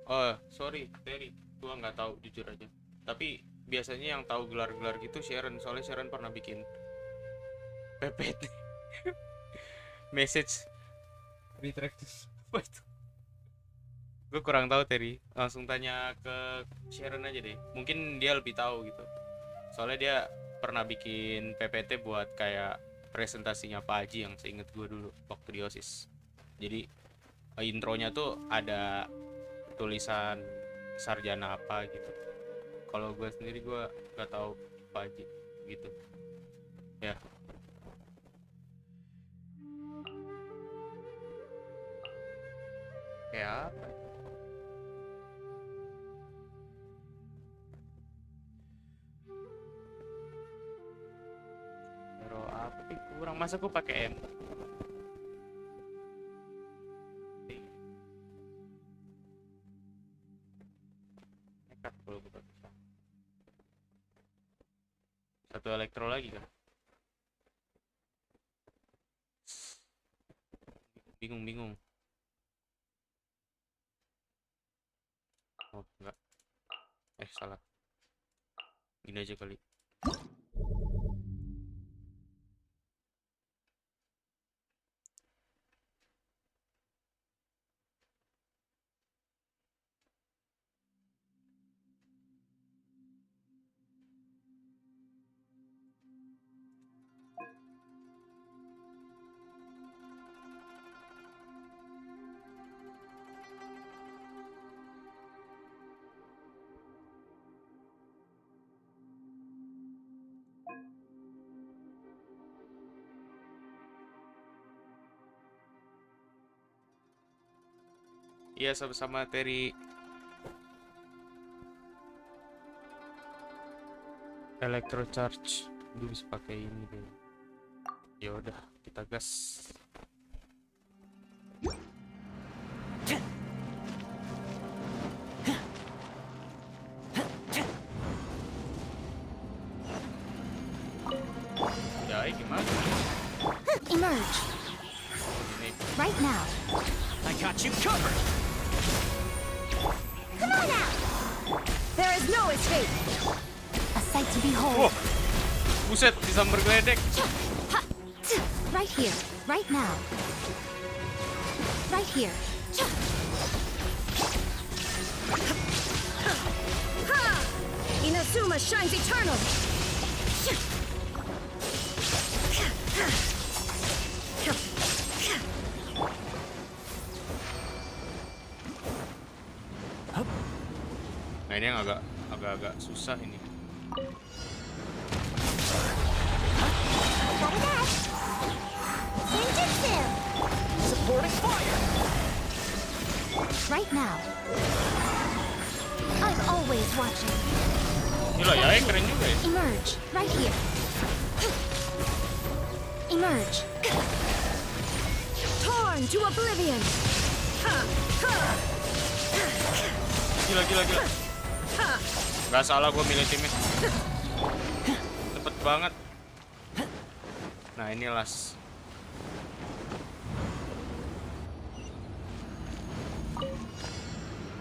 Oh, sorry, Terry. Gua nggak tahu jujur aja. Tapi biasanya yang tahu gelar-gelar gitu Sharon, soalnya Sharon pernah bikin PPT. Message retractus. Apa itu? Gue kurang tahu Terry. Langsung tanya ke Sharon aja deh. Mungkin dia lebih tahu gitu. Soalnya dia pernah bikin PPT buat kayak presentasinya Pak Haji yang seinget gue dulu waktu di OSIS. Jadi intronya tuh ada tulisan sarjana apa gitu. Kalau gue sendiri gue nggak tahu Pak Haji gitu. Ya. Kayak apa? Hero apa sih? Kurang masa gue pakai M. Nekat kalau gue bisa. Satu elektro lagi kan? Bingung. Oh, enggak. Salah. Gini aja kali. Iya, sama-sama Terry. Electro charge. Gue bisa pakai ini deh. Ya udah, kita gas. Ya, gimana? Emerge. Right now. I got you covered. Come on out! There is no escape. A sight to behold. Wah, buset, bisa bergeledek. Right here. Right now. Right here. Inazuma shines eternal. Nah, ini yang agak susah ini. Supporting fire! Right now. I'm always watching. Gila ya, keren juga ya. Emerge. Right here. Emerge. Torn to oblivion. Gila. Gak salah gue milih timnya. Cepet banget. Nah, ini las.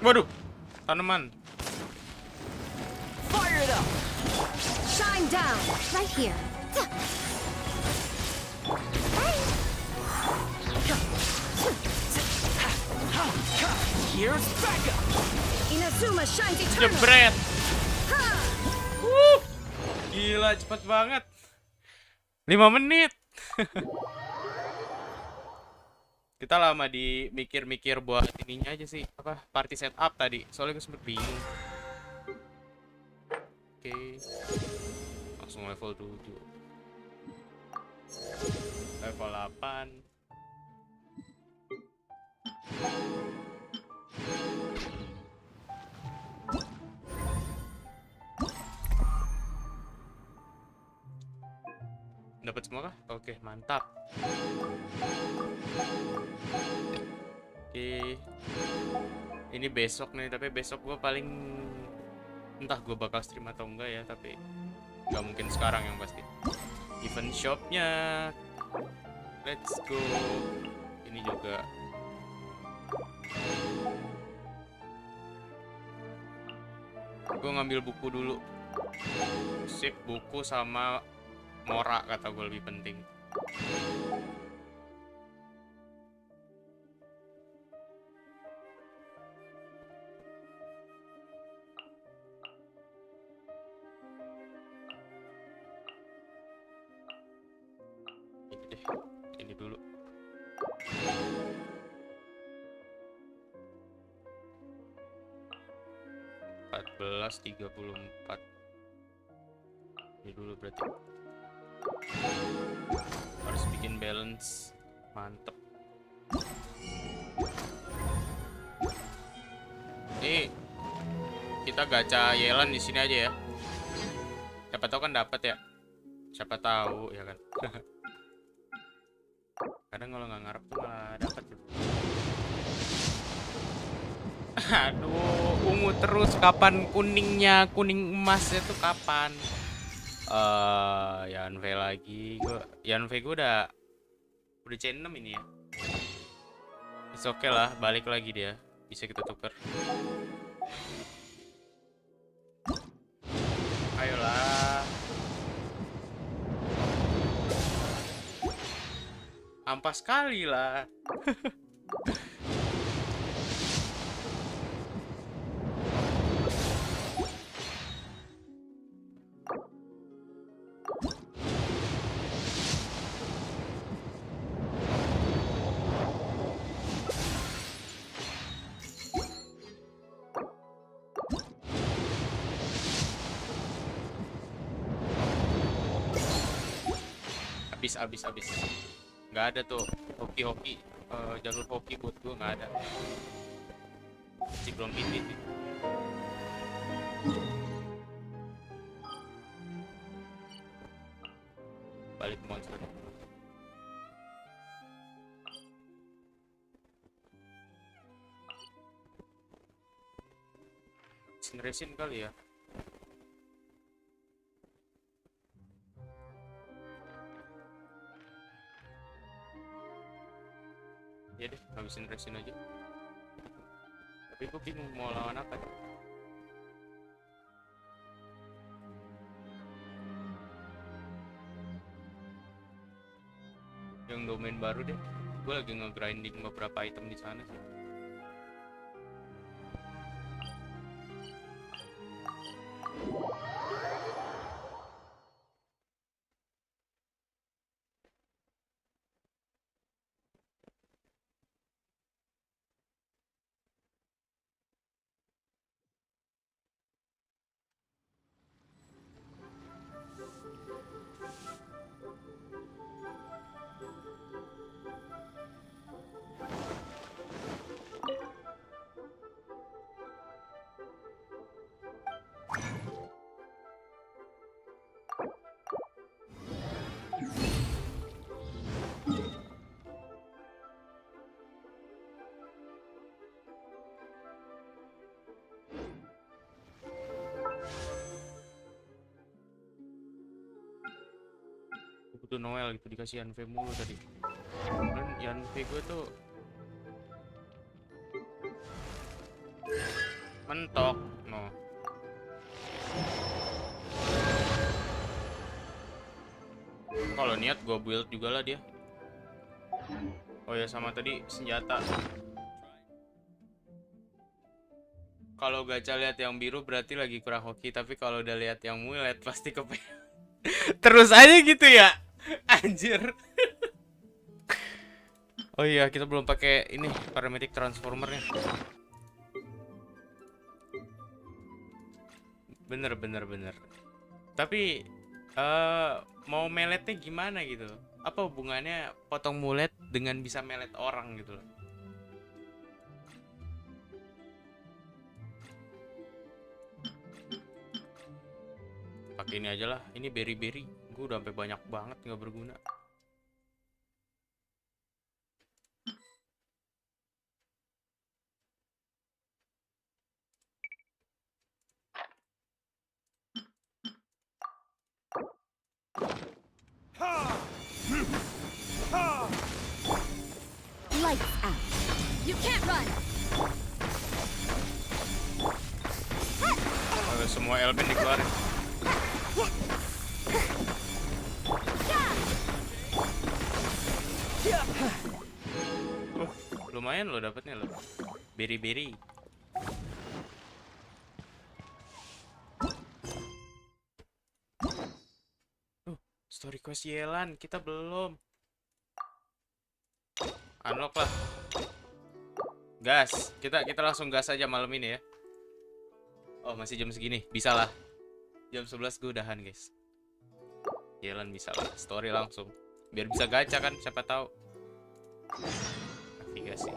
Waduh, tanaman. Fire it up. Shine down. Right here. Here's backup. Inazuma shines eternal. Jebret. Gila, cepet banget. 5 menit. Kita lama di mikir-mikir buat ininya aja sih, apa party setup tadi. Soalnya gue sempet bingung. Oke. Langsung level 7. Level 8. Dapat semua kah? Oke, mantap. Oke. Ini besok nih, tapi besok gue paling entah gue bakal stream atau enggak ya, tapi nggak mungkin sekarang yang pasti. Event shopnya, let's go. Ini juga. Gue ngambil buku dulu. Sip, buku sama Mora kata gue lebih penting. Ini deh, ini dulu. $14.34. Ini dulu berarti. Harus bikin balance. Mantep. Nih, kita gacha Yelan di sini aja ya. Siapa tahu kan dapat ya. Siapa tahu ya kan. Kadang kalau nggak ngarep tuh malah dapat gitu. Aduh, ungu terus, kapan kuningnya, kuning emasnya tuh kapan? Yanve lagi. Yanve gue udah C6 ini ya. It's okay lah, balik lagi dia. Bisa kita tuker. Ayolah. Ampas sekali lah. Abis. Nggak ada tuh hoki jalur hoki buat gue, nggak ada. Masih belum ini sih. Balik monster. Resin kali ya. Ya deh, habisin resin aja. Tapi gue bingung mau lawan apa ya. Yang domain baru deh. Gue lagi nge-grinding beberapa item di sana sih. Butuh Noel gitu, dikasih Yanve mulu tadi. Dan Yanve gue tuh mentok no. Kalau niat gue build juga lah dia. Oh ya, sama tadi senjata. Kalau gacha lihat yang biru berarti lagi kurang hoki, tapi kalau udah lihat yang mulet pasti kepengen. Terus aja gitu ya. Anjir. Oh iya, kita belum pakai ini parametric transformernya. Bener. Tapi mau meletnya gimana gitu? Apa hubungannya potong mulet dengan bisa melet orang gitu loh? Pakai ini aja lah. Ini berry. Udah sampai banyak banget nggak berguna. Lights out. You can't run. Semua elemen dikeluarin. Lumayan lo dapatnya lo. Beri-beri. Story quest Yelan kita belum. Unlock lah. Gas. Kita langsung gas aja malam ini ya. Oh, masih jam segini. Bisa lah. Jam 11 gue udahan, guys. Yelan bisa lah. Story langsung. Biar bisa gacha kan, siapa tahu. Navigasi.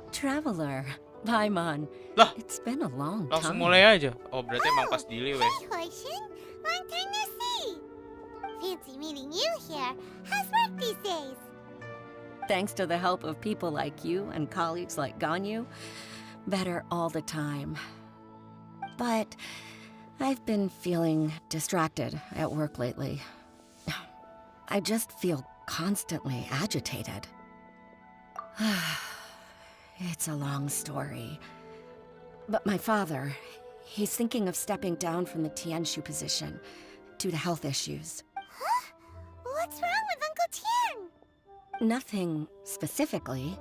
Traveler, Paimon. Lah, it's been a long time. Langsung mulai aja. Oh, berarti emang pas dili weh. Hi, Hoishin. Long time no see. Fancy meeting you here. How's work these days? Thanks to the help of people like you and colleagues like Ganyu, better all the time. But I've been feeling distracted at work lately. I just feel constantly agitated. It's a long story. But my father, he's thinking of stepping down from the Tianshu position due to health issues. Huh? What's wrong with Uncle Tian? Nothing specifically.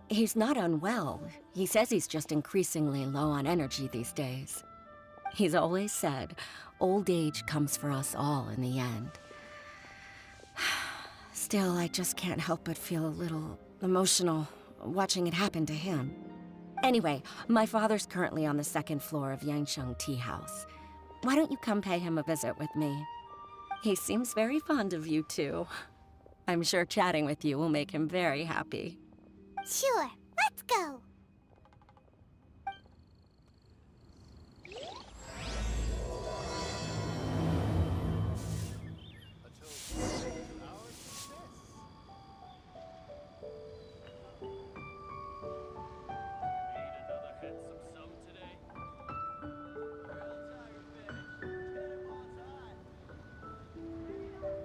He's not unwell. He says he's just increasingly low on energy these days. He's always said, old age comes for us all in the end. Still, I just can't help but feel a little emotional watching it happen to him. Anyway, my father's currently on the second floor of Yangsheng Tea House. Why don't you come pay him a visit with me? He seems very fond of you, too. I'm sure chatting with you will make him very happy. Sure, let's go.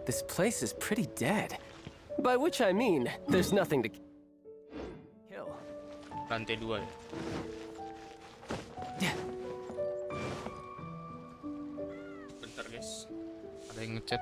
This place is pretty dead. By which I mean, there's nothing to kill. Lantai 2 ya. Bentar guys, ada yang ngechat.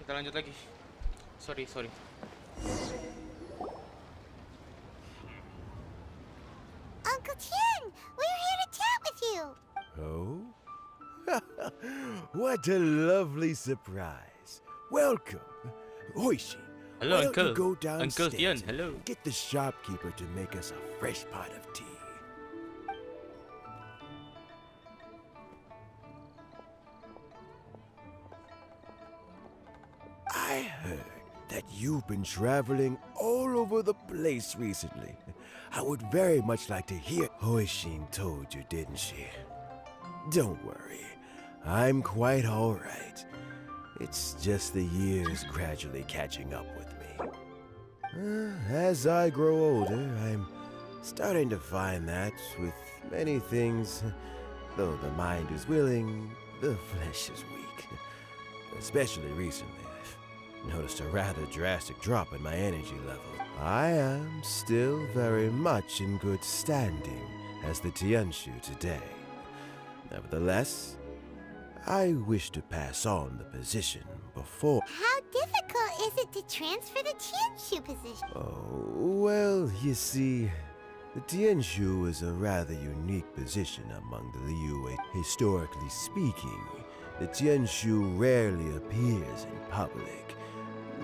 Kita lanjut lagi. Sorry. Uncle Tian, we're here to chat with you. Oh? What a lovely surprise. Welcome. Hoishin. Hello, why don't Uncle. you go downstairs Uncle Tian, and hello. Get the shopkeeper to make us a fresh pot of tea. I heard that you've been traveling all over the place recently. I would very much like to hear. Hoishin told you, didn't she? Don't worry. I'm quite all right. It's just the years gradually catching up with me. As I grow older, I'm starting to find that with many things, though the mind is willing, the flesh is weak. Especially recently, noticed a rather drastic drop in my energy level. I am still very much in good standing as the Tianshu today. Nevertheless, I wish to pass on the position before... How difficult is it to transfer the Tianshu position? Oh, well, you see, the Tianshu is a rather unique position among the Liyue. Historically speaking, the Tianshu rarely appears in public.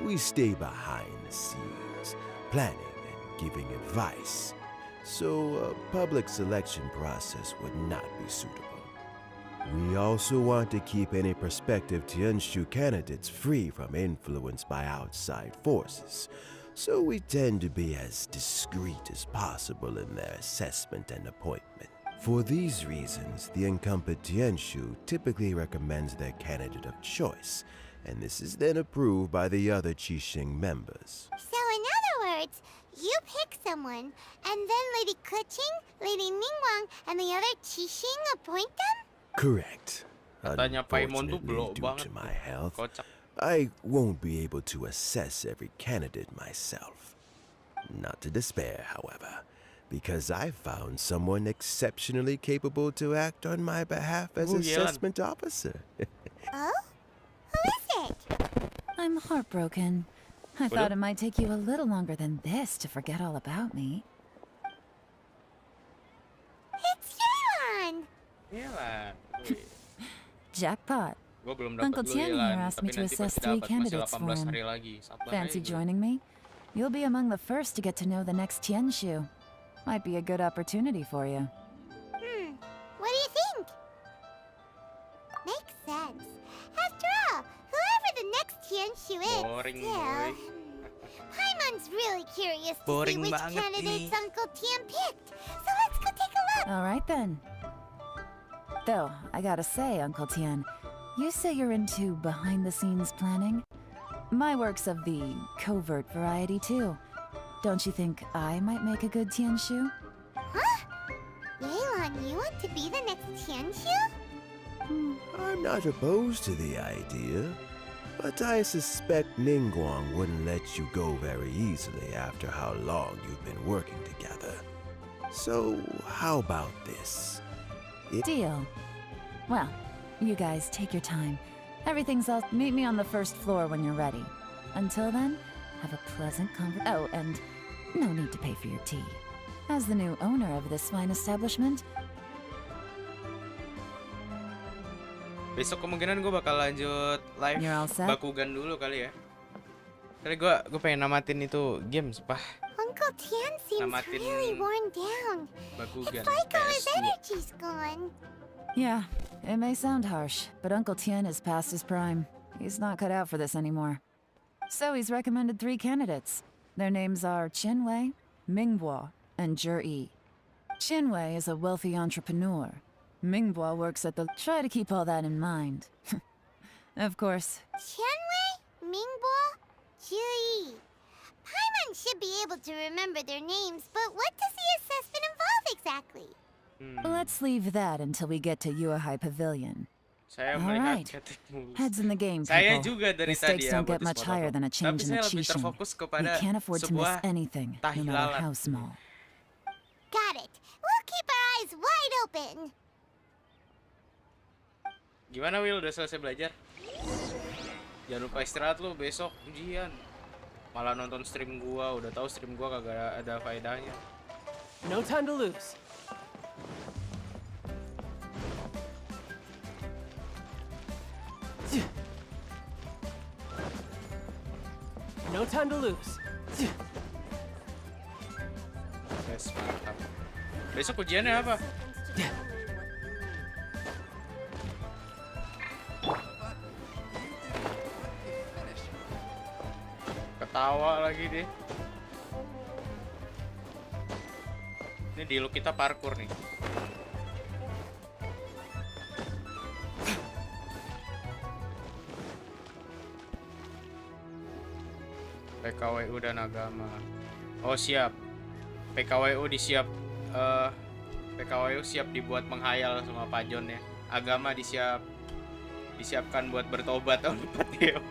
We stay behind the scenes, planning and giving advice, so a public selection process would not be suitable. We also want to keep any prospective Tianshu candidates free from influence by outside forces, so we tend to be as discreet as possible in their assessment and appointment. For these reasons, the incumbent Tianshu typically recommends their candidate of choice, and this is then approved by the other Qixing members. So in other words, you pick someone, and then Lady Keqing, Lady Ningguang, and the other Qixing appoint them? Correct. Katanya Paimon tuh Unfortunately, belok due banget. to my health, Kocak. I won't be able to assess every candidate myself. Not to despair, however, because I found someone exceptionally capable to act on my behalf as assessment officer. Oh? Who is it? I'm heartbroken. I thought it might take you a little longer than this to forget all about me. It's Yelan! Yelan. Jackpot. Gua belum dapat Uncle dulu Tian Yelan, here asked tapi me to nanti assess pasti 3 dapat. Masih candidates for 18 him. hari lagi. Sabar Fancy aja. joining me? You'll be among the first to get to know the next Tianshu. Might be a good opportunity for you. What do you think? Makes sense. After all, whoever the next Tianshu is, Boring, still... boy. Paimon's really curious to see Boring which banget candidates nih. Uncle Tian picked. So let's go take a look. All right then. Though, I gotta say, Uncle Tian, you say you're into behind-the-scenes planning? My work's of the covert variety, too. Don't you think I might make a good Tianshu? Huh? Yelan, you want to be the next Tianshu? I'm not opposed to the idea, but I suspect Ningguang wouldn't let you go very easily after how long you've been working together. So, how about this? Deal. Well, you guys take your time. Everything's all... Meet me on the first floor when you're ready. Until then, have a pleasant conversation. Oh, and no need to pay for your tea. As the new owner of this fine establishment... Besok kemungkinan gue bakal lanjut live You're all set? Bakugan dulu kali ya. Kali gue pengen namatin itu games, Pah. Uncle Tian seems Namatin really worn down. Bakugan. It's like all his PS2. energy's gone. Yeah, it may sound harsh, but Uncle Tian is past his prime. He's not cut out for this anymore. So he's recommended 3 candidates. Their names are Qinwei, Mingbo, and Zhi. Qinwei is a wealthy entrepreneur. Mingbo works at the... Try to keep all that in mind. Of course. Qianwei, Mingbo, Zhi. Paimon should be able to remember their names, but what does the assessment involve exactly? Let's leave that until we get to Yuehai Pavilion. Saya All melihat right. ketik mulus. Heads in the game, Saya people. juga dari The stakes tadi ya don't buat get much foto-foto. higher than a Tapi change in the saya lebih Qixing. terfokus We kepada can't afford to miss sebuah anything, no tahi matter lalat. how small. Got it. We'll keep our eyes wide open. Gimana Will, udah selesai belajar? Jangan lupa istirahat lu, besok ujian. Malah nonton stream gua, udah tahu stream gua kagak ada faedahnya. No time to lose. No time to lose. Yes, mantap. Besok ujiannya apa? Ketawa lagi deh. Ini di look kita parkour nih. PKWU dan agama. Oh siap. PKWU disiap. PKWU siap dibuat menghayal sama Pak John ya. Agama Disiapkan buat bertobat. Oh, Patio.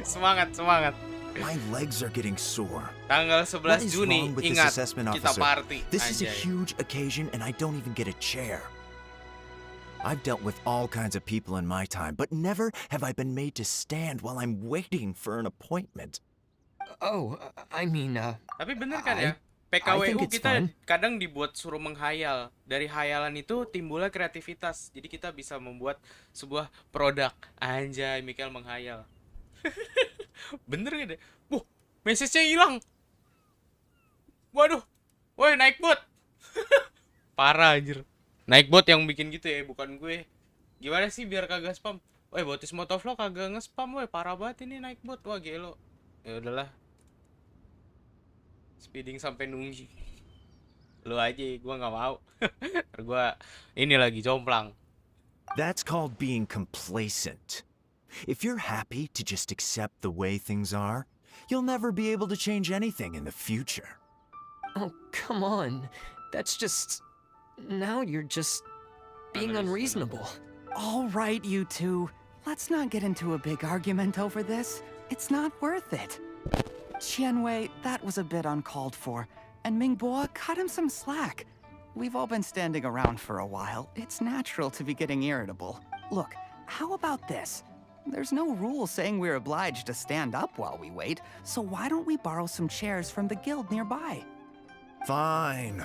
Semangat, semangat. My legs are getting sore. Tanggal What 11 is Juni, wrong with this ingat, assessment kita officer? party. This is a Anjay. huge occasion and I don't even get a chair. I've dealt with all kinds of people in my time, but never have I been made to stand while I'm waiting for an appointment. Oh, I mean, Tapi bener kan ya? I think PKWU it's kita fun. kadang dibuat suruh menghayal. Dari hayalan itu timbulnya kreativitas. Jadi kita bisa membuat sebuah produk. Anjay, Mikael menghayal. Bener gak deh? Message-nya hilang. Waduh. Woi, naik bot. Parah anjir. Naik bot yang bikin gitu ya, bukan gue. Gimana sih biar kagak spam? Woi, botis motovlog kagak nge-spam, woi. Parah banget ini naik bot. Wah, gelo. Ya udahlah. Speeding sampai nunggu. Lu aja, gua nggak mau. Gua ini lagi jomplang. That's called being complacent. If you're happy to just accept the way things are, you'll never be able to change anything in the future. Oh, come on. That's just... Now you're just being unreasonable. All right, you two. Let's not get into a big argument over this. It's not worth it. Qianwei, that was a bit uncalled for. And Mingbo, cut him some slack. We've all been standing around for a while. It's natural to be getting irritable. Look, how about this? There's no rule saying we're obliged to stand up while we wait, so why don't we borrow some chairs from the guild nearby? Fine.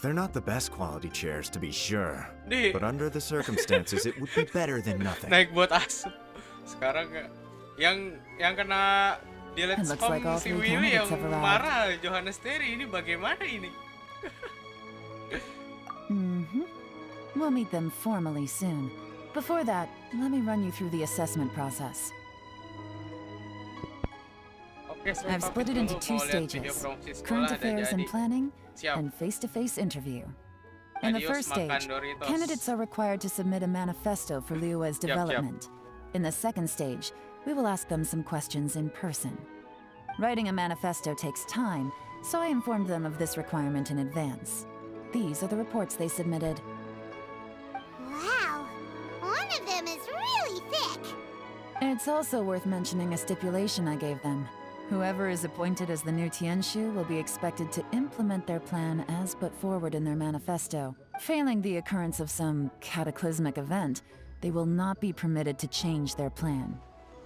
They're not the best quality chairs, to be sure. But under the circumstances, it would be better than nothing. Naik buat asup. Sekarang yang kena delete It looks spam like all si three Willy yang candidates have arrived. marah Johannes Terry ini bagaimana ini? We'll meet them formally soon. Before that, let me run you through the assessment process. I've split it into 2 stages, current affairs and planning, and face-to-face interview. In the first stage, candidates are required to submit a manifesto for Liyue's development. In the second stage, we will ask them some questions in person. Writing a manifesto takes time, so I informed them of this requirement in advance. These are the reports they submitted. Wow, one of them is really thick. It's also worth mentioning a stipulation I gave them. Whoever is appointed as the new Tianshu will be expected to implement their plan as put forward in their manifesto. Failing the occurrence of some cataclysmic event, they will not be permitted to change their plan.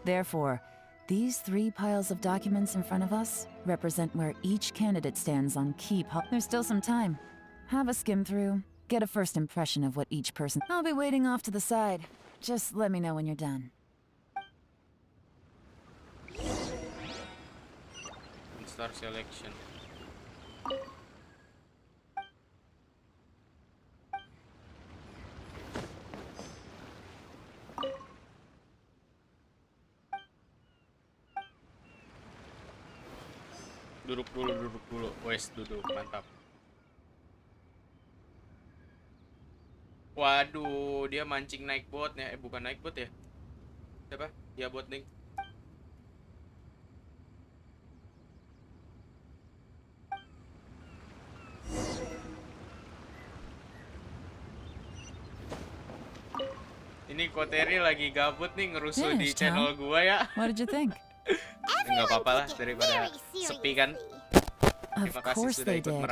Therefore, these 3 piles of documents in front of us represent where each candidate stands on key There's still some time. Have a skim through, get a first impression of what each person... I'll be waiting off to the side. Just let me know when you're done. Star selection. Duduk dulu. Wes, duduk, mantap. Waduh, dia mancing naik botnya. Bukan naik bot ya? Siapa? Ya bot nih. Ini Koteri lagi gabut nih ngerusuh di channel gua ya. What did you think? Nggak apa-apa lah daripada sepi kan. Of course they did.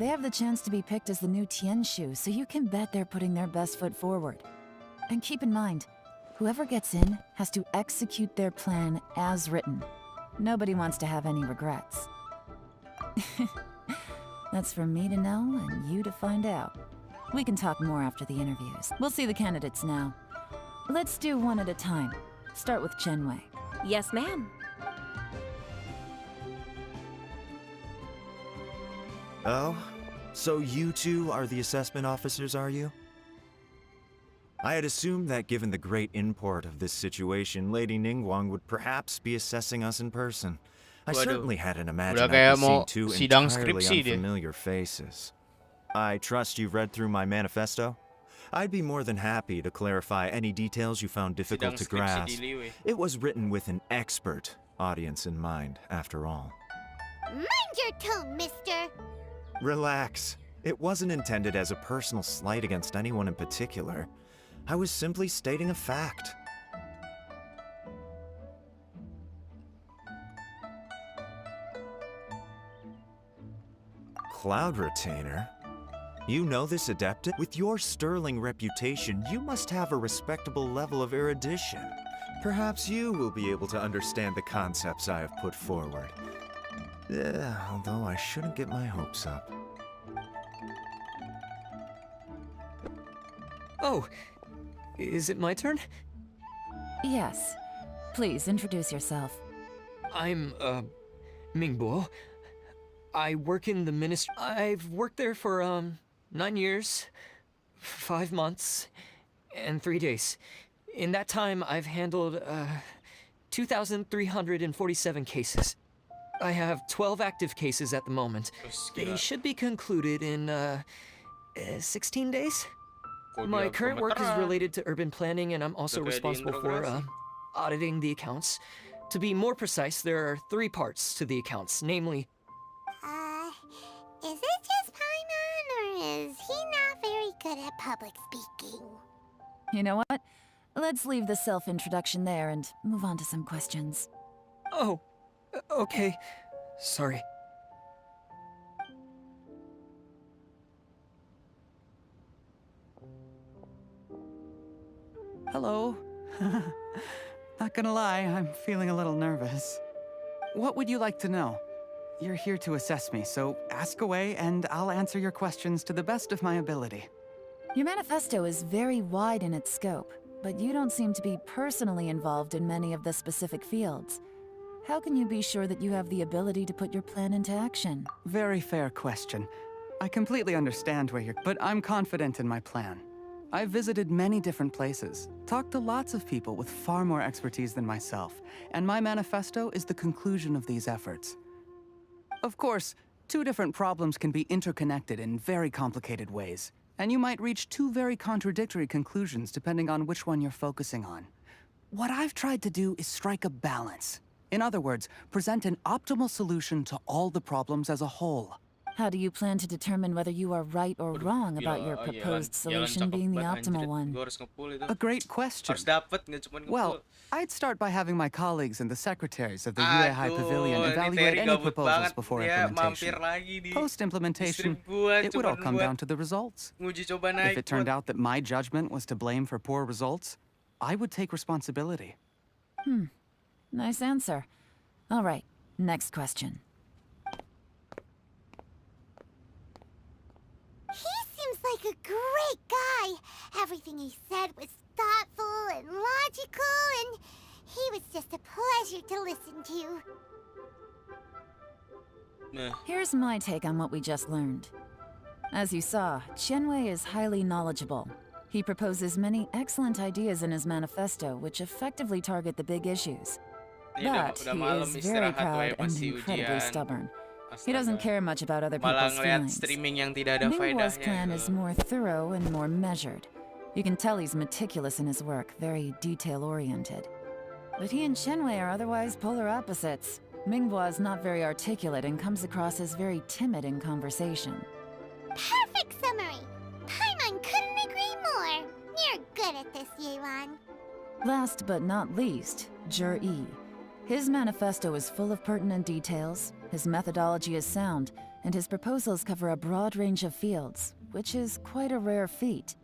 They have the chance to be picked as the new Tianshu, so you can bet they're putting their best foot forward. And keep in mind, whoever gets in has to execute their plan as written. Nobody wants to have any regrets. That's for me to know and you to find out. We can talk more after the interviews. We'll see the candidates now. Let's do one at a time. Start with Chenwei. Yes, ma'am. Oh, so you two are the assessment officers, are you? I had assumed that given the great import of this situation, Lady Ningguang would perhaps be assessing us in person. I certainly hadn't imagined I'd be seeing 2 entirely unfamiliar faces. I trust you've read through my manifesto? I'd be more than happy to clarify any details you found difficult to grasp. It was written with an expert audience in mind, after all. Mind your tone, mister. Relax. It wasn't intended as a personal slight against anyone in particular. I was simply stating a fact. Cloud Retainer? You know this Adeptus? With your sterling reputation, you must have a respectable level of erudition. Perhaps you will be able to understand the concepts I have put forward. Although I shouldn't get my hopes up. Oh, is it my turn? Yes. Please introduce yourself. I'm, Mingbo. I work in the ministry. I've worked there for, 9 years, 5 months, and 3 days. In that time, I've handled, 2,347 cases. I have 12 active cases at the moment. They should be concluded in, 16 days? My current work is related to urban planning, and I'm also responsible for, auditing the accounts. To be more precise, there are 3 parts to the accounts, namely... Is it just Paimon, or is he not very good at public speaking? You know what? Let's leave the self-introduction there and move on to some questions. Oh, okay. Sorry. Hello. Not gonna lie, I'm feeling a little nervous. What would you like to know? You're here to assess me, so ask away and I'll answer your questions to the best of my ability. Your manifesto is very wide in its scope, but you don't seem to be personally involved in many of the specific fields. How can you be sure that you have the ability to put your plan into action? Very fair question. I completely understand where you're... but I'm confident in my plan. I've visited many different places, talked to lots of people with far more expertise than myself, and my manifesto is the conclusion of these efforts. Of course, 2 different problems can be interconnected in very complicated ways, and you might reach 2 very contradictory conclusions depending on which one you're focusing on. What I've tried to do is strike a balance. In other words, present an optimal solution to all the problems as a whole. How do you plan to determine whether you are right or wrong about your proposed solution being the optimal one? A great question. Well, I'd start by having my colleagues and the secretaries of the UAI Pavilion evaluate any proposals before implementation. Post-implementation, it would all come down to the results. If it turned out that my judgment was to blame for poor results, I would take responsibility. Nice answer. All right, next question. He seems like a great guy. Everything he said was thoughtful and logical, and he was just a pleasure to listen to. Here's my take on what we just learned. As you saw, Qianwei is highly knowledgeable. He proposes many excellent ideas in his manifesto, which effectively target the big issues. But he is very proud and incredibly stubborn. He doesn't care much about other people's feelings. Ningguo's plan is more thorough and more measured. You can tell he's meticulous in his work, very detail-oriented. But he and Qianwei are otherwise polar opposites. Mingbo is not very articulate and comes across as very timid in conversation. Perfect summary! Paimon couldn't agree more! You're good at this, Yelan. Last but not least, Zhi. His manifesto is full of pertinent details, his methodology is sound, and his proposals cover a broad range of fields, which is quite a rare feat.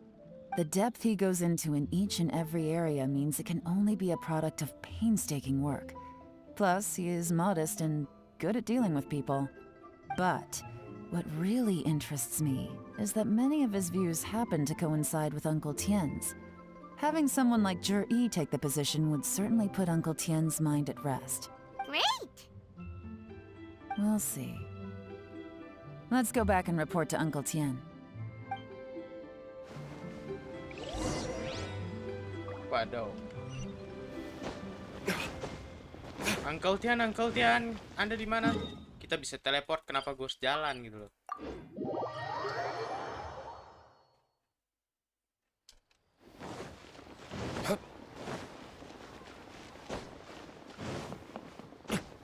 The depth he goes into in each and every area means it can only be a product of painstaking work. Plus, he is modest and good at dealing with people. But what really interests me is that many of his views happen to coincide with Uncle Tien's. Having someone like Zhi take the position would certainly put Uncle Tien's mind at rest. Great! We'll see. Let's go back and report to Uncle Tien. Waduh. Uncle Tian, Anda di mana? Kita bisa teleport, kenapa gue harus jalan gitu loh?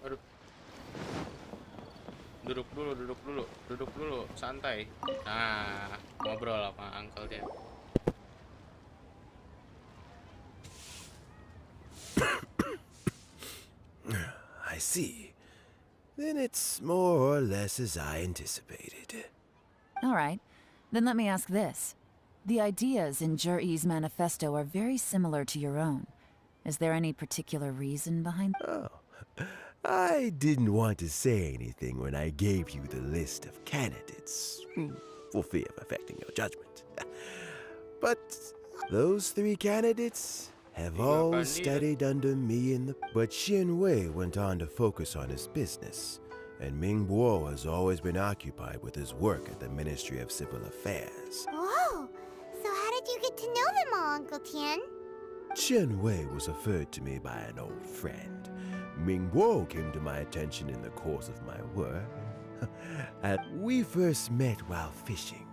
Aduh. Duduk dulu, santai. Nah, ngobrol sama Uncle Tian. see, then it's more or less as I anticipated. All right, then let me ask this. The ideas in Jur-E's manifesto are very similar to your own. Is there any particular reason behind? Oh, I didn't want to say anything when I gave you the list of candidates, for fear of affecting your judgment. But those 3 candidates have all studied under me But Xianwei went on to focus on his business, and Ming Bo has always been occupied with his work at the Ministry of Civil Affairs. Whoa! So how did you get to know them all, Uncle Tian? Xianwei was referred to me by an old friend. Ming Bo came to my attention in the course of my work. We first met while fishing.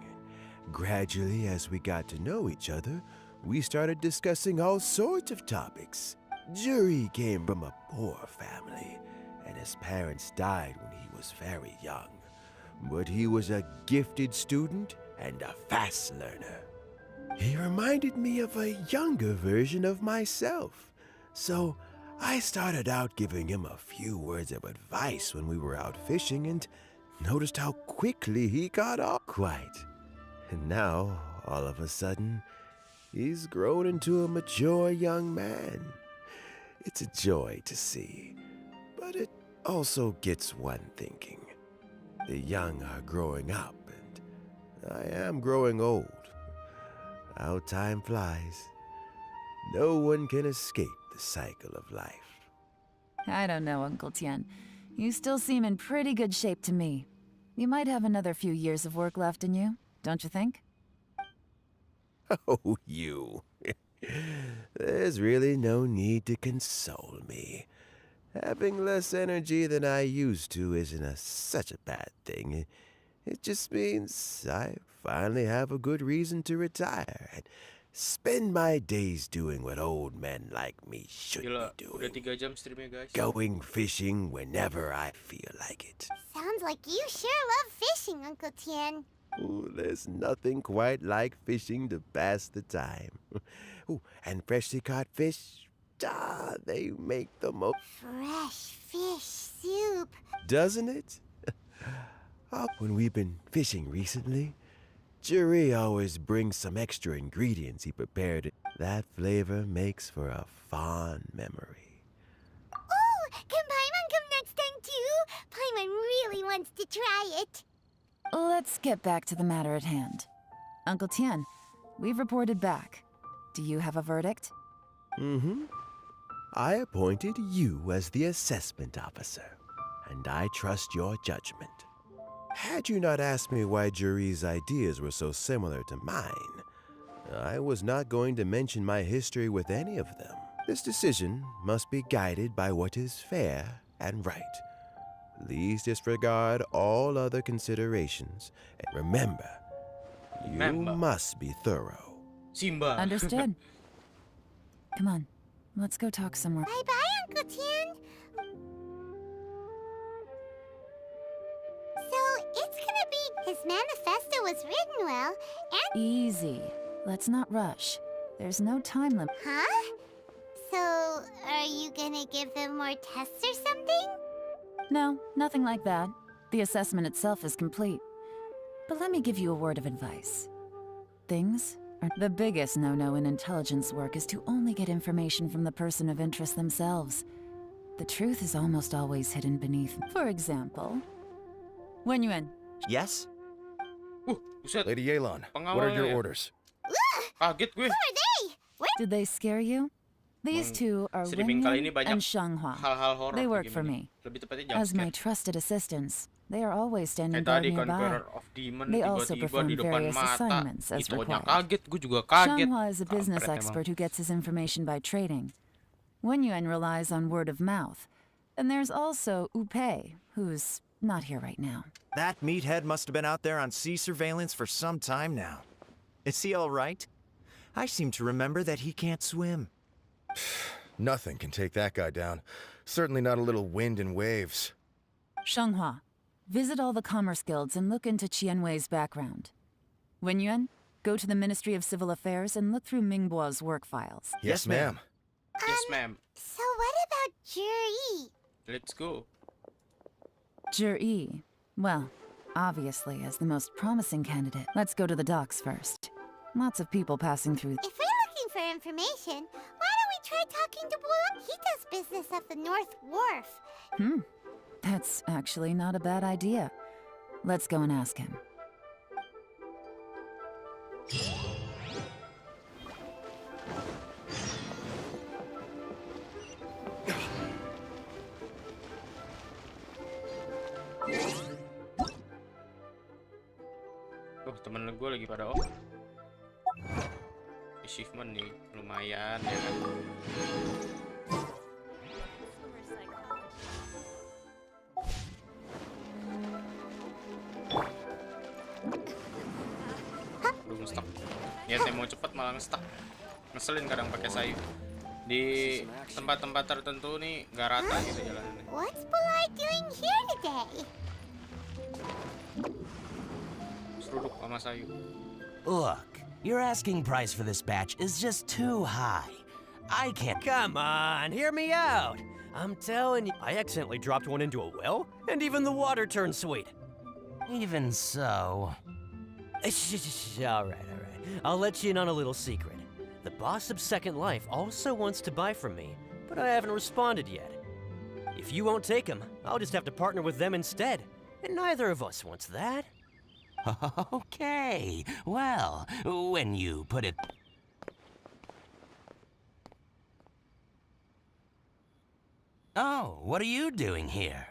Gradually, as we got to know each other, we started discussing all sorts of topics. Juri came from a poor family, and his parents died when he was very young. But he was a gifted student and a fast learner. He reminded me of a younger version of myself. So I started out giving him a few words of advice when we were out fishing and noticed how quickly he got off quite. And now, all of a sudden, he's grown into a mature young man. It's a joy to see, but it also gets one thinking. The young are growing up, and I am growing old. How time flies. No one can escape the cycle of life. I don't know, Uncle Tian. You still seem in pretty good shape to me. You might have another few years of work left in you, don't you think? Oh, you. There's really no need to console me. Having less energy than I used to isn't such a bad thing. It just means I finally have a good reason to retire and spend my days doing what old men like me should be doing. Udah 3 jam streamnya, guys. Going fishing whenever I feel like it. Sounds like you sure love fishing, Uncle Tian. Ooh, there's nothing quite like fishing to pass the time. Ooh, and freshly caught fish, they make the most. Fresh fish soup. Doesn't it? When we've been fishing recently, Juri always brings some extra ingredients he prepared. That flavor makes for a fond memory. Oh, can Paimon come next time too? Paimon really wants to try it. Let's get back to the matter at hand. Uncle Tian, we've reported back. Do you have a verdict? Mm-hmm. I appointed you as the assessment officer, and I trust your judgment. Had you not asked me why Juri's ideas were so similar to mine, I was not going to mention my history with any of them. This decision must be guided by what is fair and right. Please disregard all other considerations, and remember, you must be thorough. Simba. Understood. Come on, let's go talk somewhere. Bye-bye, Uncle Tian. So, it's gonna be his manifesto was written well, and... Easy. Let's not rush. There's no time limit. Huh? So, are you gonna give them more tests or something? No, nothing like that. The assessment itself is complete. But let me give you a word of advice. Things are... The biggest no-no in intelligence work is to only get information from the person of interest themselves. The truth is almost always hidden beneath. For example... Wenyuan. Yes? Lady Yelan, what are your orders? Kaget gue. Who are they? Where... Did they scare you? These two are Wenyuan and Shanghua. They work for me. As my trusted assistants, they are always standing guard nearby. They also perform various assignments as required. Shanghua is a business expert who gets his information by trading. Wenyuan relies on word of mouth. And there's also Upei, who's not here right now. That meathead must have been out there on sea surveillance for some time now. Is he all right? I seem to remember that he can't swim. Nothing can take that guy down. Certainly not a little wind and waves. Shanghua, visit all the commerce guilds and look into Qianwei's background. Wenyuan, go to the Ministry of Civil Affairs and look through Mingbo's work files. Yes, ma'am. Yes, ma'am. So what about Juri? Let's go. Jur-E. Well, obviously, as the most promising candidate, let's go to the docks first. Lots of people passing through. If we're looking for information, why don't we try talking to Bull? He does business at the North Wharf. That's actually not a bad idea. Let's go and ask him. Oh, temen gue lagi pada achievement nih, lumayan ya kan. Belum stuck. Niatnya mau cepet malah nge-stuck. Ngeselin kadang pakai sayu. Di tempat-tempat tertentu nih nggak rata gitu jalanannya. What's Bull doing here today? Seruduk sama sayu. Look, your asking price for this batch is just too high. I can't. Come on, hear me out. I'm telling you, I accidentally dropped one into a well, and even the water turned sweet. Even so. All right. I'll let you in on a little secret. The boss of Second Life also wants to buy from me, but I haven't responded yet. If you won't take him, I'll just have to partner with them instead, and neither of us wants that. Okay, well, when you put it... Oh, what are you doing here?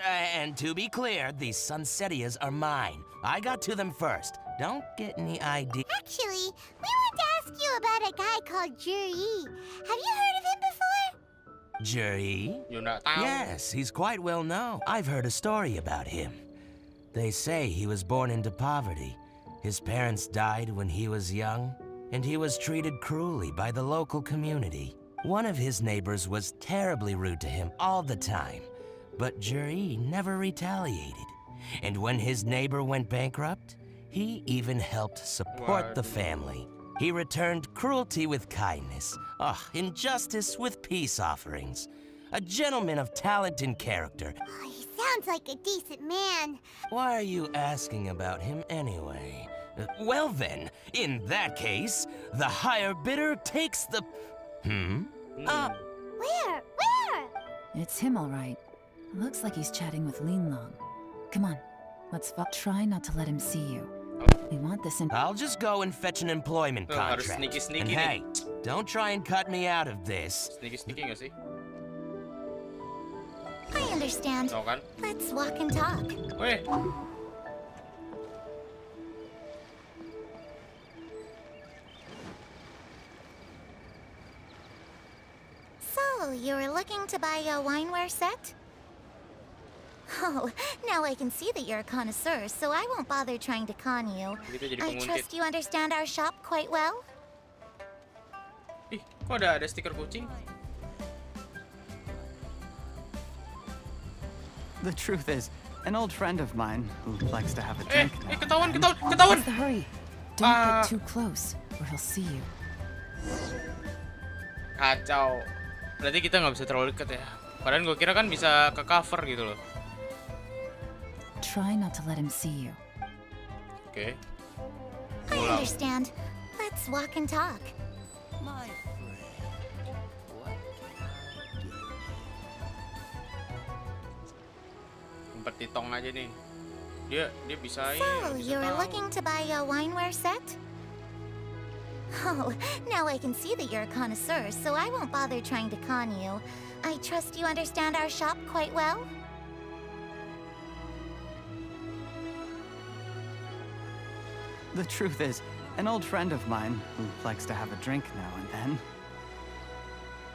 And to be clear, these Sunsetias are mine. I got to them first. Don't get any idea. Actually, we want to ask you about a guy called Jur-E. Have you heard of him before? Jur-E? Yuna. Yes, he's quite well known. I've heard a story about him. They say he was born into poverty. His parents died when he was young, and he was treated cruelly by the local community. One of his neighbors was terribly rude to him all the time, but Jur-E never retaliated. And when his neighbor went bankrupt, he even helped support the family. He returned cruelty with kindness, injustice with peace offerings. A gentleman of talent and character. Oh, he sounds like a decent man. Why are you asking about him anyway? Well then, in that case, the higher bidder takes the... Where? It's him, all right. Looks like he's chatting with Linlong. Come on, let's try not to let him see you. We want this in... I'll just go and fetch an employment contract. Sneaky and hey, don't try and cut me out of this. Sneaky nggak sih? I understand. Tahu kan? Let's walk and talk. Weh. So, you were looking to buy a wineware set? Oh, now I can see that you're a connoisseur, so I won't bother trying to con you. I trust you understand our shop quite well? Ih, kok ada stiker kucing? The truth is, an old friend of mine who likes to have a drink now. Ketahuan! What's the hurry? Don't get too close, or he'll see you. Kacau. Berarti kita nggak bisa terlalu dekat ya. Padahal gue kira kan bisa ke cover gitu loh. Try not to let him see you. Okay. I understand. Let's walk and talk. Petitong aja nih. Dia bisa ini. So, you were looking to buy a wineware set? Oh, now I can see that you're a connoisseur, so I won't bother trying to con you. I trust you understand our shop quite well? The truth is, an old friend of mine who likes to have a drink now and then.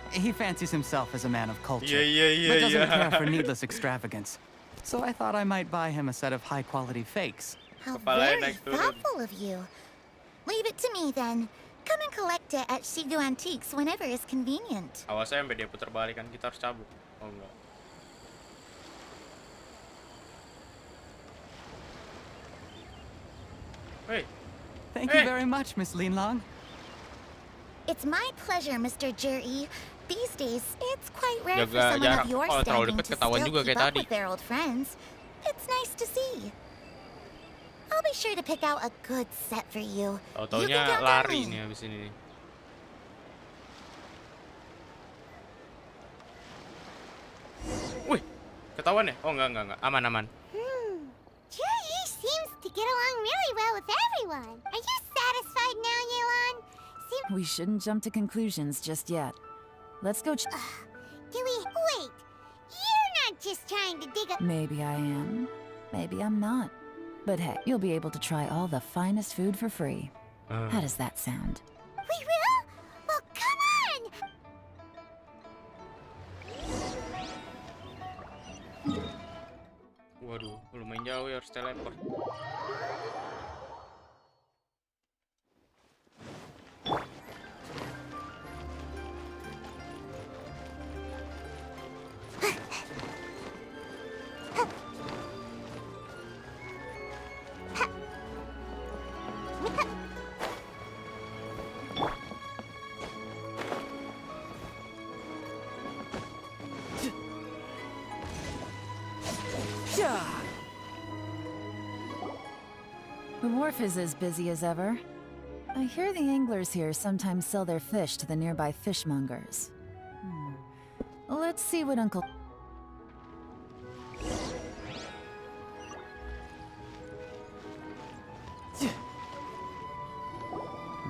He fancies himself as a man of culture, but doesn't care for needless extravagance. So I thought I might buy him a set of high-quality fakes. How very thoughtful of you. Leave it to me then. Come and collect it at Shigu Antiques whenever is convenient. Awas saya sampai dia putar balik kan, kita harus cabut. Oh enggak. Hey. Thank you very much, Miss Linlong. It's my pleasure, Mr. Jur-E. These days, it's quite rare for Jaga someone jarak. of your Kalau terlalu standing dekat to ketahuan still juga keep kayak up tadi. with their old friends. It's nice to see. I'll be sure to pick out a good set for you. You can Taunya count on lari me. nih habis ini. Wih, ketahuan ya? Oh enggak, aman. Jui seems to get along really well with everyone. Are you satisfied now, Yelan? We shouldn't jump to conclusions just yet. Let's go. Dewey, wait. You're not just trying to dig up. Maybe I am. Maybe I'm not. But hey, you'll be able to try all the finest food for free. How does that sound? We will? Well, come on! Waduh, lumayan jauh ya, harus teleport. The wharf is as busy as ever. I hear the anglers here sometimes sell their fish to the nearby fishmongers. Let's see what Uncle...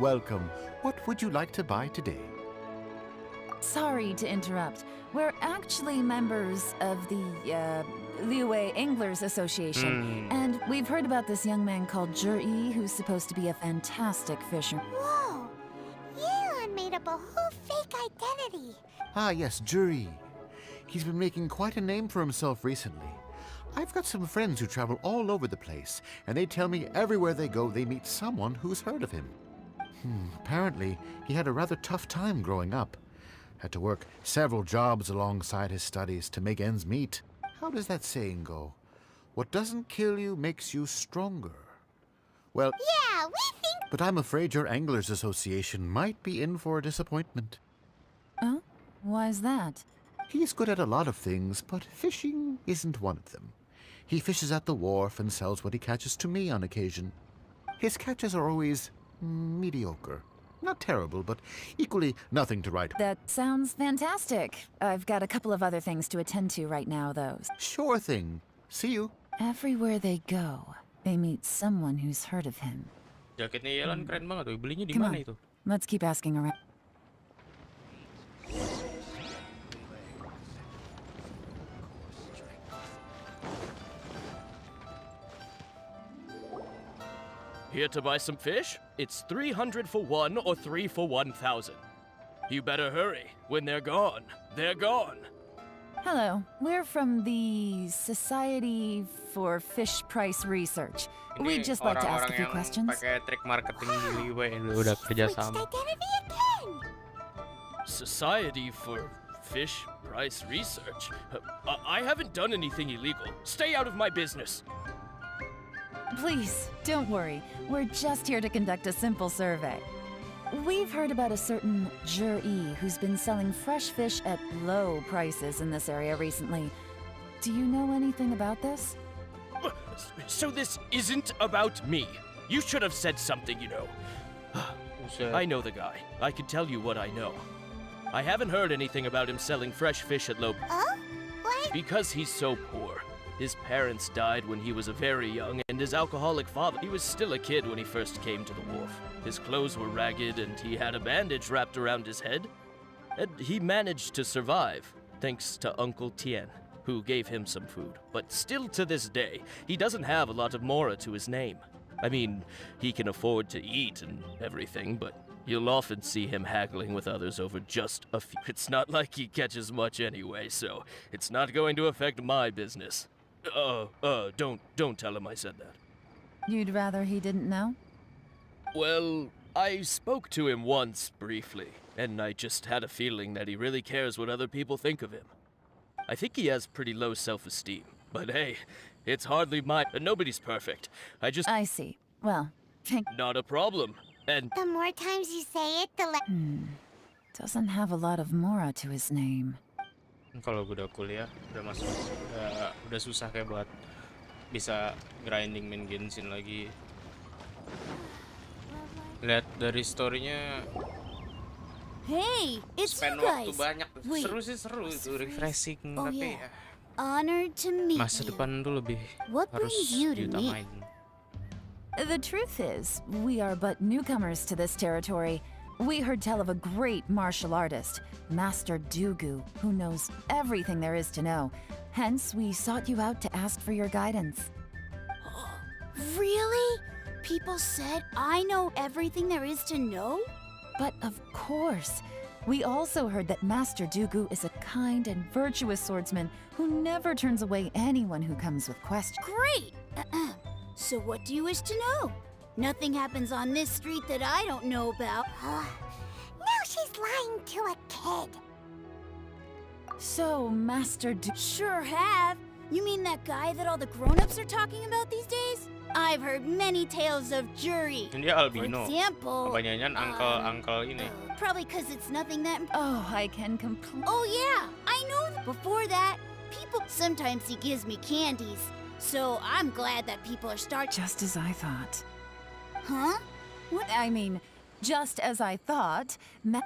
Welcome. What would you like to buy today? Sorry to interrupt. We're actually members of the, Liuwei Anglers Association, and we've heard about this young man called Zhi, who's supposed to be a fantastic fisherman. Whoa! Yelan made up a whole fake identity. Ah, yes, Juri. He's been making quite a name for himself recently. I've got some friends who travel all over the place, and they tell me everywhere they go they meet someone who's heard of him. Apparently, he had a rather tough time growing up. Had to work several jobs alongside his studies to make ends meet. How does that saying go? What doesn't kill you makes you stronger. Well, yeah, we think... But I'm afraid your Anglers Association might be in for a disappointment. Oh? Why's that? He's good at a lot of things, but fishing isn't one of them. He fishes at the wharf and sells what he catches to me on occasion. His catches are always mediocre. Not terrible, but equally nothing to write. That sounds fantastic. I've got a couple of other things to attend to right now, though. Sure thing. See you. Everywhere they go, they meet someone who's heard of him. Jaketnya Yelan keren banget tuh. Belinya di Come mana on, itu? let's keep asking around. Here to buy some fish? It's 300 for one or 3 for 1,000. You better hurry. When they're gone, they're gone. Hello, we're from the Society for Fish Price Research. We'd just like to ask a few questions. Pakai trik marketing di Liuwei udah kerja sama. Society for Fish Price Research? I haven't done anything illegal. Stay out of my business. Please, don't worry. We're just here to conduct a simple survey. We've heard about a certain Zhi who's been selling fresh fish at low prices in this area recently. Do you know anything about this? So this isn't about me. You should have said something, you know. I know the guy. I can tell you what I know. I haven't heard anything about him selling fresh fish at low... Oh? Why? Because he's so poor. His parents died when he was very young, and his alcoholic father... He was still a kid when he first came to the wharf. His clothes were ragged, and he had a bandage wrapped around his head. And he managed to survive, thanks to Uncle Tien, who gave him some food. But still to this day, he doesn't have a lot of mora to his name. I mean, he can afford to eat and everything, but you'll often see him haggling with others over just a few... It's not like he catches much anyway, so it's not going to affect my business. Don't tell him I said that. You'd rather he didn't know? Well, I spoke to him once, briefly, and I just had a feeling that he really cares what other people think of him. I think he has pretty low self-esteem, but hey, it's hardly my... Nobody's perfect. I see. Well, Not a problem, and... The more times you say it, the less... doesn't have a lot of mora to his name. Kalau udah kuliah, udah masuk, udah susah kayak buat bisa grinding main Genshin lagi. Lihat dari storynya, Hey, it's you spend waktu guys. banyak. Wait, Seru sih, seru itu refreshing, Oh tapi yeah. Honored to meet masa you. depan tuh lebih What harus brings you to me? diutamain. The truth is, we are but newcomers to this territory. We heard tell of a great martial artist, Master Dugu, who knows everything there is to know. Hence, we sought you out to ask for your guidance. Really? People said I know everything there is to know? But of course, we also heard that Master Dugu is a kind and virtuous swordsman who never turns away anyone who comes with questions. Great! So what do you wish to know? Nothing happens on this street that I don't know about. Now she's lying to a kid. So, Master Sure have. You mean that guy that all the grown-ups are talking about these days? I've heard many tales of jury. Dia albino. For example, Kebanyakan uncle ini. probably because it's nothing that... Oh, I can completely... Oh yeah, I know. Before that, people... Sometimes he gives me candies. So I'm glad that people are starting... Just as I thought. Huh? What? I mean, just as I thought, I'm not...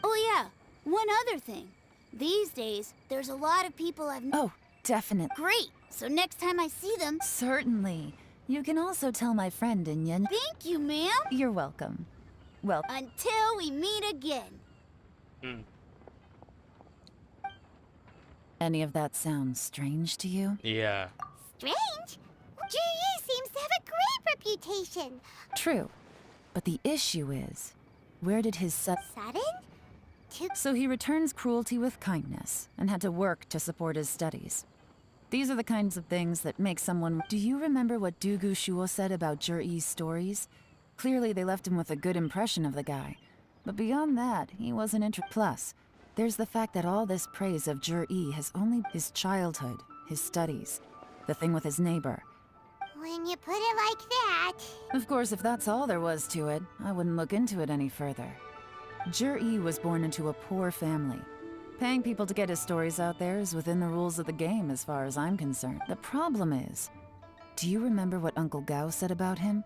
Oh yeah, one other thing. These days, there's a lot of people I've... Oh, definitely. Great! So next time I see them... Certainly. You can also tell my friend Inyan. Thank you, ma'am. You're welcome. Well... Until we meet again. Any of that sounds strange to you? Iya. Strange? Jiryu seems to have a great reputation. True. But the issue is, where did his Saran? So he returns cruelty with kindness and had to work to support his studies. These are the kinds of things that make someone... Do you remember what Dugu Shuo said about Jur-E's stories? Clearly they left him with a good impression of the guy. But beyond that, he wasn't Plus, there's the fact that all this praise of Jur-E has only his childhood, his studies, the thing with his neighbor. When you put it like that... Of course, if that's all there was to it, I wouldn't look into it any further. Jur-E was born into a poor family. Paying people to get his stories out there is within the rules of the game as far as I'm concerned. The problem is, do you remember what Uncle Gao said about him?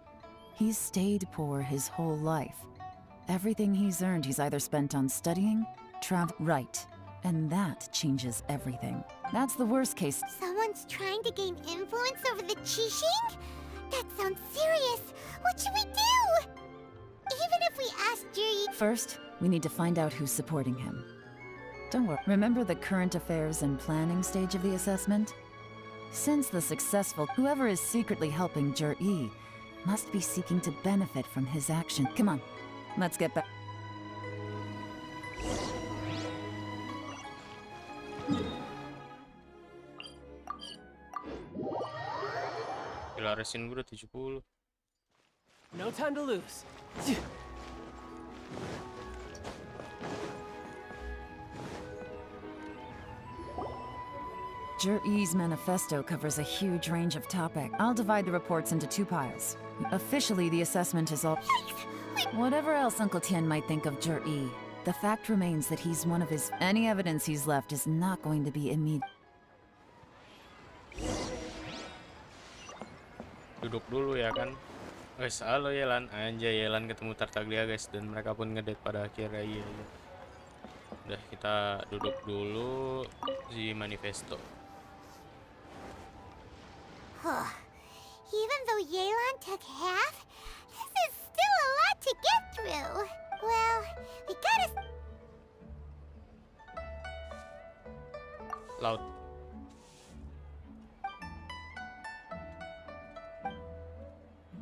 He's stayed poor his whole life. Everything he's earned he's either spent on studying, right. And that changes everything. That's the worst case. Someone's trying to gain influence over the Qixing? That sounds serious. What should we do? Even if we ask Jiryu... First, we need to find out who's supporting him. Don't worry. Remember the current affairs and planning stage of the assessment? Since the successful, whoever is secretly helping Jur-E must be seeking to benefit from his action. Come on, let's get back. Gila, resin gue udah 70. No time to lose. Jur-E's manifesto covers a huge range of topics. I'll divide the reports into 2 piles. Officially, the assessment is all... Whatever else Uncle Tian might think of Jur-E, the fact remains that he's one of his... Any evidence he's left is not going to be immediate. Duduk dulu ya kan. Guys, halo Yelan. Anjay, Yelan ketemu Tartaglia guys. Dan mereka pun ngedate pada akhirnya. Iya. Udah, kita duduk dulu di manifesto. Even though Yelan took half, this is still a lot to get through. Well, we gotta... Laut.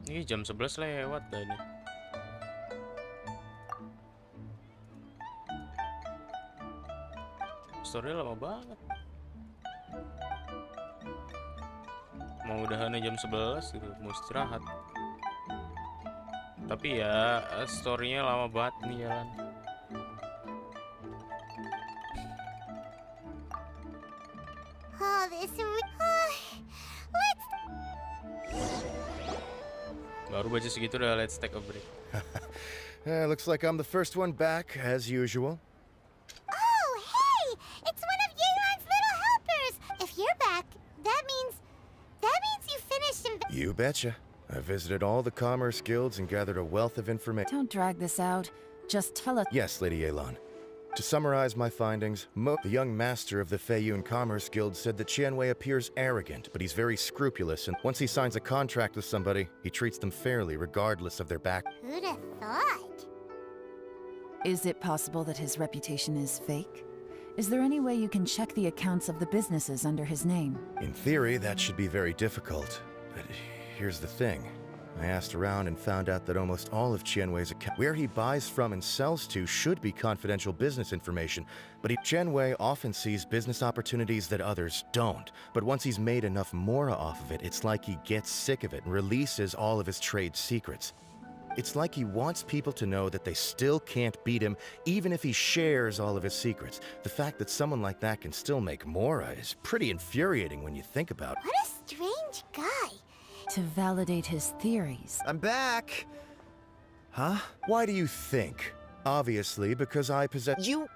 Ini jam 11 lewat dah ini. Story lama banget. Mau udahannya jam 11 gitu, mau istirahat. Tapi ya storynya lama banget nih jalan. Oh, this... let's... Baru baca segitu udah let's take a break. Looks like I'm the first one back, as usual. Oh, hey! It's one of Yeon's little helpers! If you're back, that means you finished You betcha. I visited all the commerce guilds and gathered a wealth of information. Don't drag this out. Just tell us. Yes, Lady Yelan. To summarize my findings, the young master of the Feiyun Commerce Guild said that Qianwei appears arrogant, but he's very scrupulous, and once he signs a contract with somebody, he treats them fairly regardless of their back. Who'd have thought? Is it possible that his reputation is fake? Is there any way you can check the accounts of the businesses under his name? In theory, that should be very difficult. But here's the thing. I asked around and found out that almost all of Qianwei's accounts, where he buys from and sells to, should be confidential business information, but Qianwei often sees business opportunities that others don't. But once he's made enough mora off of it, it's like he gets sick of it and releases all of his trade secrets. It's like he wants people to know that they still can't beat him, even if he shares all of his secrets. The fact that someone like that can still make mora is pretty infuriating when you think about it. What a strange guy. To validate his theories. I'm back! Huh? Why do you think? Obviously, because I possess— You...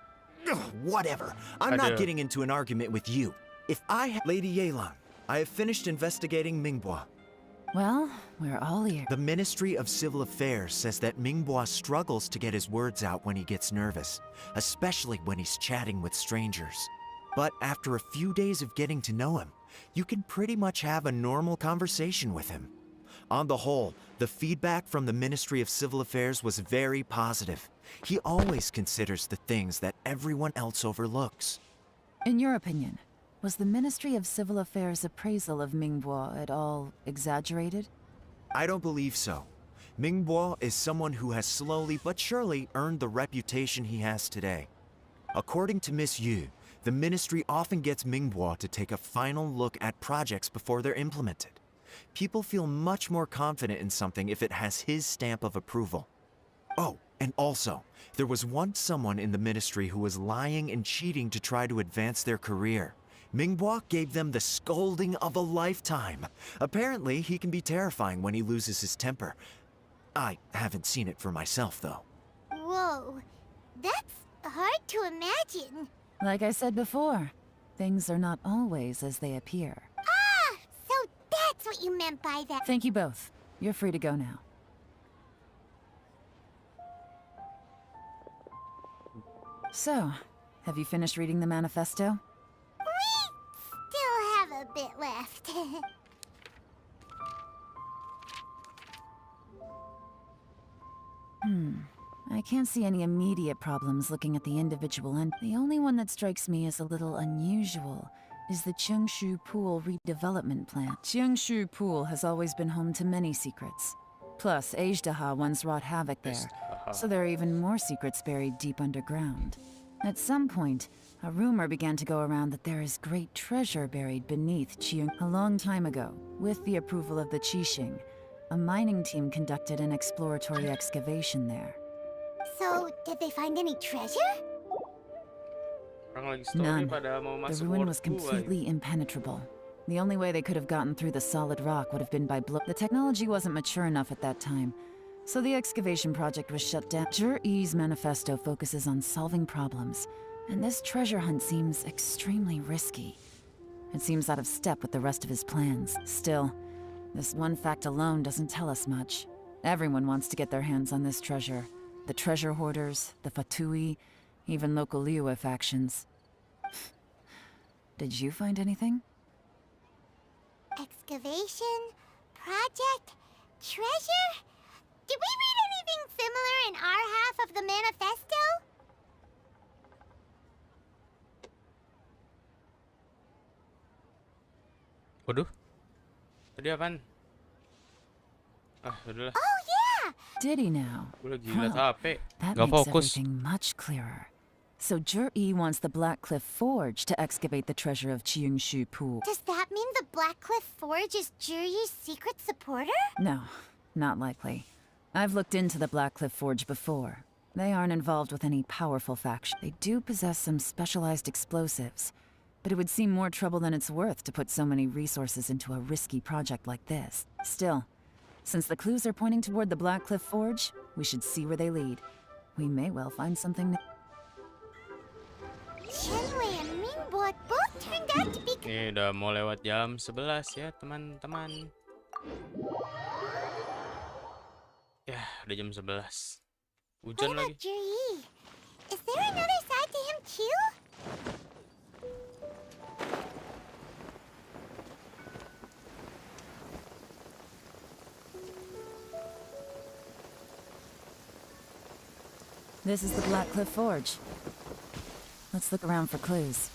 Ugh, whatever. I'm not getting into an argument with you. If I Lady Yelan, I have finished investigating Mingbua. Well, we're all ears. The Ministry of Civil Affairs says that Mingbua struggles to get his words out when he gets nervous, especially when he's chatting with strangers. But after a few days of getting to know him, you can pretty much have a normal conversation with him. On the whole, the feedback from the Ministry of Civil Affairs was very positive. He always considers the things that everyone else overlooks. In your opinion, was the Ministry of Civil Affairs' appraisal of Mingbua at all exaggerated? I don't believe so. Mingbua is someone who has slowly but surely earned the reputation he has today. According to Miss Yu, the Ministry often gets Mingbua to take a final look at projects before they're implemented. People feel much more confident in something if it has his stamp of approval. Oh, and also, there was once someone in the Ministry who was lying and cheating to try to advance their career. Mingbua gave them the scolding of a lifetime. Apparently, he can be terrifying when he loses his temper. I haven't seen it for myself, though. Whoa, that's hard to imagine. Like I said before, things are not always as they appear. Ah, so that's what you meant by that. Thank you both. You're free to go now. So, have you finished reading the manifesto? We still have a bit left. I can't see any immediate problems looking at the individual end. The only one that strikes me as a little unusual is the Cheungshu Pool redevelopment plan. Cheungshu Pool has always been home to many secrets. Plus, Ajdaha once wrought havoc there, so there are even more secrets buried deep underground. At some point, a rumor began to go around that there is great treasure buried beneath Cheung. A long time ago, with the approval of the Qixing, a mining team conducted an exploratory excavation there. So, did they find any treasure? None. The ruin was completely impenetrable. The only way they could have gotten through the solid rock would have been by The technology wasn't mature enough at that time, so the excavation project was shut down. Zhi-Yi's manifesto focuses on solving problems, and this treasure hunt seems extremely risky. It seems out of step with the rest of his plans. Still, this one fact alone doesn't tell us much. Everyone wants to get their hands on this treasure. The treasure hoarders, the Fatui, even local Liyue factions. Did you find anything? Excavation? Project? Treasure? Did we read anything similar in our half of the manifesto? Waduh. Tadi apaan? Ah, udahlah. Oh yeah! Did he now? Gue lagi liat HP. That Gak makes fokus. everything much clearer. So Zhi-Yi wants the Blackcliff Forge to excavate the treasure of Cheungshu Pool. Does that mean the Blackcliff Forge is Juri's secret supporter? No, not likely. I've looked into the Blackcliff Forge before. They aren't involved with any powerful faction. They do possess some specialized explosives, but it would seem more trouble than it's worth to put so many resources into a risky project like this. Still, Since the clues are pointing toward the Black Cliff Forge, we should see where they lead. We may well find something new. Chenwei and Mingbo both turned out to be... Ini udah mau lewat jam 11 ya, teman-teman. Ya, udah jam 11. Hujan What lagi. about Juri? Is there another side to him too? This is the Black Cliff Forge. Let's look around for clues.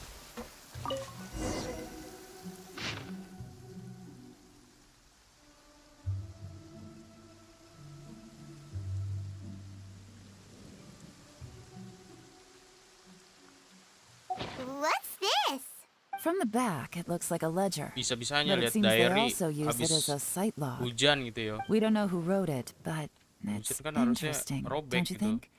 What's this? From the back, it looks like a ledger. Bisa-bisanya But it lihat seems they diary also use it as habis a site log. hujan gitu ya. We don't know who wrote it, but it's Hujan kan harusnya interesting, robek don't you gitu. think?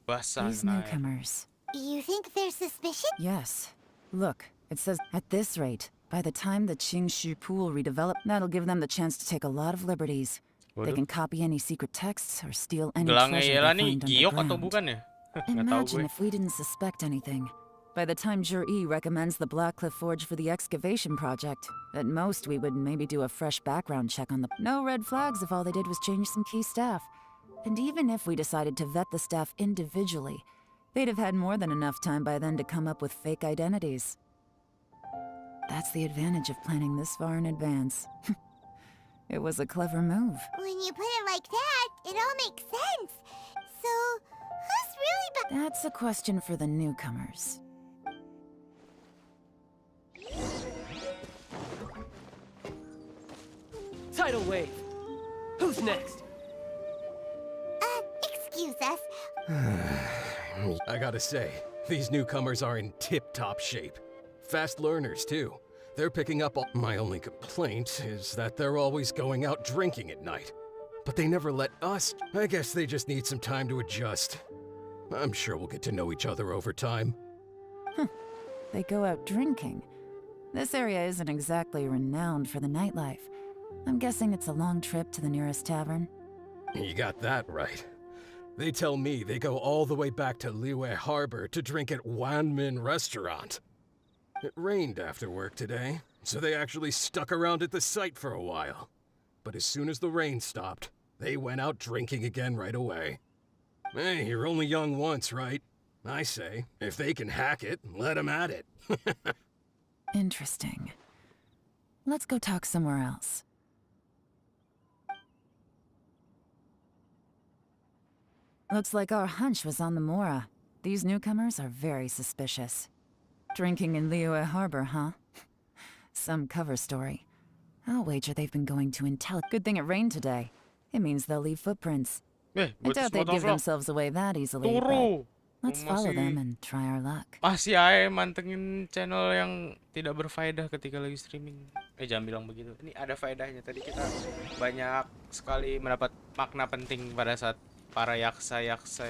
Basah These kena air. newcomers. You think they're suspicious? Yes. Look, it says, at this rate, by the time the Qingshu pool redevelop, that'll give them the chance to take a lot of liberties. They Waduh. can copy any secret texts or steal any Gelangnya treasure Yela they nih find giok atau underground. bukan ya? Nggak tahu Imagine gue. if we didn't suspect anything. By the time Jur-E recommends the Black Cliff Forge for the excavation project, at most we would maybe do a fresh background check on the... No red flags if all they did was change some key staff. And even if we decided to vet the staff individually, they'd have had more than enough time by then to come up with fake identities. That's the advantage of planning this far in advance. It was a clever move. When you put it like that, it all makes sense. So, who's really That's a question for the newcomers. Tidal wave. Who's next? Excuse us. I gotta say, these newcomers are in tip-top shape. Fast learners, too. They're picking up all... My only complaint is that they're always going out drinking at night. But they never let us... I guess they just need some time to adjust. I'm sure we'll get to know each other over time. They go out drinking. This area isn't exactly renowned for the nightlife. I'm guessing it's a long trip to the nearest tavern. You got that right. They tell me they go all the way back to Liyue Harbor to drink at Wanmin Restaurant. It rained after work today, so they actually stuck around at the site for a while. But as soon as the rain stopped, they went out drinking again right away. Hey, you're only young once, right? I say, if they can hack it, let them at it. Interesting. Let's go talk somewhere else. Looks like our hunch was on the Mora. These newcomers are very suspicious. Drinking in Liyue Harbor, huh? Some cover story. I'll wager they've been going to intel. Good thing it rained today. It means they'll leave footprints. I doubt they'd give themselves away that easily, but let's follow them and try our luck. Masih aja mantengin channel yang tidak berfaedah ketika lagi streaming. Jangan bilang begitu. Ini ada faedahnya. Tadi kita banyak sekali mendapat makna penting pada saat para yaksa-yaksa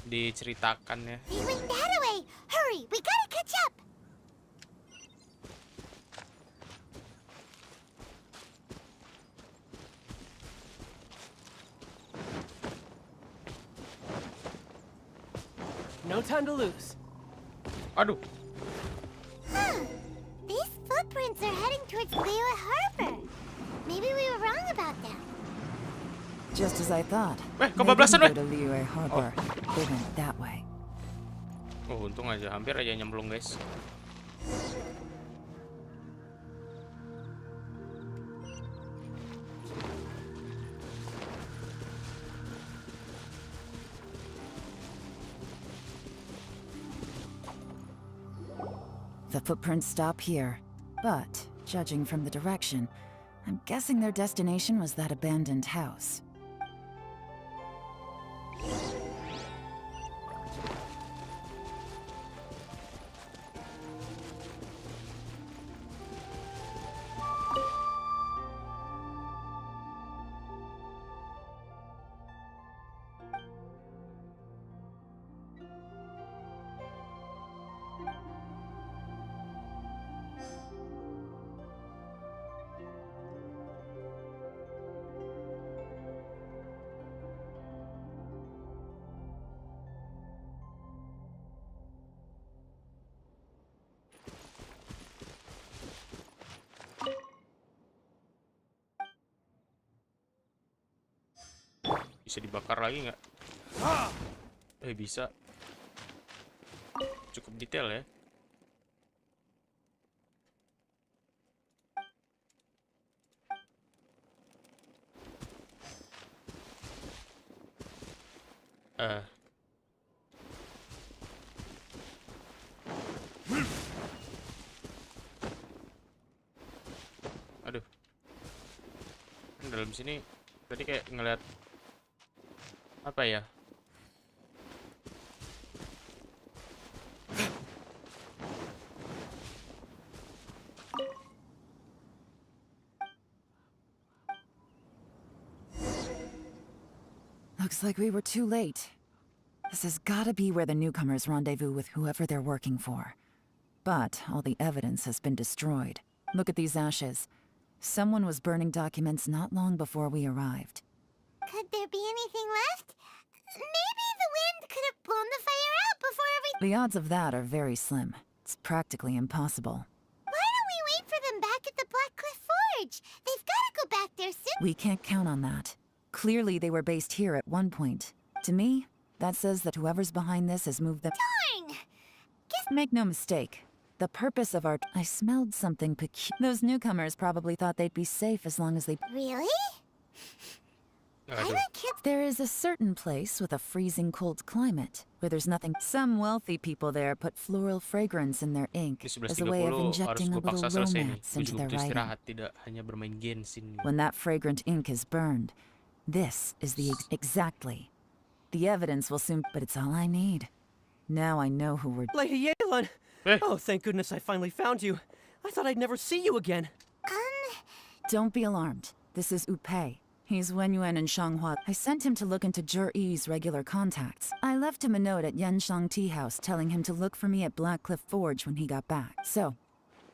diceritakan ya. They went that away. Hurry, we gotta catch up. No time to lose. Aduh. These footprints are heading towards Liyue Harbor. Maybe we were wrong about them. Just as I thought. They kebablasan, didn't go to Liyue Harbor. They went that way. Oh, untung aja, hampir aja nyemplung, guys. The footprints stop here, but judging from the direction, I'm guessing their destination was that abandoned house. Bisa dibakar lagi nggak? Bisa. Cukup detail ya. Aduh. Dalam sini tadi kayak ngeliat apa ya? Looks like we were too late. This has gotta be where the newcomers rendezvous with whoever they're working for. But all the evidence has been destroyed. Look at these ashes. Someone was burning documents not long before we arrived. Could there be anything left? Maybe the wind could have blown the fire out before everything. The odds of that are very slim. It's practically impossible. Why don't we wait for them back at the Black Cliff Forge? They've got to go back there soon. We can't count on that. Clearly they were based here at one point. To me, that says that whoever's behind this has moved them. Darn! Make no mistake. The purpose of our... I smelled something Those newcomers probably thought they'd be safe as long as they... Really? There is a certain place with a freezing cold climate, where there's nothing... Some wealthy people there put floral fragrance in their ink as a way of injecting a little romance into their writing. When that fragrant ink is burned, this is the... Exactly. The evidence will soon... But it's all I need. Now I know who we're... Lady Yelan! Oh, thank goodness I finally found you. I thought I'd never see you again. Don't be alarmed. This is Upei. He's Wenyuan and Shanghua. I sent him to look into Zhi-Yi's regular contacts. I left him a note at Yanshang Tea House telling him to look for me at Black Cliff Forge when he got back. So,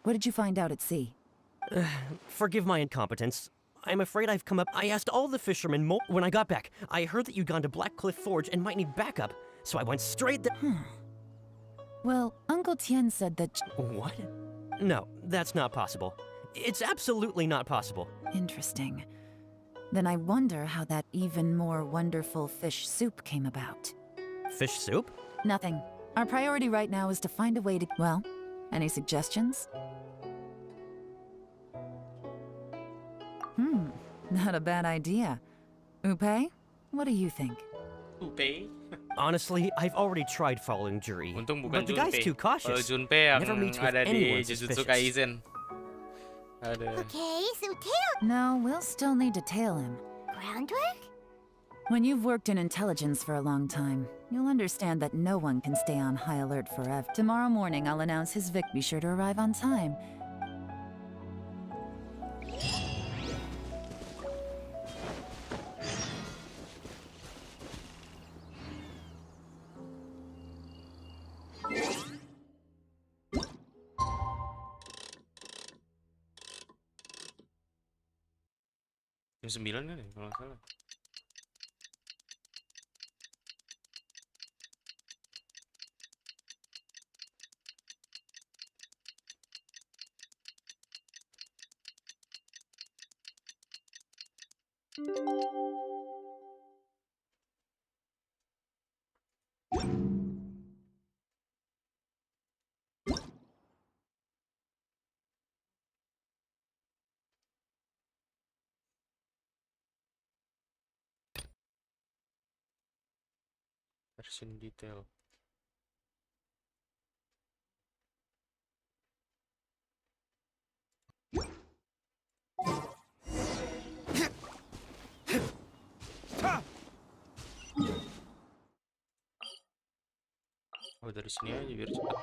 what did you find out at sea? Forgive my incompetence. I'm afraid I've come up... I asked all the fishermen when I got back. I heard that you'd gone to Black Cliff Forge and might need backup, so I went straight there. Well, Uncle Tian said that... What? No, that's not possible. It's absolutely not possible. Interesting. Then I wonder how that even more wonderful fish soup came about. Fish soup? Nothing. Our priority right now is to find a way to... Well, any suggestions? Not a bad idea. Upei, what do you think? Upei? Honestly, I've already tried following Zhi-Yi, but the guy's too cautious. Junpei yang Never meets with ada di anyone Jujutsu suspicious. Kaisen. Ada. Okay, so tail... No, we'll still need to tail him. Groundwork? When you've worked in intelligence for a long time, you'll understand that no one can stay on high alert forever. Tomorrow morning, I'll announce his Vic. Be sure to arrive on time. Jam 9 kan ya kalau nggak salah. Version detail. Oh, dari sini aja biar cepat.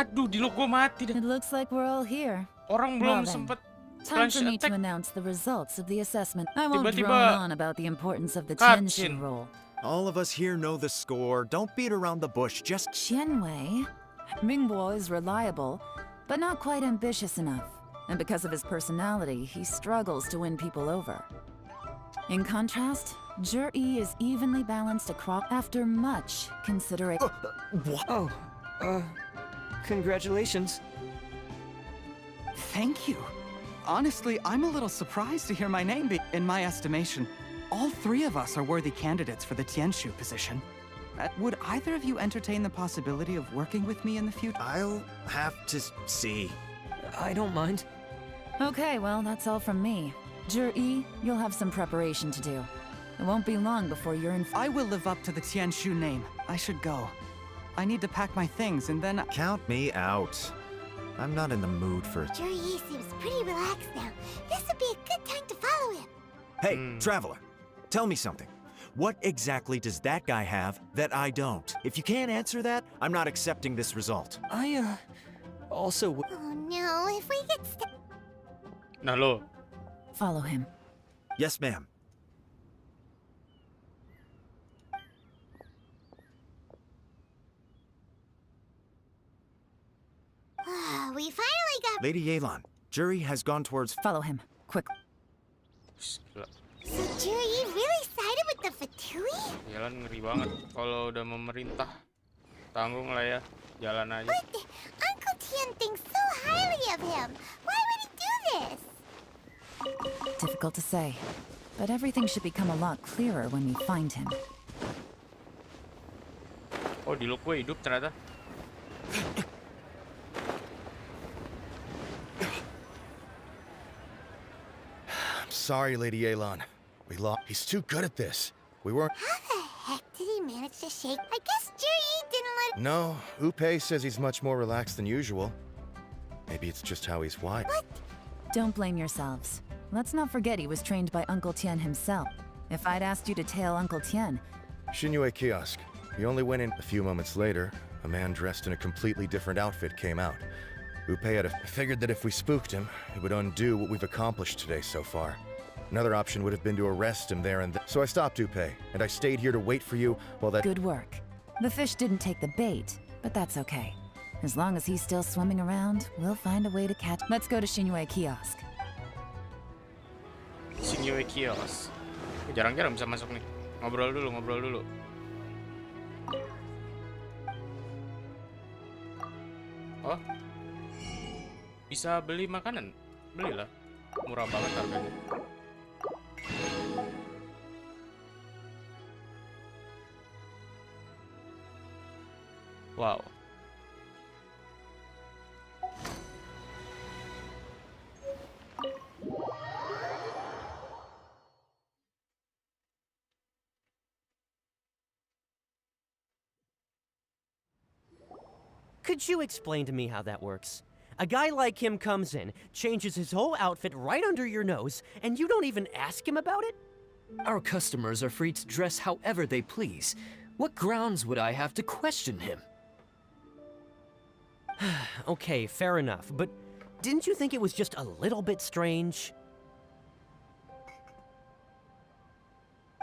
Aduh, di lo gua mati deh. It looks like we're all here. Orang belum sempet Time for me to announce the results of the assessment. I won't drone on about the importance of the Tianxin roll. All of us here know the score. Don't beat around the bush, just... Qianwei. Mingbo is reliable, but not quite ambitious enough. And because of his personality, he struggles to win people over. In contrast, Zhi is evenly balanced across after much consideration. What? Oh, congratulations. Thank you. Honestly, I'm a little surprised to hear my name be. In my estimation, all three of us are worthy candidates for the Tianshu position. Would either of you entertain the possibility of working with me in the future? I'll have to see. I don't mind. Okay, well, that's all from me. Zhi, you'll have some preparation to do. It won't be long before you're in. I will live up to the Tianshu name. I should go. I need to pack my things and then. Count me out. I'm not in the mood for. Zhi seems pretty relaxed now. This would be a good time to follow him. Hey, Traveler, tell me something. What exactly does that guy have that I don't? If you can't answer that, I'm not accepting this result. I, also. Oh no, if we get stuck. Nah lo. Follow him. Yes, ma'am. We finally got. Lady Yelan, Zhi has gone towards. Follow him, quick. So Zhi really sided with the Fatui? Jalan ngeri banget kalau udah memerintah. Tanggung lah ya, jalan aja. But Uncle Tian thinks so highly of him. Why would he do this? Difficult to say, but everything should become a lot clearer when we find him. Oh, di Lok gue hidup ternyata. Sorry, Lady Yelan. We lost. He's too good at this. We weren't. How the heck did he manage to shake? I guess Zhi didn't let him. No, Upe says he's much more relaxed than usual. Maybe it's just how he's wired. What? Don't blame yourselves. Let's not forget he was trained by Uncle Tian himself. If I'd asked you to tail Uncle Tian... Xinyue kiosk. He only went in. A few moments later, a man dressed in a completely different outfit came out. Upe had figured that if we spooked him, it would undo what we've accomplished today so far. Another option would have been to arrest him there and then. So I stopped Upe, and I stayed here to wait for you while that— Good work. The fish didn't take the bait, but that's okay. As long as he's still swimming around, we'll find a way to catch— Let's go to Xinyue kiosk. Xinyue kiosk. Jarang-jarang bisa masuk nih. Ngobrol dulu. Oh. Bisa beli makanan? Belilah. Murah banget harganya. Wow. Could you explain to me how that works? A guy like him comes in, changes his whole outfit right under your nose, and you don't even ask him about it? Our customers are free to dress however they please. What grounds would I have to question him? Okay, fair enough, but didn't you think it was just a little bit strange?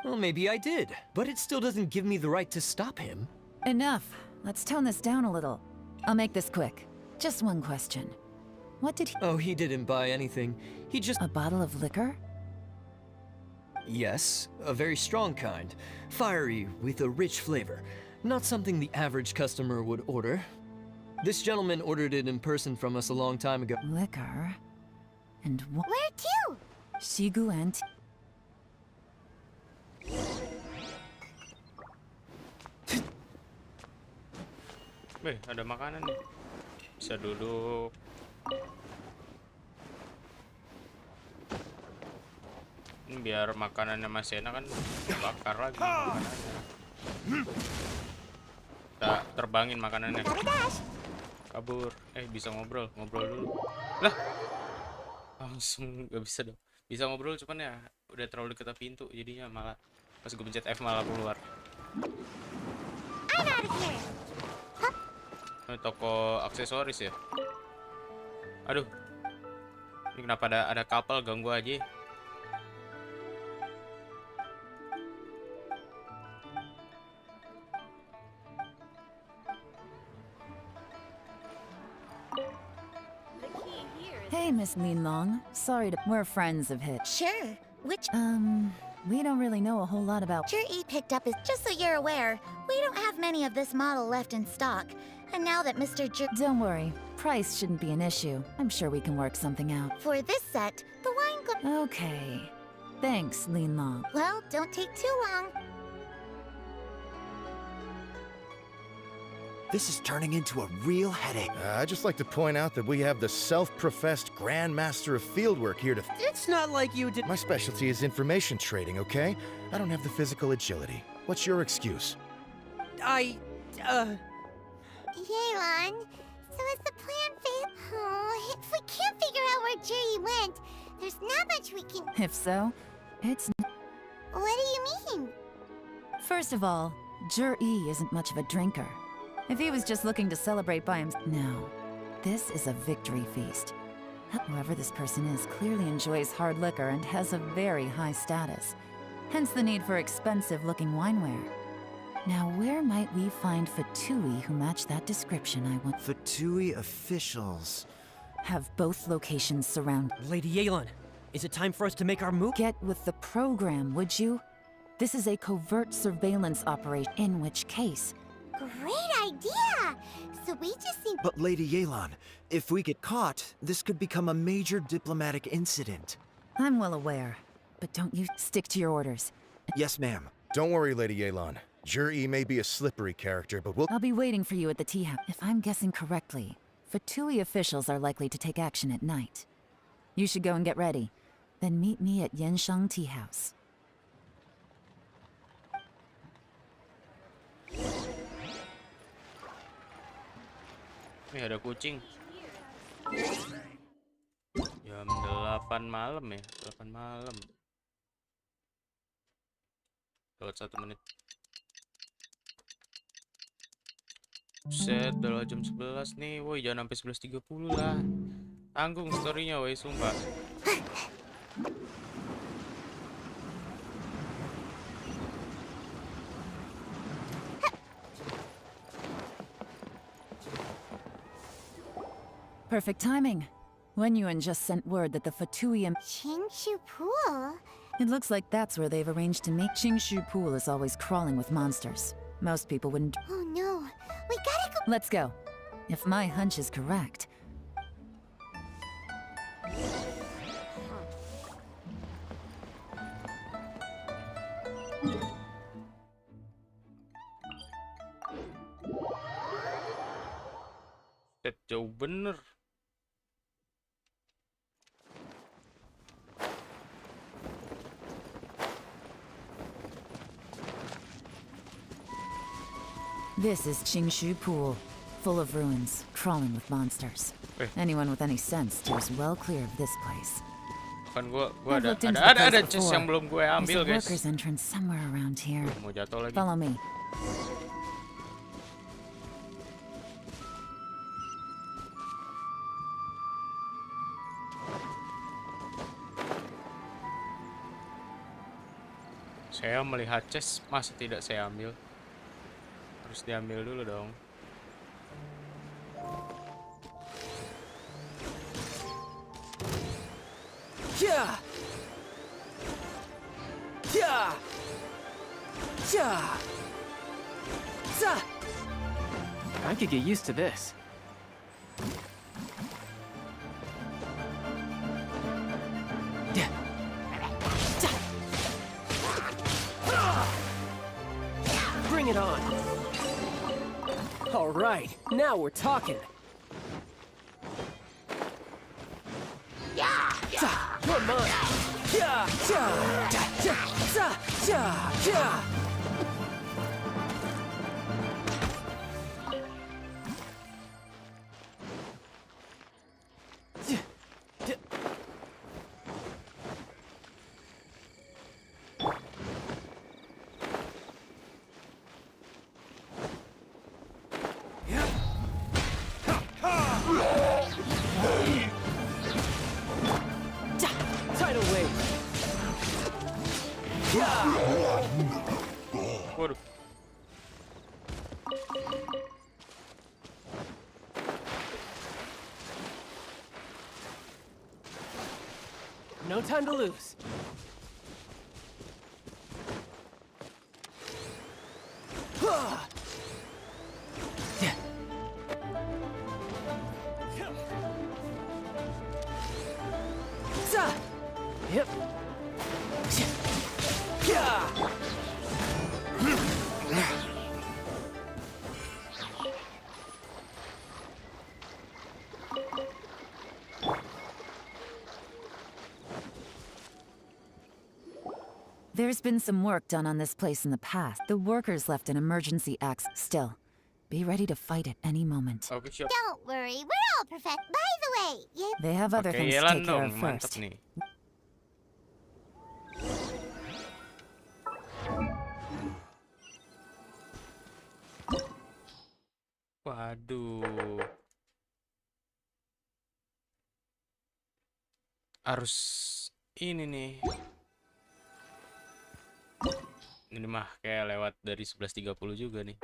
Well, maybe I did, but it still doesn't give me the right to stop him. Enough. Let's tone this down a little. I'll make this quick. Just one question. What did he— Oh, he didn't buy anything. He just— A bottle of liquor? Yes, a very strong kind. Fiery, with a rich flavor. Not something the average customer would order. This gentleman ordered it in person from us a long time ago. Liquor? And what— Where to? Shigu and— Ada makanan nih. Bisa duduk. Ini biar makanannya masih enak kan, bakar lagi makanannya. Kita terbangin makanannya. Kabur. Bisa ngobrol dulu. Lah. Langsung gak bisa dong. Bisa ngobrol cuman ya udah terlalu dekat pintu jadinya malah pas gue pencet F malah keluar. I'm out of here. Toko aksesoris ya. Aduh. Ini kenapa ada kapal ganggu aja. The key here Hey, Miss Linlong. Sorry to... We're friends of his. Sure. Which... We don't really know a whole lot about... E picked up his... Just so you're aware, we don't have many of this model left in stock. And now that Mr. Don't worry. Price shouldn't be an issue. I'm sure we can work something out. For this set, the wine Okay. Thanks, Linlong. Well, don't take too long. This is turning into a real headache. I'd just like to point out that we have the self-professed Grand Master of Fieldwork here to... It's not like you did... My specialty is information trading, okay? I don't have the physical agility. What's your excuse? Yelan, so is the plan fail? Oh, if we can't figure out where Jerry went, there's not much we can... If so, it's... What do you mean? First of all, E isn't much of a drinker. If he was just looking to celebrate by himself... No. This is a victory feast. Whoever this person is clearly enjoys hard liquor and has a very high status. Hence the need for expensive-looking wineware. Now, where might we find Fatui who match that description I want? Fatui officials... Have both locations surrounded. Lady Yelan, is it time for us to make our move? Get with the program, would you? This is a covert surveillance operation, in which case... Great idea! So we just need... But Lady Yelan, if we get caught, this could become a major diplomatic incident. I'm well aware, but don't you stick to your orders. Yes, ma'am. Don't worry, Lady Yelan. Jur-E may be a slippery character, but we'll... I'll be waiting for you at the tea house. If I'm guessing correctly, Fatui officials are likely to take action at night. You should go and get ready. Then meet me at Yenshang Tea House. Nih ada kucing. Jam 8 malam ya, 8 malam. Lewat 1 menit. Set, udah jam 11 nih. Woi, jangan sampai 11.30 lah. Tanggung storynya, woi, sumpah. Perfect timing. Wenyuan just sent word that the Fatui... Qingshu Pool? It looks like that's where they've arranged to meet. Qingshu Pool is always crawling with monsters. Most people wouldn't... Oh no, we gotta go... Let's go. If my hunch is correct... Set jauh bener. This is Qingshu Pool, full of ruins, crawling with monsters. Anyone with any sense steers well clear of this place. Kan gua I've ada looked into the place chest yang before. belum gue ambil, There's a guys. workers' entrance somewhere around here. Mau jatuh lagi. Follow me. Saya melihat chest, masa tidak saya ambil? Harus diambil dulu dong. Yeah. Yeah. Yeah. I could get used to this. Bring it on. All right, now we're talking. Come on. Yeah. Tidal wave. Waduh. No time to lose. Yep. There's been some work done on this place in the past. The workers left an emergency axe still. Be ready to fight at any moment. Oke, siap. Don't worry, we're all perfect. By the way, you... They have other Oke, things to Yelan take care dong, of mantap first. nih. Waduh. Harus ini nih. Ini mah kayak lewat dari 11.30 juga nih.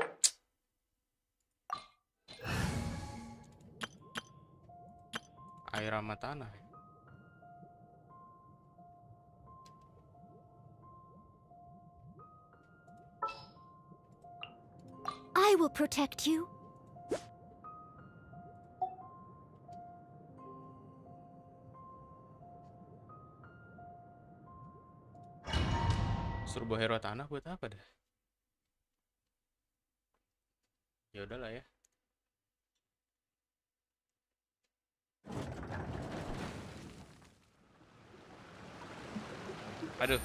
Air sama tanah. I will protect you. Suruh bawa hero tanah buat apa dah? Ya udahlah ya. Aduh.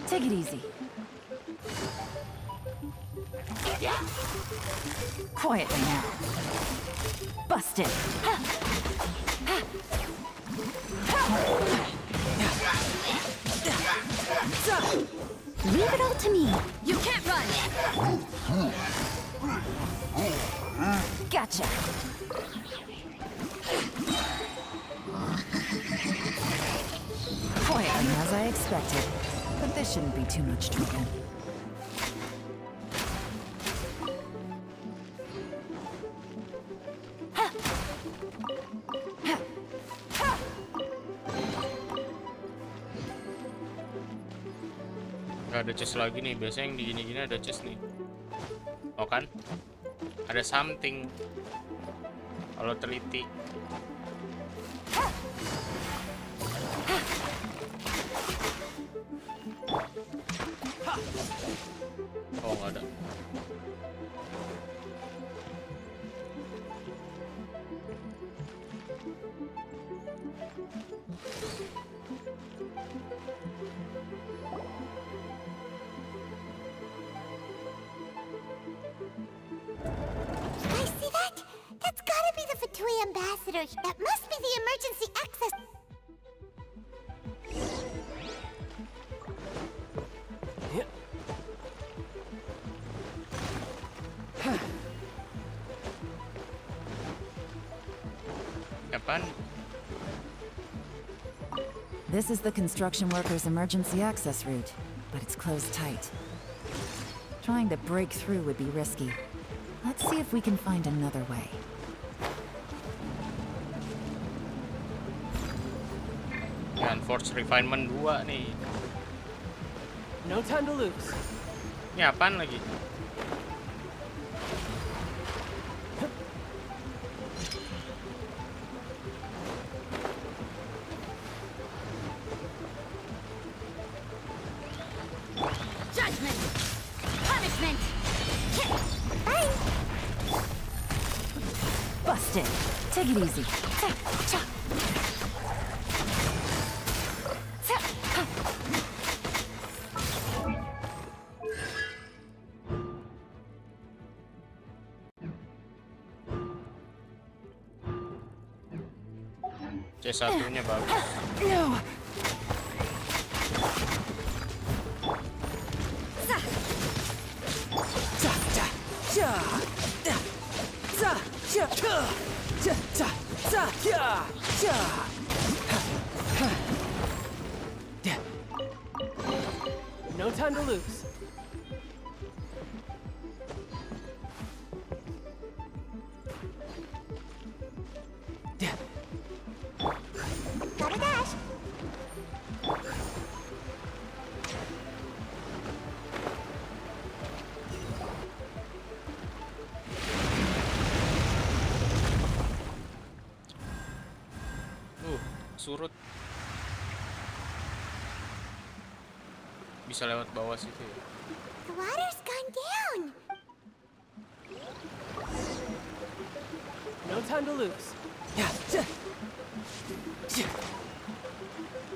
Take it easy. Quietly now. Busted. Leave it all to me. You can't run. Gotcha. Quietly, as I expected. But this shouldn't be too much trouble. Gak ada chest lagi nih. Biasanya yang di gini-gini ada chest nih. Oh kan? Ada something. Kalau teliti. Oh nggak ada. I see that? That's gotta be the Fatui ambassador. That must be the emergency access. Kapan? This is the construction workers' emergency access route, but it's closed tight. Trying to break through would be risky. Let's see if we can find another way. Ya, Force Refinement 2 nih. No time to lose. Ini apaan lagi? Judgment. Punishment. Busted. Take it easy. C1-nya bagus. No. No time to lose. Gotta dash. Surut. Bisa lewat bawah situ ya. The water's gone down. No time to lose.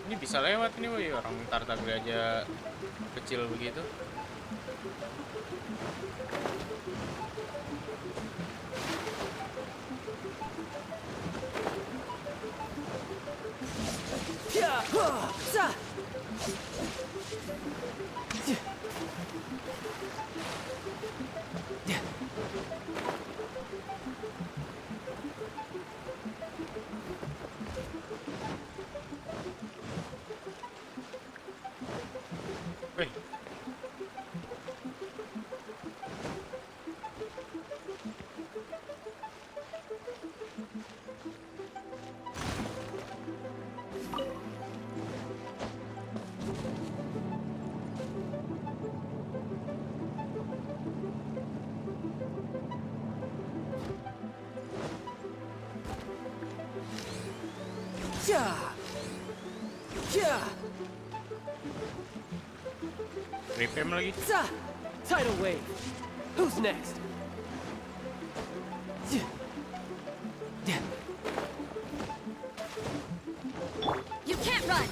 Ini bisa lewat nih, woy. Orang Tartagre aja kecil begitu. Wih. Repem lagi. Tidal wave. Who's next? You can't run!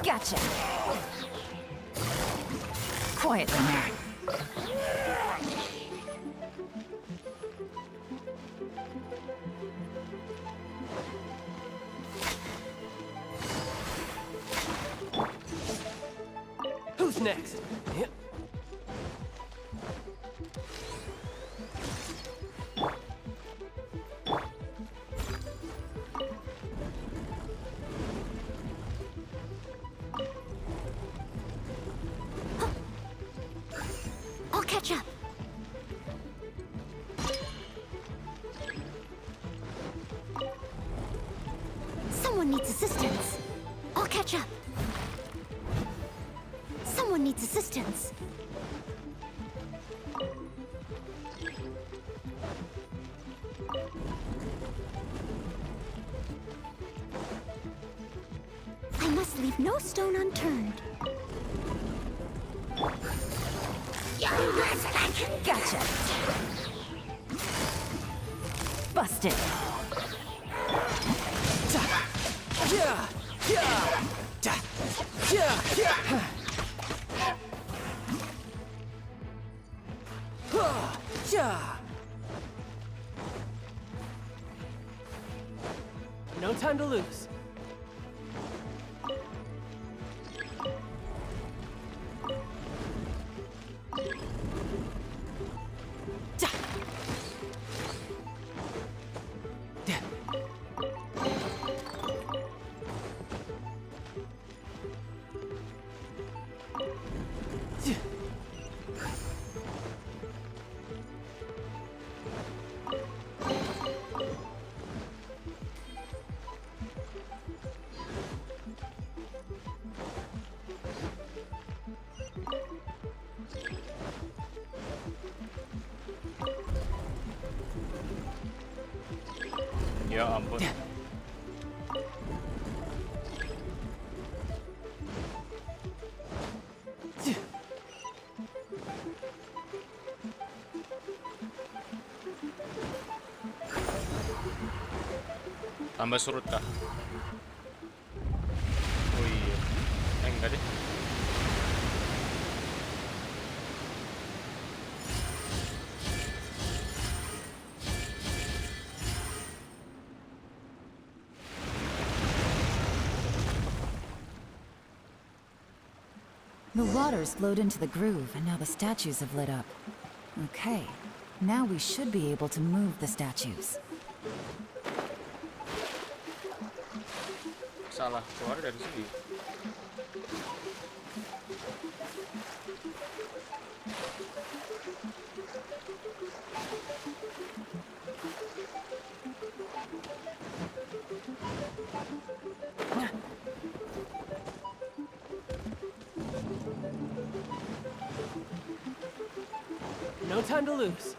Gotcha. Quietly now. Who's next? Yep. I'll catch up. Someone needs assistance. I'll catch up. Someone needs assistance. I must leave no stone unturned. Gotcha. Busted. No time to lose. Ya ampun. Tambah surut kah? Oh iya. Enggak deh. The water's flowed into the groove, and now the statues have lit up. Okay, now we should be able to move the statues. Salah, keluar dari sini. No time to lose.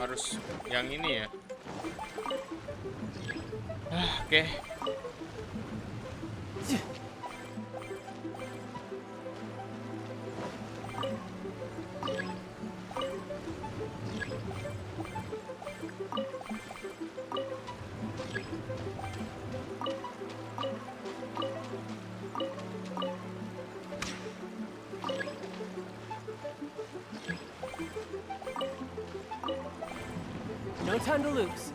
Harus yang ini ya. Oke. No time to lose.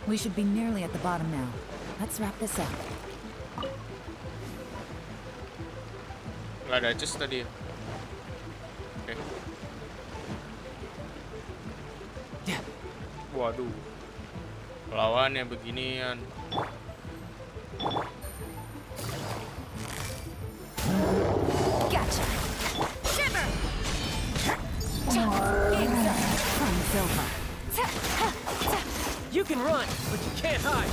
We should be nearly at the bottom now. Let's wrap this up. Nggak ada just tadi ya. Oke. Waduh. Lawan yang beginian. Gotcha. Shiver. From Silver. You can run, but you can't hide.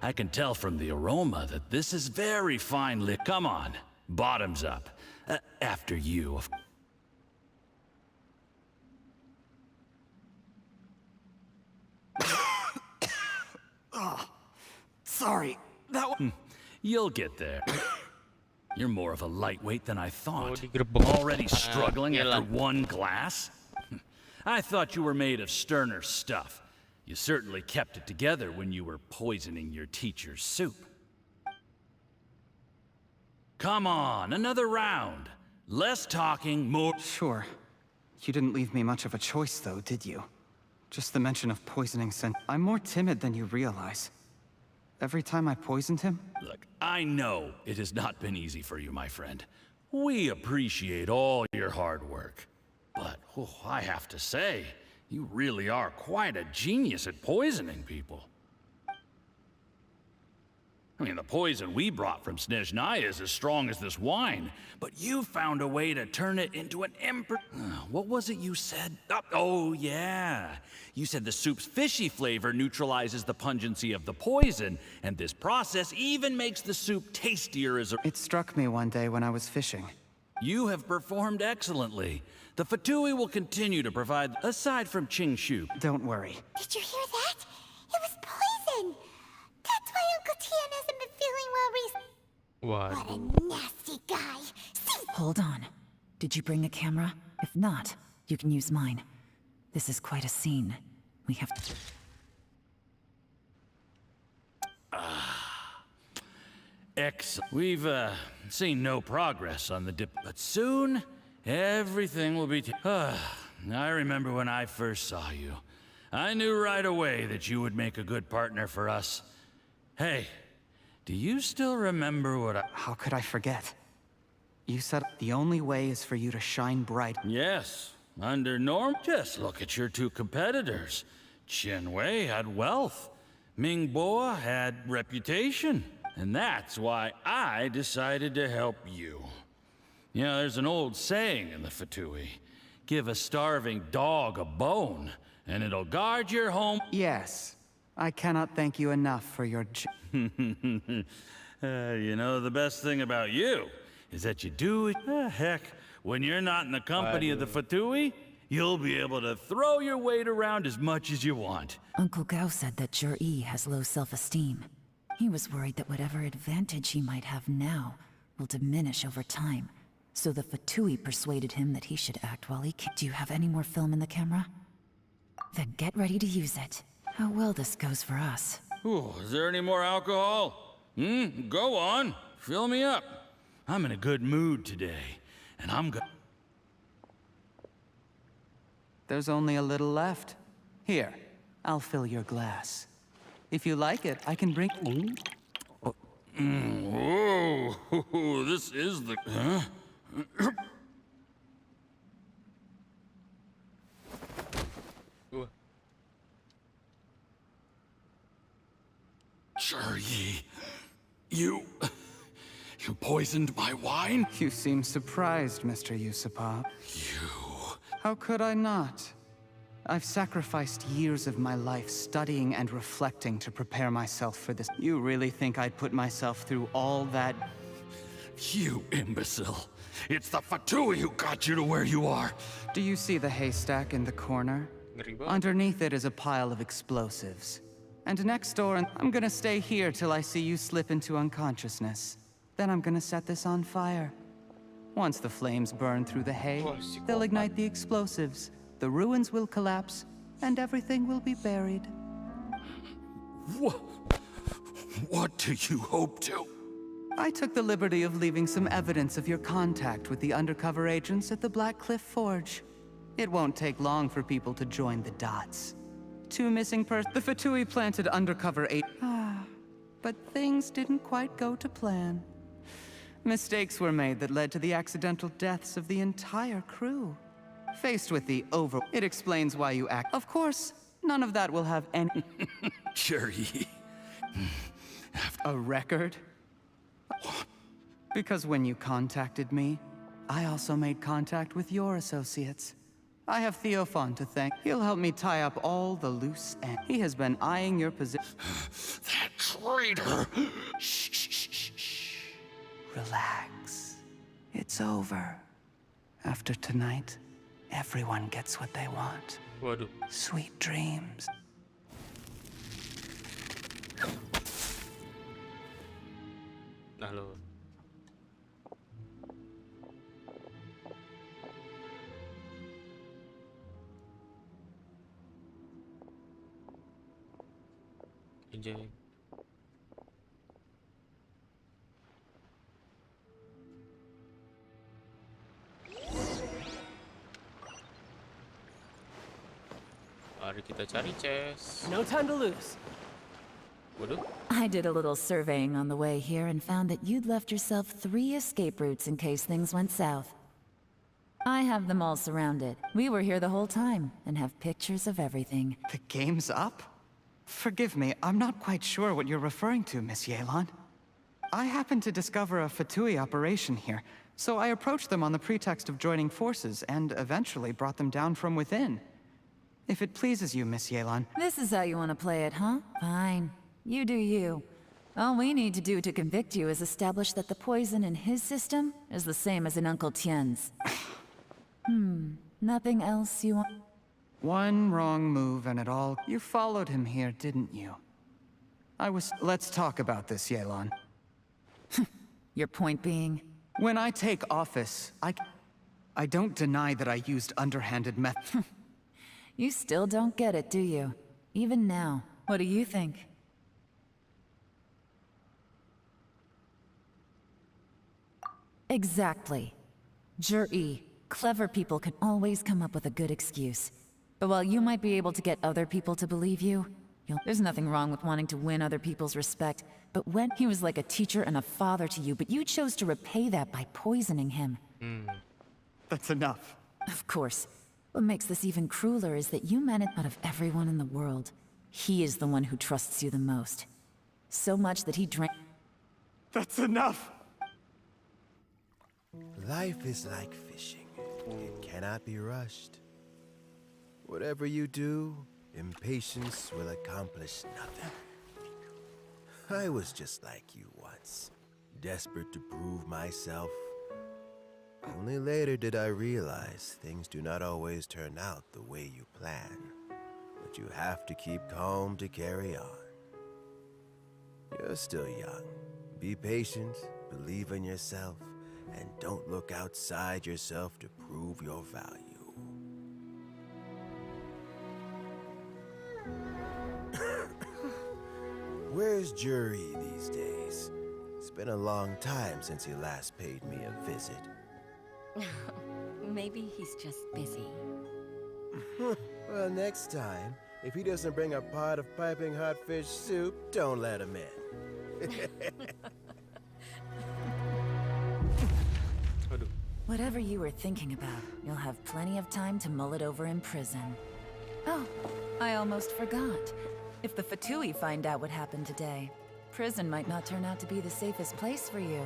I can tell from the aroma that this is very fine lit. Come on, bottoms up. After you. Oh, sorry. That one. You'll get there. You're more of a lightweight than I thought. digerebek. Already struggling after Hilang. one glass? I thought you were made of sterner stuff. You certainly kept it together when you were poisoning your teacher's soup. Come on, another round. Less talking, more... Sure. You didn't leave me much of a choice, though, did you? Just the mention of poisoning sent... I'm more timid than you realize. Every time I poisoned him... Look, I know it has not been easy for you, my friend. We appreciate all your hard work. But, I have to say, you really are quite a genius at poisoning people. I mean, the poison we brought from Snezhnaya is as strong as this wine, but you found a way to turn it into an What was it you said? Oh, yeah. You said the soup's fishy flavor neutralizes the pungency of the poison, and this process even makes the soup tastier as a... It struck me one day when I was fishing. You have performed excellently. The Fatui will continue to provide, aside from Qingshu. Don't worry. Did you hear that? It was poison. That's why Uncle Tian hasn't been feeling well recently. What? What a nasty guy. Hold on. Did you bring a camera? If not, you can use mine. This is quite a scene. We have to... Excellent. We've, seen no progress on the dip, but soon, everything will be... I remember when I first saw you. I knew right away that you would make a good partner for us. Hey, do you still remember what I... How could I forget? You said the only way is for you to shine bright. Yes, under norm... Just look at your two competitors. Qianwei had wealth. Mingboa had reputation. And that's why I decided to help you. You know, there's an old saying in the Fatui. Give a starving dog a bone, and it'll guard your home. Yes. I cannot thank you enough for your... You know, the best thing about you is that you do it. Heck, When you're not in the company of the Fatui, you'll be able to throw your weight around as much as you want. Uncle Gao said that Jur-E has low self-esteem. He was worried that whatever advantage he might have now will diminish over time. So the Fatui persuaded him that he should act while he can. Do you have any more film in the camera? Then get ready to use it. How well this goes for us. Ooh, is there any more alcohol? Go on. Fill me up. I'm in a good mood today, and I'm good. There's only a little left. Here, I'll fill your glass. If you like it, I can bring... Whoa, this is the... Huh? Jur-E, you poisoned my wine? You seem surprised, Mr. Yusupov. How could I not? I've sacrificed years of my life studying and reflecting to prepare myself for this. You really think I'd put myself through all that? You imbecile. It's the Fatui who got you to where you are. Do you see the haystack in the corner? Underneath it is a pile of explosives. And next door, I'm gonna stay here till I see you slip into unconsciousness. Then I'm gonna set this on fire. Once the flames burn through the hay, they'll ignite the explosives. The ruins will collapse, and everything will be buried. What do you hope to? I took the liberty of leaving some evidence of your contact with the undercover agents at the Black Cliff Forge. It won't take long for people to join the dots. 2 missing persons. The Fatui planted undercover but things didn't quite go to plan. Mistakes were made that led to the accidental deaths of the entire crew. Faced with the it explains why you act. Of course, none of that will have any... Jur-E. A record? Because when you contacted me, I also made contact with your associates. I have Theophan to thank. He'll help me tie up all the loose ends. He has been eyeing your position. That traitor! Shh. Relax. It's over. After tonight, everyone gets what they want. Waduh. Sweet dreams. Halo. Enjoy. Mari kita cari Chess. No time to lose. Waduh. I did a little surveying on the way here and found that you'd left yourself 3 escape routes in case things went south. I have them all surrounded. We were here the whole time and have pictures of everything. The game's up? Forgive me, I'm not quite sure what you're referring to, Miss Yelan. I happened to discover a Fatui operation here, so I approached them on the pretext of joining forces and eventually brought them down from within. If it pleases you, Miss Yelan. This is how you want to play it, huh? Fine. You do you. All we need to do to convict you is establish that the poison in his system is the same as in Uncle Tien's. Nothing else you want? One wrong move and it all... You followed him here, didn't you? Let's talk about this, Yelan. Your point being? When I take office, I don't deny that I used underhanded methods. You still don't get it, do you? Even now. What do you think? Exactly. Jur-E, clever people can always come up with a good excuse. But while you might be able to get other people to believe you, there's nothing wrong with wanting to win other people's respect. But when he was like a teacher and a father to you, but you chose to repay that by poisoning him. That's enough. Of course. What makes this even crueler is that you managed out of everyone in the world. He is the one who trusts you the most. So much that he drank... That's enough! Life is like fishing. It cannot be rushed. Whatever you do, impatience will accomplish nothing. I was just like you once, desperate to prove myself. Only later did I realize things do not always turn out the way you plan. But you have to keep calm to carry on. You're still young. Be patient, believe in yourself, and don't look outside yourself to prove your value. Where's Jury these days? It's been a long time since he last paid me a visit. Maybe he's just busy. Well, next time, if he doesn't bring a pot of piping hot fish soup, don't let him in. Whatever you were thinking about, you'll have plenty of time to mull it over in prison. Oh, I almost forgot. If the Fatui find out what happened today, prison might not turn out to be the safest place for you.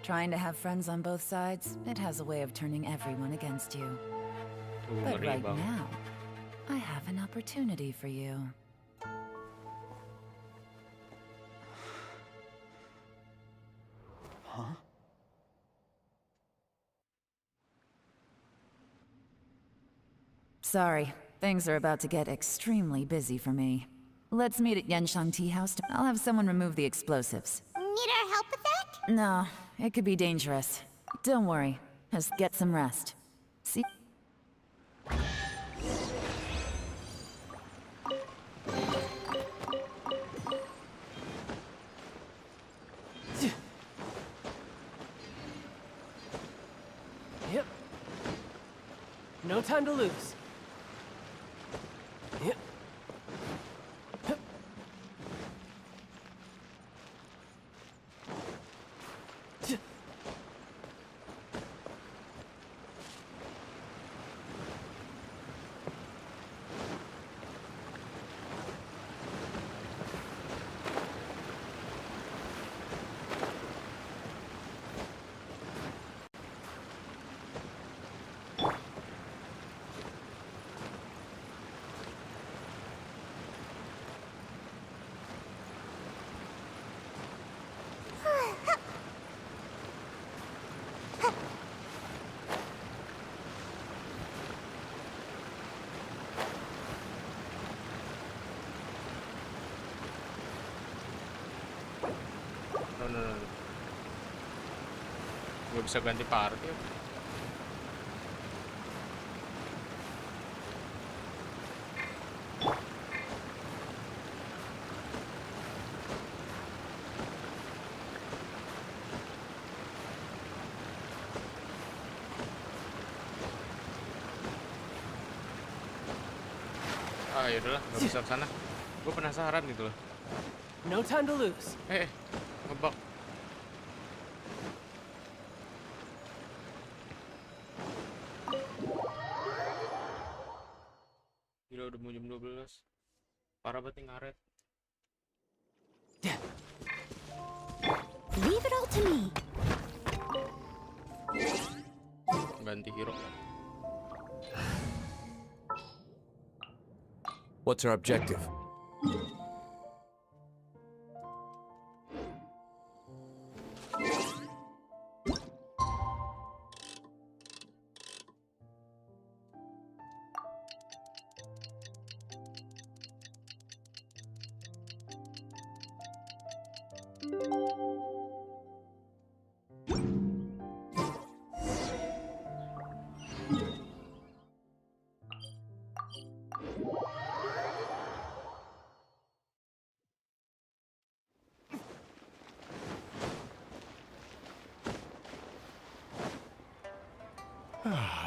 Trying to have friends on both sides, it has a way of turning everyone against you. But right now, I have an opportunity for you. Huh? Sorry, things are about to get extremely busy for me. Let's meet at Yanshang Tea House. I'll have someone remove the explosives. Need our help with that? No, it could be dangerous. Don't worry, just get some rest. See? Yep. No time to lose. Yep. No. Gue bisa ganti party. Ah, yaudahlah, gak bisa kesana. Gue penasaran gitu loh. No time to lose. Ngebak. Gila udah mau jam 12. Parah banget nih ngaret. Leave it all to me. Ganti hero. What's our objective?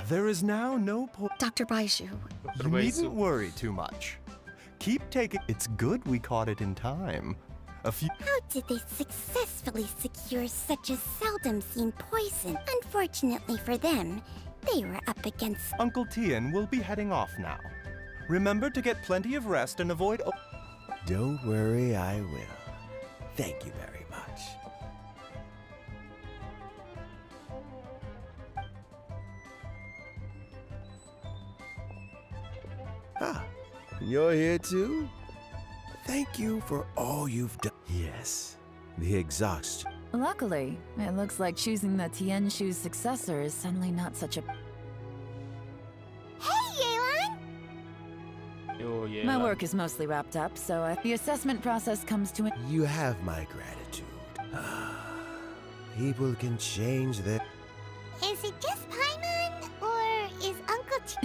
There is now no point. Dr. Baiju. You needn't worry too much. Keep taking. It's good we caught it in time. A few. How did they successfully secure such a seldom seen poison? Unfortunately for them, they were up against... Uncle Tian will be heading off now. Remember to get plenty of rest and avoid. Don't worry, I will. Thank you very much. Ah, you're here too? Thank you for all you've done. Yes, the exhaust. Luckily, it looks like choosing the Tianshu's successor is suddenly not such a... Hey, Yelan! Oh, yeah. My work is mostly wrapped up, so the assessment process comes to an... You have my gratitude. People can change their... Is it just Paimon, or is Uncle T...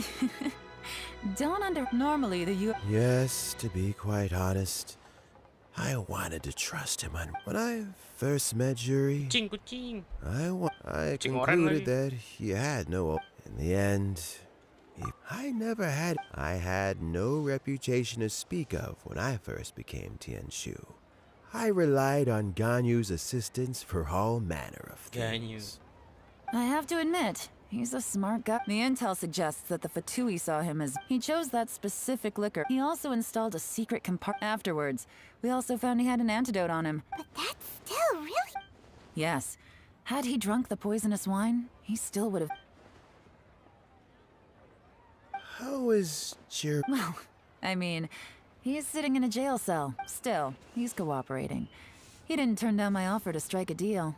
Don't under... Normally, the Yes, to be quite honest, I wanted to trust him. When I first met Yuri, I concluded that he had no... In the end, I had no reputation to speak of when I first became Tianshu. I relied on Ganyu's assistance for all manner of things. I have to admit, he's a smart guy. The intel suggests that the Fatui saw him as... He chose that specific liquor. He also installed a secret compartment. Afterwards, we also found he had an antidote on him. But that's still really... Yes. Had he drunk the poisonous wine, he still would have... How is Chir... Well, I mean, he's sitting in a jail cell. Still, he's cooperating. He didn't turn down my offer to strike a deal.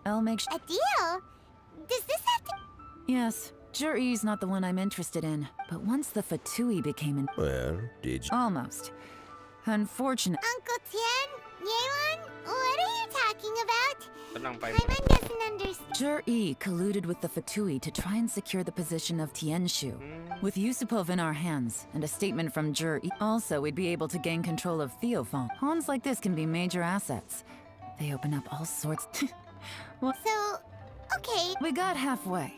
I'll make sure... A deal? Does this have to... Yes, Juri's not the one I'm interested in. But once the Fatui became in... Well, did you... Almost. Unfortunate... Uncle Tien? Yelan? What are you talking about? Tenang, Paimon doesn't understand. Juri colluded with the Fatui to try and secure the position of Tianshu. With Yusupov in our hands, and a statement from Juri, also we'd be able to gain control of Theophon. Pawns like this can be major assets. They open up all sorts... Well, so, okay. We got halfway.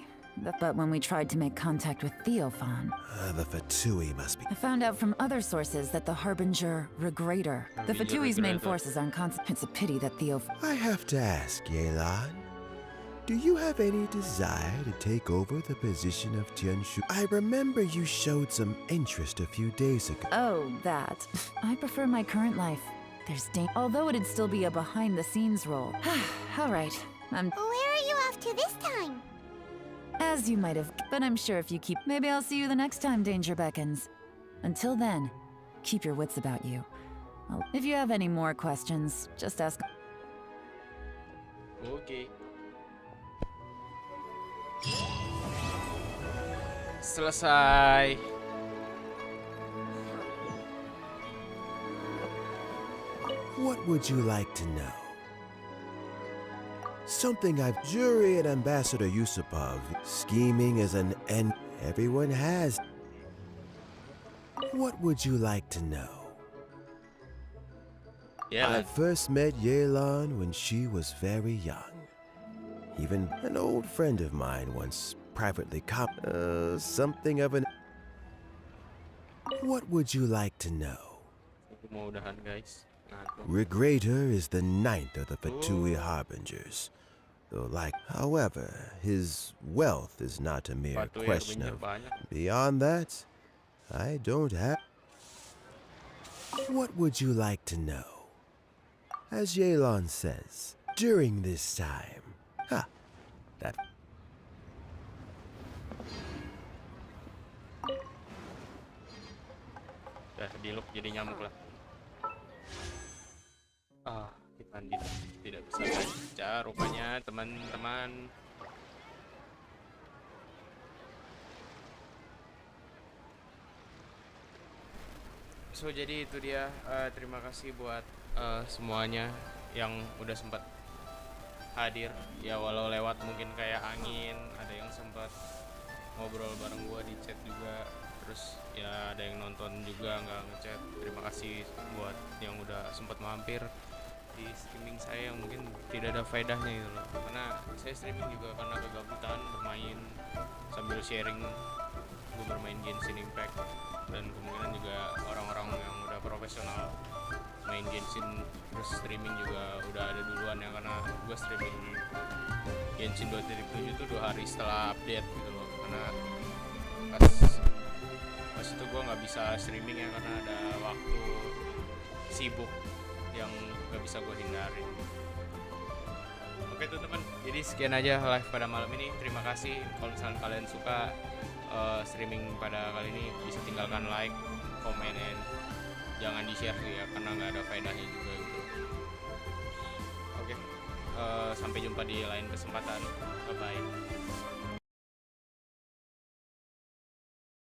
But when we tried to make contact with Theophon... the Fatui must be... I found out from other sources that the Harbinger Regrator... The Fatui's main forces aren't constant... It's a pity that Theophon... I have to ask, Yelan. Do you have any desire to take over the position of Tianshu? I remember you showed some interest a few days ago. Oh, that. I prefer my current life. There's although it'd still be a behind-the-scenes role. All right, Where are you off to this time? As you might have, but I'm sure if you keep... Maybe I'll see you the next time danger beckons. Until then, keep your wits about you. If you have any more questions, just ask... Okay. Selesai. What would you like to know? Something I've... Juri and Ambassador Yusupov. Scheming is an end everyone has. What would you like to know? Yeah. I first met Yelan when she was very young. Even an old friend of mine once privately something of an... What would you like to know? Mudah-mudahan, guys. Regrator is the 9th of the Fatui Harbingers. However, his wealth is not a mere question of... Beyond that, I don't have... What would you like to know? As Yelan says, during this time... that... Udah di-lock jadi nyamuk lah. Kita tidak bisa baca rupanya, teman-teman. So jadi itu dia, terima kasih buat semuanya yang udah sempat hadir ya, walau lewat mungkin kayak angin. Ada yang sempat ngobrol bareng gua di chat juga, terus ya ada yang nonton juga nggak ngechat. Terima kasih buat yang udah sempat mampir di streaming saya yang mungkin tidak ada faedahnya gitu loh, karena saya streaming juga karena kegabutan bermain sambil sharing gue bermain Genshin Impact, dan kemungkinan juga orang-orang yang udah profesional main Genshin terus streaming juga udah ada duluan ya, karena gue streaming Genshin 2.7 tuh 2 hari setelah update gitu loh, karena pas itu gue nggak bisa streaming ya karena ada waktu sibuk yang gak bisa gue hindarin. Oke teman-teman, jadi sekian aja live pada malam ini. Terima kasih. Kalau misalnya kalian suka streaming pada kali ini, bisa tinggalkan like, komen, dan jangan di share ya karena nggak ada faedahnya juga gitu. Oke, Sampai jumpa di lain kesempatan. Bye bye.